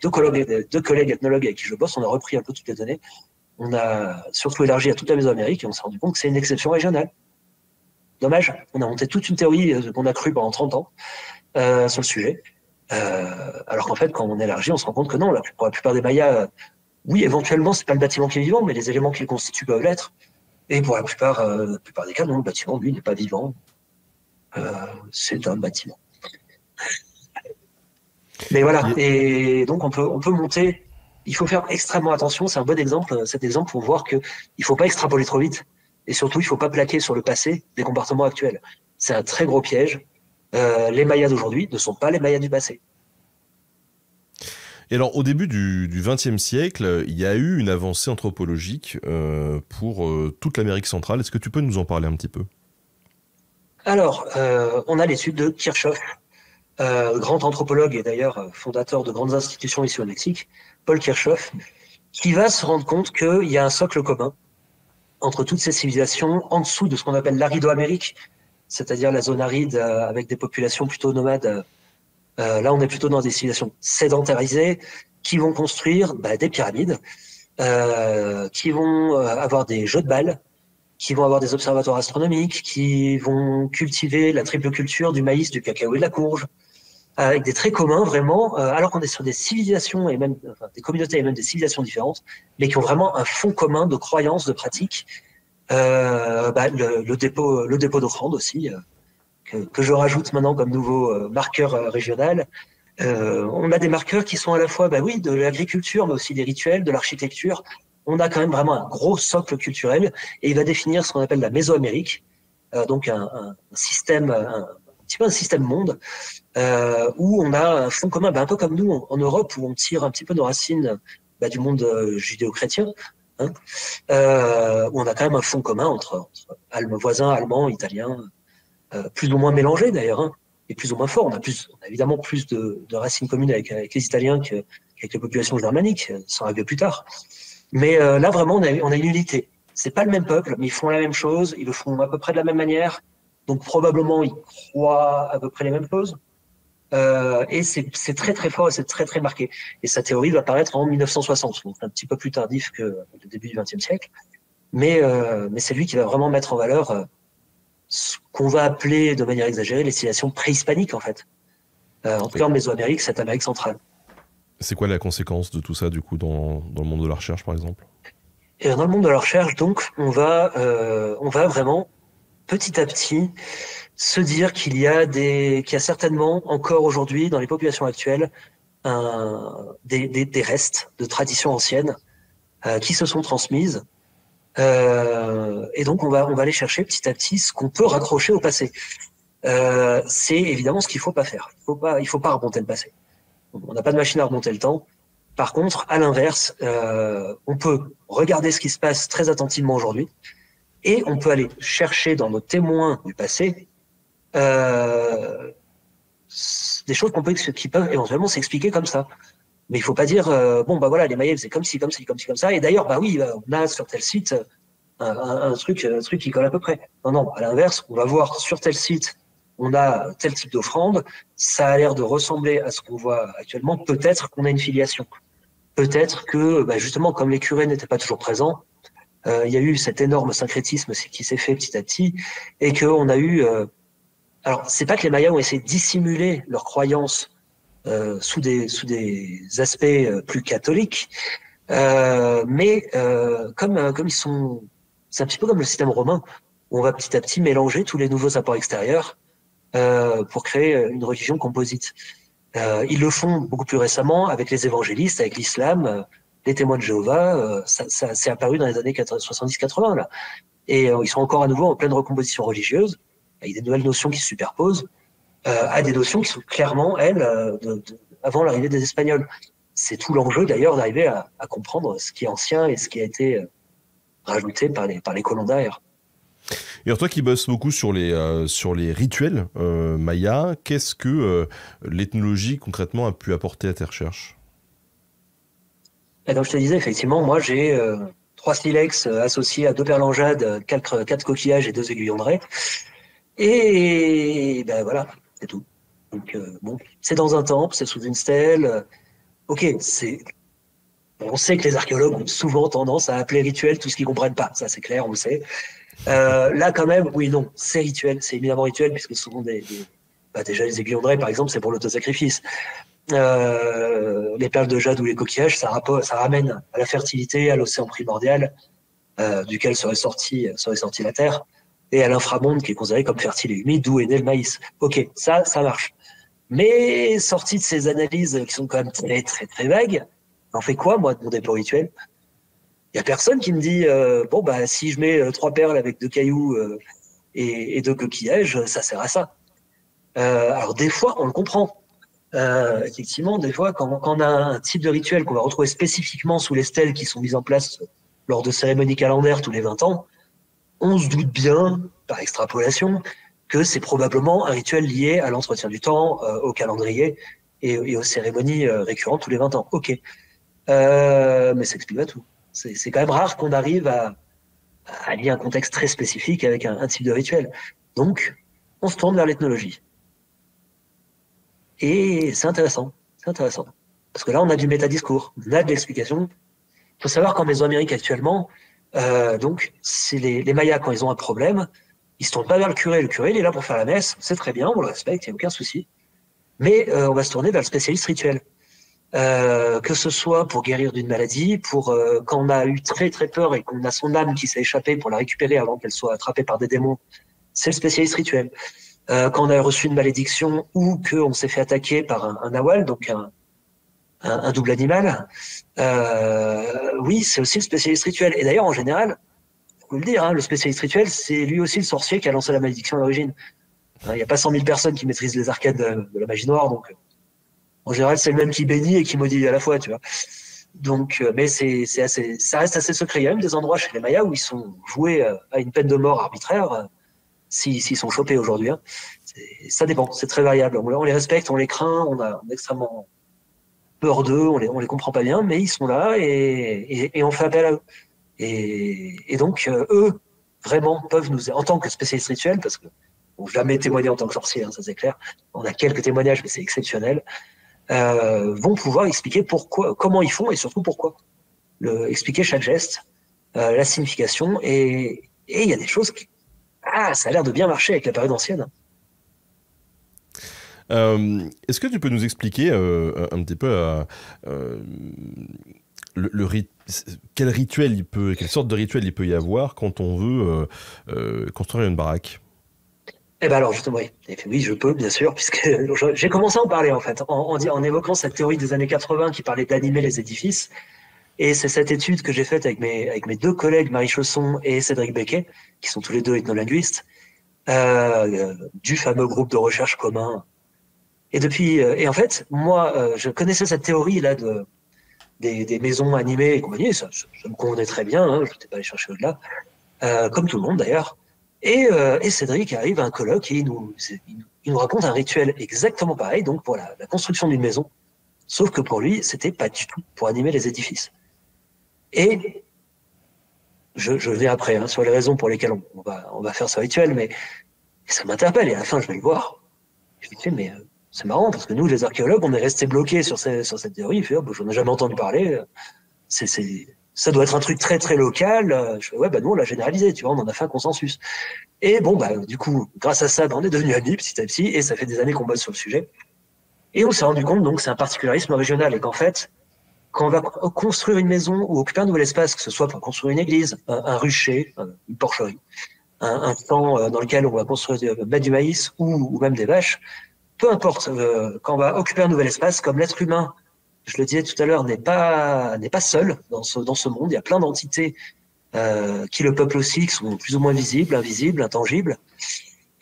deux collègues ethnologues avec qui je bosse, on a repris un peu toutes les données. On a surtout élargi à toute la Mésoamérique et on s'est rendu compte que c'est une exception régionale. Dommage, on a monté toute une théorie qu'on a crue pendant 30 ans sur le sujet. Alors qu'en fait, quand on élargit, on se rend compte que non, pour la plupart des Mayas, oui, éventuellement, c'est pas le bâtiment qui est vivant, mais les éléments qui le constituent peuvent l'être. Et pour la plupart des cas, non, le bâtiment, lui, n'est pas vivant. C'est un bâtiment. Mais voilà, et donc on peut monter. Il faut faire extrêmement attention. C'est un bon exemple, cet exemple, pour voir qu'il ne faut pas extrapoler trop vite. Et surtout, il ne faut pas plaquer sur le passé des comportements actuels. C'est un très gros piège. Les Mayas d'aujourd'hui ne sont pas les Mayas du passé. Et alors, au début du XXe siècle, il y a eu une avancée anthropologique pour toute l'Amérique centrale. Est-ce que tu peux nous en parler un petit peu ? Alors, on a l'étude de Kirchhoff, grand anthropologue et d'ailleurs fondateur de grandes institutions ici au Mexique, Paul Kirchhoff, qui va se rendre compte qu'il y a un socle commun entre toutes ces civilisations en dessous de ce qu'on appelle l'Arido-Amérique, c'est-à-dire la zone aride avec des populations plutôt nomades. Là, on est plutôt dans des civilisations sédentarisées qui vont construire des pyramides, qui vont avoir des jeux de balles, qui vont avoir des observatoires astronomiques, qui vont cultiver la triple culture du maïs, du cacao et de la courge, avec des traits communs vraiment, alors qu'on est sur des civilisations et même des communautés et même des civilisations différentes, mais qui ont vraiment un fond commun de croyances, de pratiques. Le dépôt d'offrande aussi, que je rajoute maintenant comme nouveau marqueur régional. On a des marqueurs qui sont à la fois, de l'agriculture, mais aussi des rituels, de l'architecture. On a quand même vraiment un gros socle culturel, et il va définir ce qu'on appelle la Mésoamérique, donc un système, un petit peu un système monde, où on a un fond commun, un peu comme nous en Europe, où on tire un petit peu nos racines du monde judéo-chrétien, où on a quand même un fond commun entre voisins allemands, italiens, plus ou moins mélangés d'ailleurs, et plus ou moins forts. On a évidemment plus de racines communes avec les Italiens qu'avec les populations germaniques, ça arrive plus tard. Mais là, vraiment, on a une unité. C'est pas le même peuple, mais ils font la même chose, ils le font à peu près de la même manière. Donc probablement, ils croient à peu près les mêmes choses. Et c'est très très fort et c'est très très marqué. Et sa théorie va apparaître en 1960, donc un petit peu plus tardif que le début du XXe siècle. Mais c'est lui qui va vraiment mettre en valeur ce qu'on va appeler de manière exagérée les civilisations préhispaniques en fait. En tout cas en Mésoamérique, cette Amérique centrale. C'est quoi la conséquence de tout ça du coup dans le monde de la recherche par exemple ? Et dans le monde de la recherche, donc, on va vraiment petit à petit se dire qu'il y a certainement encore aujourd'hui dans les populations actuelles des restes de traditions anciennes qui se sont transmises Et donc, on va aller chercher petit à petit ce qu'on peut raccrocher au passé. C'est évidemment ce qu'il faut pas faire. Il faut pas remonter le passé. On n'a pas de machine à remonter le temps. Par contre, à l'inverse, on peut regarder ce qui se passe très attentivement aujourd'hui et on peut aller chercher dans nos témoins du passé des choses qui peuvent éventuellement s'expliquer comme ça. Mais il faut pas dire bon bah voilà les Mayas c'est comme ci comme ci comme ci comme ça et d'ailleurs bah oui on a sur tel site un truc qui colle à peu près. Non, à l'inverse, on va voir sur tel site on a tel type d'offrande, ça a l'air de ressembler à ce qu'on voit actuellement, peut-être qu'on a une filiation. Peut-être que bah, justement comme les curés n'étaient pas toujours présents, il y a eu cet énorme syncrétisme qui s'est fait petit à petit et qu'on a eu alors c'est pas que les Mayas ont essayé de dissimuler leurs croyances sous des aspects plus catholiques, mais comme ils sont, c'est un petit peu comme le système romain, où on va petit à petit mélanger tous les nouveaux apports extérieurs pour créer une religion composite. Ils le font beaucoup plus récemment avec les évangélistes, avec l'islam, les témoins de Jéhovah. Ça c'est apparu dans les années 70-80 là, et ils sont encore à nouveau en pleine recomposition religieuse, avec des nouvelles notions qui se superposent à des notions qui sont clairement, elles, avant l'arrivée des Espagnols. C'est tout l'enjeu d'ailleurs d'arriver à comprendre ce qui est ancien et ce qui a été rajouté par les colons derrière. Et alors toi qui bosses beaucoup sur les rituels mayas, qu'est-ce que l'ethnologie concrètement a pu apporter à tes recherches? Et comme je te disais, effectivement, moi j'ai 3 silex associés à 2 perles en jade, 4 coquillages et 2 aiguillons de raie. Et ben voilà, c'est tout. Donc bon, c'est dans un temple, c'est sous une stèle. Ok, on sait que les archéologues ont souvent tendance à appeler rituel tout ce qu'ils comprennent pas. Ça c'est clair, on le sait. Là quand même, oui, non, c'est rituel, c'est éminemment rituel puisque souvent bah, déjà les aiguillons de raie par exemple, c'est pour l'autosacrifice. Les perles de jade ou les coquillages, ça ramène à la fertilité, à l'océan primordial, duquel serait sortie la terre, et à l'inframonde qui est considéré comme fertile et humide, d'où est né le maïs. Ok, ça marche. Mais sorti de ces analyses qui sont quand même très très très vagues, j'en fais quoi moi de mon dépôt rituel? Il y a personne qui me dit bon bah si je mets 3 perles avec 2 cailloux et 2 coquillages, ça sert à ça. Alors des fois on le comprend. Effectivement, des fois quand on a un type de rituel qu'on va retrouver spécifiquement sous les stèles qui sont mises en place lors de cérémonies calendaires tous les 20 ans, on se doute bien, par extrapolation, que c'est probablement un rituel lié à l'entretien du temps, au calendrier et aux cérémonies récurrentes tous les 20 ans. Ok. Mais ça explique pas tout. C'est quand même rare qu'on arrive à lier un contexte très spécifique avec un type de rituel. Donc, on se tourne vers l'ethnologie. Et c'est intéressant. C'est intéressant. Parce que là, on a du métadiscours, on a de l'explication. Il faut savoir qu'en Mésoamérique actuellement, donc, c'est les Mayas, quand ils ont un problème, ils se tournent pas vers le curé. Le curé, il est là pour faire la messe, c'est très bien, on le respecte, il n'y a aucun souci. Mais on va se tourner vers le spécialiste rituel. Que ce soit pour guérir d'une maladie, pour quand on a eu très très peur et qu'on a son âme qui s'est échappée pour la récupérer avant qu'elle soit attrapée par des démons, c'est le spécialiste rituel. Quand on a reçu une malédiction ou qu'on s'est fait attaquer par un nawal, donc un double animal, oui, c'est aussi le spécialiste rituel. Et d'ailleurs, en général, faut le dire, hein, le spécialiste rituel, c'est lui aussi le sorcier qui a lancé la malédiction à l'origine. Il n'y a pas 100 000 personnes qui maîtrisent les arcades de la magie noire, donc en général, c'est le même qui bénit et qui maudit à la fois, tu vois. Donc, mais ça reste assez secret. Il y a même des endroits chez les Mayas où ils sont voués à une peine de mort arbitraire s'ils sont chopés aujourd'hui. Hein. Ça dépend, c'est très variable. On les respecte, on les craint, on a extrêmement peur d'eux, on les comprend pas bien, mais ils sont là et on fait appel à eux. Et donc, eux, vraiment, peuvent nous, en tant que spécialistes rituels, parce que n'ont jamais témoigné en tant que sorciers, hein, ça c'est clair. On a quelques témoignages, mais c'est exceptionnel. Vont pouvoir expliquer pourquoi, comment ils font et surtout pourquoi. Expliquer chaque geste, la signification, et il y a des choses qui, ça a l'air de bien marcher avec la période ancienne. Est-ce que tu peux nous expliquer un petit peu quel rituel quelle sorte de rituel il peut y avoir quand on veut construire une baraque? Eh ben alors justement, oui, je peux bien sûr, puisque j'ai commencé à en parler en fait, en évoquant cette théorie des années 80 qui parlait d'animer les édifices. Et c'est cette étude que j'ai faite avec mes deux collègues, Marie Chausson et Cédric Becquet, qui sont tous les deux ethnolinguistes, du fameux groupe de recherche commun. Et en fait, moi, je connaissais cette théorie-là des maisons animées et compagnie, ça me convenait très bien, hein, je n'étais pas allé chercher au-delà, comme tout le monde d'ailleurs. Et Cédric arrive à un colloque et il nous raconte un rituel exactement pareil, donc pour la construction d'une maison, sauf que pour lui, c'était pas du tout pour animer les édifices. Et je vais après hein, sur les raisons pour lesquelles on va faire ce rituel, mais ça m'interpelle et à la fin, je vais le voir. Je me dis, mais c'est marrant parce que nous, les archéologues, on est restés bloqués sur cette théorie. Il fait, oh, bah, j'en ai jamais entendu parler. Ça doit être un truc très très local. Je fais, ouais, bah nous, on l'a généralisé, tu vois, on en a fait un consensus. Et bon, bah du coup, grâce à ça, bah, on est devenus amis petit à petit et ça fait des années qu'on bosse sur le sujet. Et on s'est rendu compte, donc, c'est un particularisme régional et qu'en fait, quand on va construire une maison ou occuper un nouvel espace, que ce soit pour construire une église, un rucher, une porcherie, un champ dans lequel on va construire, mettre du maïs ou même des vaches, peu importe, quand on va occuper un nouvel espace, comme l'être humain, je le disais tout à l'heure, n'est pas seul dans ce monde. Il y a plein d'entités qui le peuplent aussi, qui sont plus ou moins visibles, invisibles, intangibles.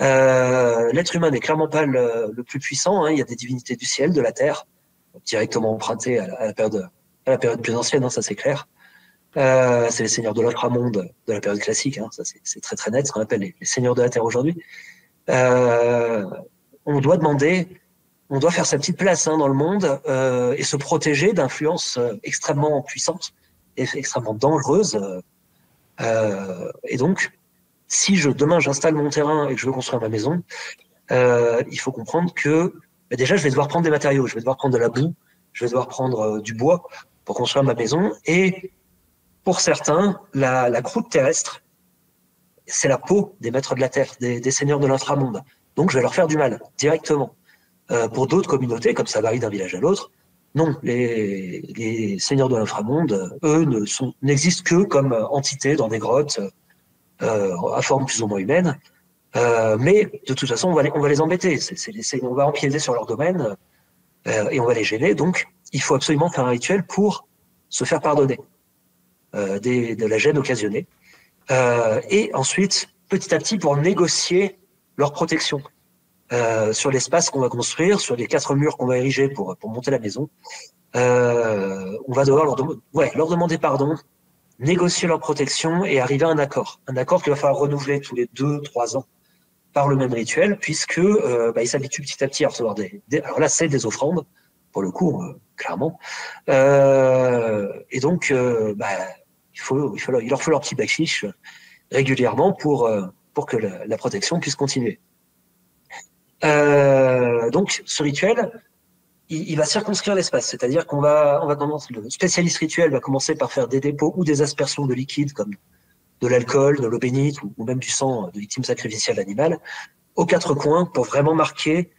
L'être humain n'est clairement pas le plus puissant. Hein. Il y a des divinités du ciel, de la terre, directement empruntées à la période plus ancienne, hein, ça c'est clair. C'est les seigneurs de l'inframonde de la période classique, hein, ça c'est très très net, ce qu'on appelle les seigneurs de la terre aujourd'hui. On doit faire sa petite place hein, dans le monde et se protéger d'influences extrêmement puissantes et extrêmement dangereuses. Et donc, si demain j'installe mon terrain et que je veux construire ma maison, il faut comprendre que déjà je vais devoir prendre des matériaux, je vais devoir prendre de la boue, je vais devoir prendre du bois pour construire ma maison. Et pour certains, la croûte terrestre, c'est la peau des maîtres de la terre, des seigneurs de l'inframonde. Donc je vais leur faire du mal directement. Pour d'autres communautés, comme ça varie d'un village à l'autre, non, les seigneurs de l'inframonde, eux, n'existent que comme entités dans des grottes à forme plus ou moins humaine. Mais de toute façon, on va les embêter. On va empiéter sur leur domaine et on va les gêner. Donc, il faut absolument faire un rituel pour se faire pardonner de la gêne occasionnée. Et ensuite, petit à petit, pour négocier leur protection. Sur l'espace qu'on va construire, sur les 4 murs qu'on va ériger pour monter la maison. On va devoir leur demander pardon, négocier leur protection et arriver à un accord. Un accord qu'il va falloir renouveler tous les 2-3 ans par le même rituel, puisque ils s'habituent petit à petit à recevoir alors là, c'est des offrandes, pour le coup, clairement. Et donc, il leur faut leur petit backfish régulièrement pour que la protection puisse continuer. Donc, ce rituel, il va circonscrire l'espace, c'est-à-dire qu'on va commencer, le spécialiste rituel va commencer par faire des dépôts ou des aspersions de liquide comme de l'alcool, de l'eau bénite ou même du sang de victimes sacrificielles animales aux 4 coins pour vraiment marquer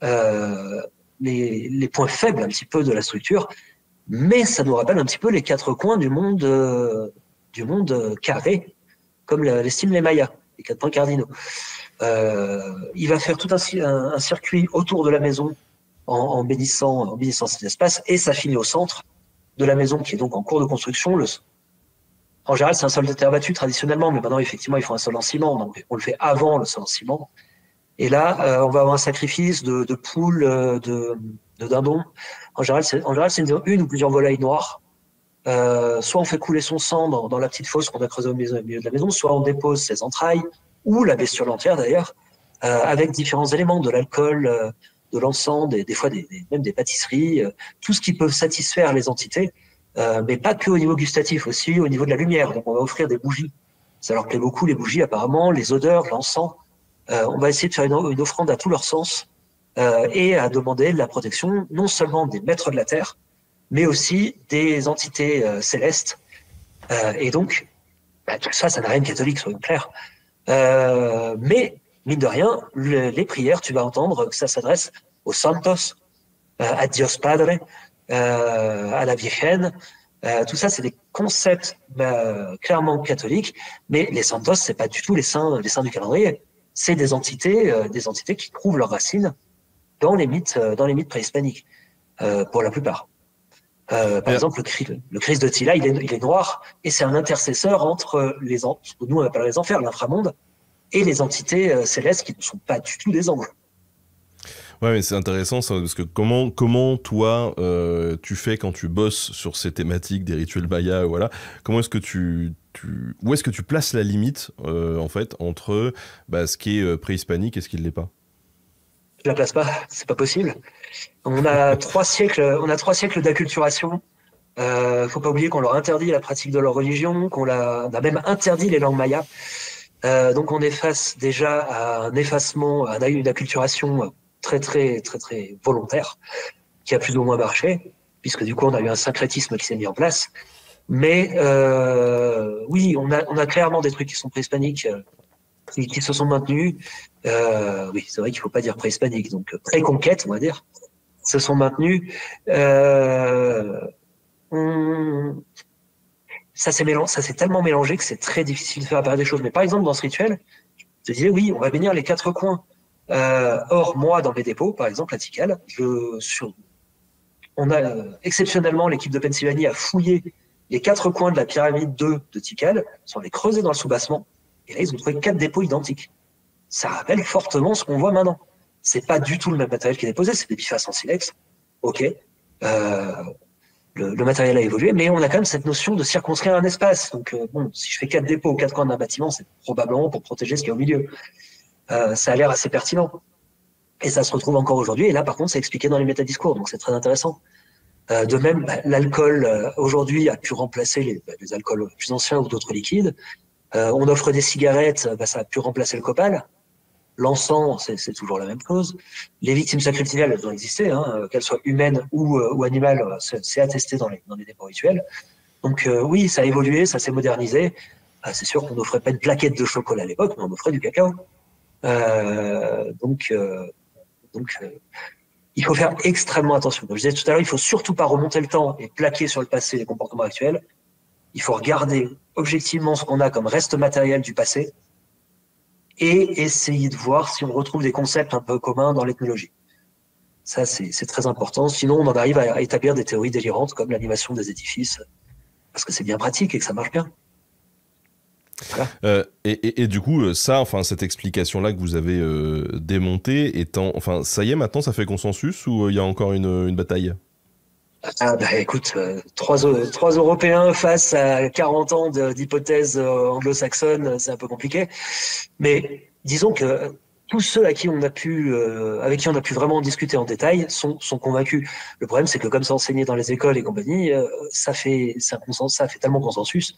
les points faibles un petit peu de la structure. Mais ça nous rappelle un petit peu les 4 coins du monde carré, comme l'estiment les Mayas, les 4 points cardinaux. Il va faire tout un circuit autour de la maison en bénissant cet espace et ça finit au centre de la maison qui est donc en cours de construction. En général, c'est un sol de terre battue traditionnellement, mais maintenant, effectivement, il faut un sol en ciment. Donc, on le fait avant le sol en ciment. Et là, on va avoir un sacrifice de poules, de dindons. En général, c'est une ou plusieurs volailles noires. Soit on fait couler son sang dans la petite fosse qu'on a creusée au milieu de la maison, soit on dépose ses entrailles, ou la bestiole entière d'ailleurs, avec différents éléments, de l'alcool, de l'encens, des fois même des pâtisseries, tout ce qui peut satisfaire les entités, mais pas que au niveau gustatif, aussi au niveau de la lumière. Donc on va offrir des bougies. Ça leur plaît beaucoup, les bougies apparemment, les odeurs, l'encens. On va essayer de faire une offrande à tous leurs sens et à demander la protection non seulement des maîtres de la terre, mais aussi des entités célestes. Et donc, tout ça n'a rien de catholique, soyons clairs. Mais, mine de rien, les prières, tu vas entendre que ça s'adresse aux santos, à Dios Padre, à la Virgen. Tout ça, c'est des concepts clairement catholiques, mais les santos, c'est pas du tout les saints du calendrier. C'est des entités qui trouvent leurs racines dans les mythes préhispaniques, pour la plupart. Par exemple, le Christ de Tila, il est noir, et c'est un intercesseur entre ce que nous on appelle les enfers, l'inframonde, et les entités célestes qui ne sont pas du tout des anges. Ouais, mais c'est intéressant ça, parce que comment toi tu fais quand tu bosses sur ces thématiques des rituels mayas, voilà. Comment est-ce que où est-ce que tu places la limite en fait entre ce qui est préhispanique et ce qui ne l'est pas? Je la place pas, c'est pas possible. On a 3 siècles d'acculturation. Faut pas oublier qu'on leur interdit la pratique de leur religion, on a même interdit les langues mayas. Donc on est face déjà à un effacement, à une acculturation très très très très volontaire qui a plus ou moins marché, puisque du coup on a eu un syncrétisme qui s'est mis en place. Mais oui, on a clairement des trucs qui sont préhispaniques, qui se sont maintenus. Oui, c'est vrai qu'il faut pas dire préhispanique, donc pré-conquête, on va dire, se sont maintenus. Ça s'est tellement mélangé que c'est très difficile de faire apparaître des choses. Mais par exemple, dans ce rituel, je disais, oui, on va bénir les 4 coins. Or, moi, dans mes dépôts, par exemple, à Tikal, on a exceptionnellement, l'équipe de Pennsylvanie a fouillé les 4 coins de la pyramide 2 de Tikal, sans les creuser dans le soubassement, et là, ils ont trouvé 4 dépôts identiques. Ça rappelle fortement ce qu'on voit maintenant. C'est pas du tout le même matériel qui est déposé, c'est des bifaces en silex. Ok. Le matériel a évolué, mais on a quand même cette notion de circonscrire un espace. Donc, bon, si je fais 4 dépôts aux 4 coins d'un bâtiment, c'est probablement pour protéger ce qui est au milieu. Ça a l'air assez pertinent. Et ça se retrouve encore aujourd'hui. Et là, par contre, c'est expliqué dans les métadiscours, donc c'est très intéressant. De même, l'alcool, aujourd'hui, a pu remplacer les alcools plus anciens ou d'autres liquides. On offre des cigarettes, ça a pu remplacer le copal. L'encens, c'est toujours la même chose. Les victimes sacrificielles, elles ont existé, qu'elles soient humaines ou animales, c'est attesté dans les dépôts rituels. Donc oui, ça a évolué, ça s'est modernisé. C'est sûr qu'on n'offrait pas une plaquette de chocolat à l'époque, mais on offrait du cacao. Donc, il faut faire extrêmement attention. Comme je disais tout à l'heure, il faut surtout pas remonter le temps et plaquer sur le passé les comportements actuels. Il faut regarder objectivement ce qu'on a comme reste matériel du passé et essayer de voir si on retrouve des concepts un peu communs dans l'ethnologie. Ça, c'est très important. Sinon, on en arrive à établir des théories délirantes comme l'animation des édifices, parce que c'est bien pratique et que ça marche bien. Voilà. Et du coup, cette explication-là que vous avez démontée, ça y est, maintenant, ça fait consensus ou il y a encore une bataille? Écoute, 3 Européens face à 40 ans d'hypothèses anglo-saxonnes, c'est un peu compliqué. Mais disons que tous ceux avec qui on a pu vraiment discuter en détail sont convaincus. Le problème, c'est que comme c'est enseigné dans les écoles et compagnie, ça fait tellement consensus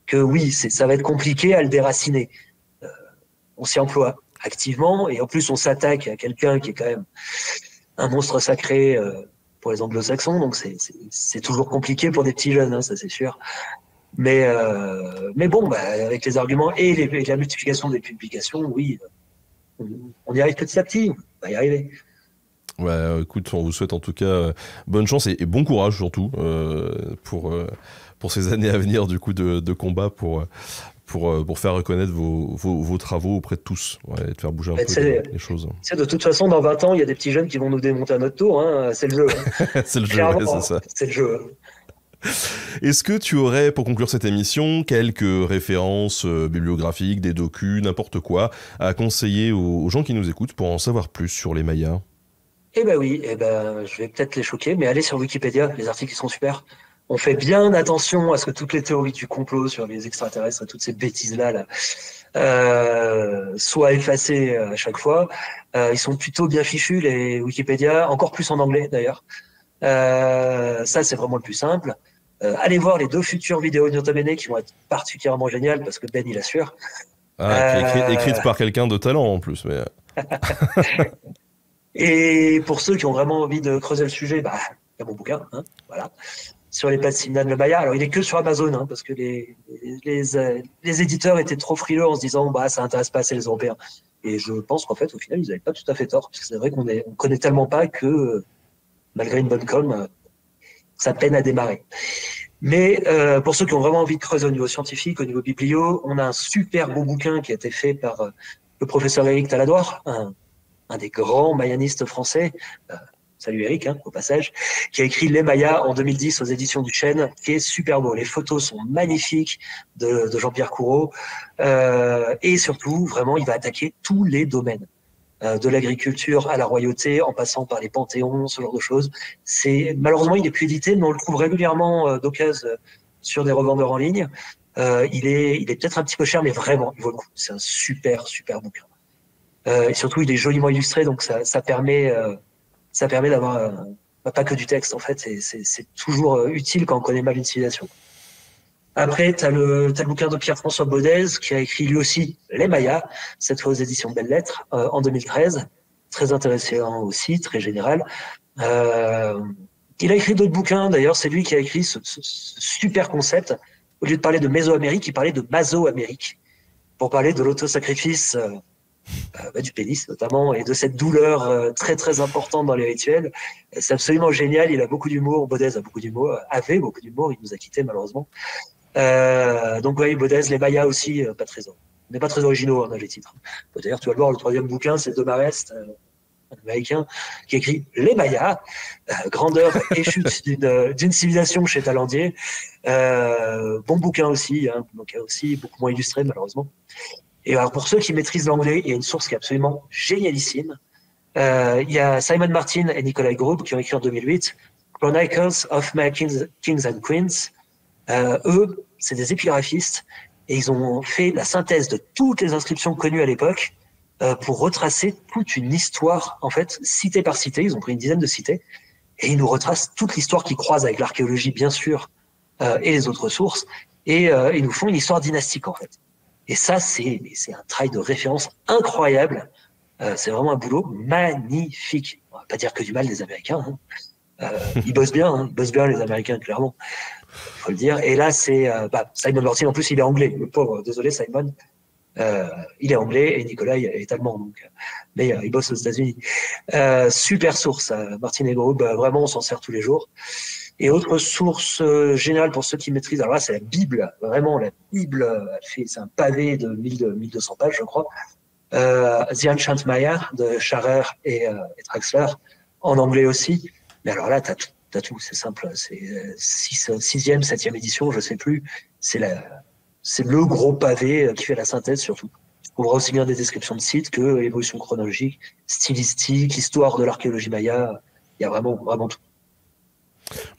que oui, ça va être compliqué à le déraciner. On s'y emploie activement et en plus on s'attaque à quelqu'un qui est quand même un monstre sacré pour les anglo-saxons, donc c'est toujours compliqué pour des petits jeunes, ça c'est sûr. Mais bon, avec les arguments et la multiplication des publications, oui, on y arrive petit à petit, on va y arriver. Ouais, écoute, on vous souhaite en tout cas bonne chance et bon courage surtout pour ces années à venir du coup de combat pour faire reconnaître vos travaux auprès de tous, et de faire bouger un peu les choses. De toute façon, dans 20 ans, il y a des petits jeunes qui vont nous démonter à notre tour, c'est le jeu. C'est le jeu, ouais, c'est ça. C'est le jeu. Est-ce que tu aurais, pour conclure cette émission, quelques références bibliographiques, des docus, n'importe quoi, à conseiller aux gens qui nous écoutent pour en savoir plus sur les Mayas? Eh ben oui, je vais peut-être les choquer, mais allez sur Wikipédia, les articles sont super. On fait bien attention à ce que toutes les théories du complot sur les extraterrestres et toutes ces bêtises-là soient effacées à chaque fois. Ils sont plutôt bien fichus, les Wikipédia, encore plus en anglais d'ailleurs. Ça, c'est vraiment le plus simple. Allez voir les 2 futures vidéos de Nota Bene qui vont être particulièrement géniales parce que Ben, il assure. Écrite par quelqu'un de talent en plus. Mais... Et pour ceux qui ont vraiment envie de creuser le sujet, il y a mon bouquin, voilà, sur les plates Simnan le Maya. Alors, il est que sur Amazon, parce que les éditeurs étaient trop frileux en se disant, ça intéresse pas assez les Européens. Et je pense qu'en fait, au final, ils n'avaient pas tout à fait tort, parce que c'est vrai qu'on connaît tellement pas que, malgré une bonne com, ça peine à démarrer. Mais pour ceux qui ont vraiment envie de creuser au niveau scientifique, au niveau biblio, on a un super beau bouquin qui a été fait par le professeur Éric Taladoire, un des grands mayanistes français, salut Eric, hein, au passage, qui a écrit Les Mayas en 2010 aux éditions du Chêne, qui est super beau. Les photos sont magnifiques de Jean-Pierre Coureau. Et surtout, vraiment, il va attaquer tous les domaines. De l'agriculture à la royauté, en passant par les panthéons, ce genre de choses. Malheureusement, il est plus édité, mais on le trouve régulièrement d'occasion sur des revendeurs en ligne. Il est peut-être un petit peu cher, mais vraiment, il vaut le coup. C'est un super bouquin. Et surtout, il est joliment illustré, donc ça permet d'avoir pas que du texte, en fait. C'est toujours utile quand on connaît mal une civilisation. Après, t'as le bouquin de Pierre-François Baudez, qui a écrit lui aussi Les Mayas, cette fois aux éditions Belles Lettres, en 2013. Très intéressant aussi, très général. Il a écrit d'autres bouquins, d'ailleurs, c'est lui qui a écrit ce super concept. Au lieu de parler de Mésoamérique, il parlait de Maso-Amérique, pour parler de l'autosacrifice du pénis notamment, et de cette douleur très importante dans les rituels. C'est absolument génial, il a beaucoup d'humour, Baudez a beaucoup d'humour, avait beaucoup d'humour, il nous a quittés malheureusement. Donc oui, Baudez, les Mayas aussi, pas très originaux dans les titres. D'ailleurs, tu vas le voir, le troisième bouquin, c'est de Marest, un américain, qui écrit Les Mayas, grandeur et chute d'une civilisation chez Talandier. Bon bouquin aussi, beaucoup moins illustré malheureusement. Et alors pour ceux qui maîtrisent l'anglais, il y a une source qui est absolument génialissime. Il y a Simon Martin et Nikolai Grub qui ont écrit en 2008 Chronicles of My Kings and Queens. Eux, c'est des épigraphistes et ils ont fait la synthèse de toutes les inscriptions connues à l'époque pour retracer toute une histoire, en fait, cité par cité. Ils ont pris une dizaine de cités et ils nous retracent toute l'histoire qui croise avec l'archéologie, bien sûr, et les autres sources. Et ils nous font une histoire dynastique, en fait. Et ça, c'est un travail de référence incroyable. C'est vraiment un boulot magnifique. On va pas dire que du mal des Américains. Hein. Ils bossent bien, les Américains, clairement. Faut le dire. Et là, c'est Simon Martin. En plus, il est anglais. Le pauvre, désolé Simon. Il est anglais et Nicolas est allemand. Donc, mais il bosse aux États-Unis. Super source, Martin et Grub. Vraiment, on s'en sert tous les jours. Et autre source générale pour ceux qui maîtrisent, alors là, c'est la Bible. Vraiment, la Bible, c'est un pavé de 1200 pages, je crois. The Ancient Maya de Scharrer et Traxler, en anglais aussi. Mais alors là, t'as tout, c'est simple. C'est 6e, 7e édition, je sais plus. C'est le gros pavé qui fait la synthèse surtout. On voit aussi bien des descriptions de sites que l'évolution chronologique, stylistique, histoire de l'archéologie maya. Il y a vraiment tout.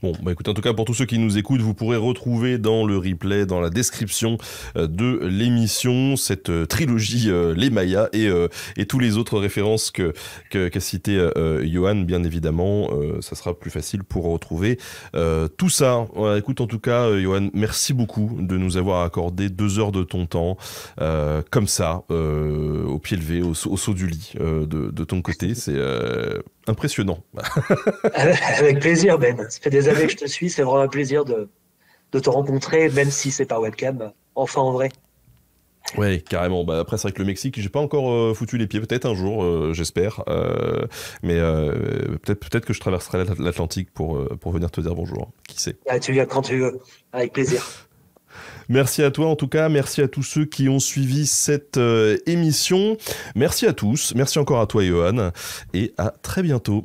Bon, bah écoute, en tout cas, pour tous ceux qui nous écoutent, vous pourrez retrouver dans le replay, dans la description de l'émission, cette trilogie Les Mayas et tous les autres références qu'a cité Johan, bien évidemment. Ça sera plus facile pour retrouver tout ça. Ouais, écoute, en tout cas, Johan, merci beaucoup de nous avoir accordé 2 heures de ton temps, comme ça, au pied levé, au saut du lit, de ton côté. C'est impressionnant. Avec plaisir, Ben. Ça fait des années que je te suis. C'est vraiment un plaisir de te rencontrer, même si c'est par webcam, enfin en vrai. Ouais, carrément. Bah, après, c'est vrai que le Mexique, j'ai pas encore foutu les pieds. Peut-être un jour, j'espère. Mais peut-être que je traverserai l'Atlantique pour venir te dire bonjour. Qui sait? Ah, tu viens quand tu veux. Avec plaisir. Merci à toi en tout cas, merci à tous ceux qui ont suivi cette émission. Merci à tous, merci encore à toi Johan et à très bientôt.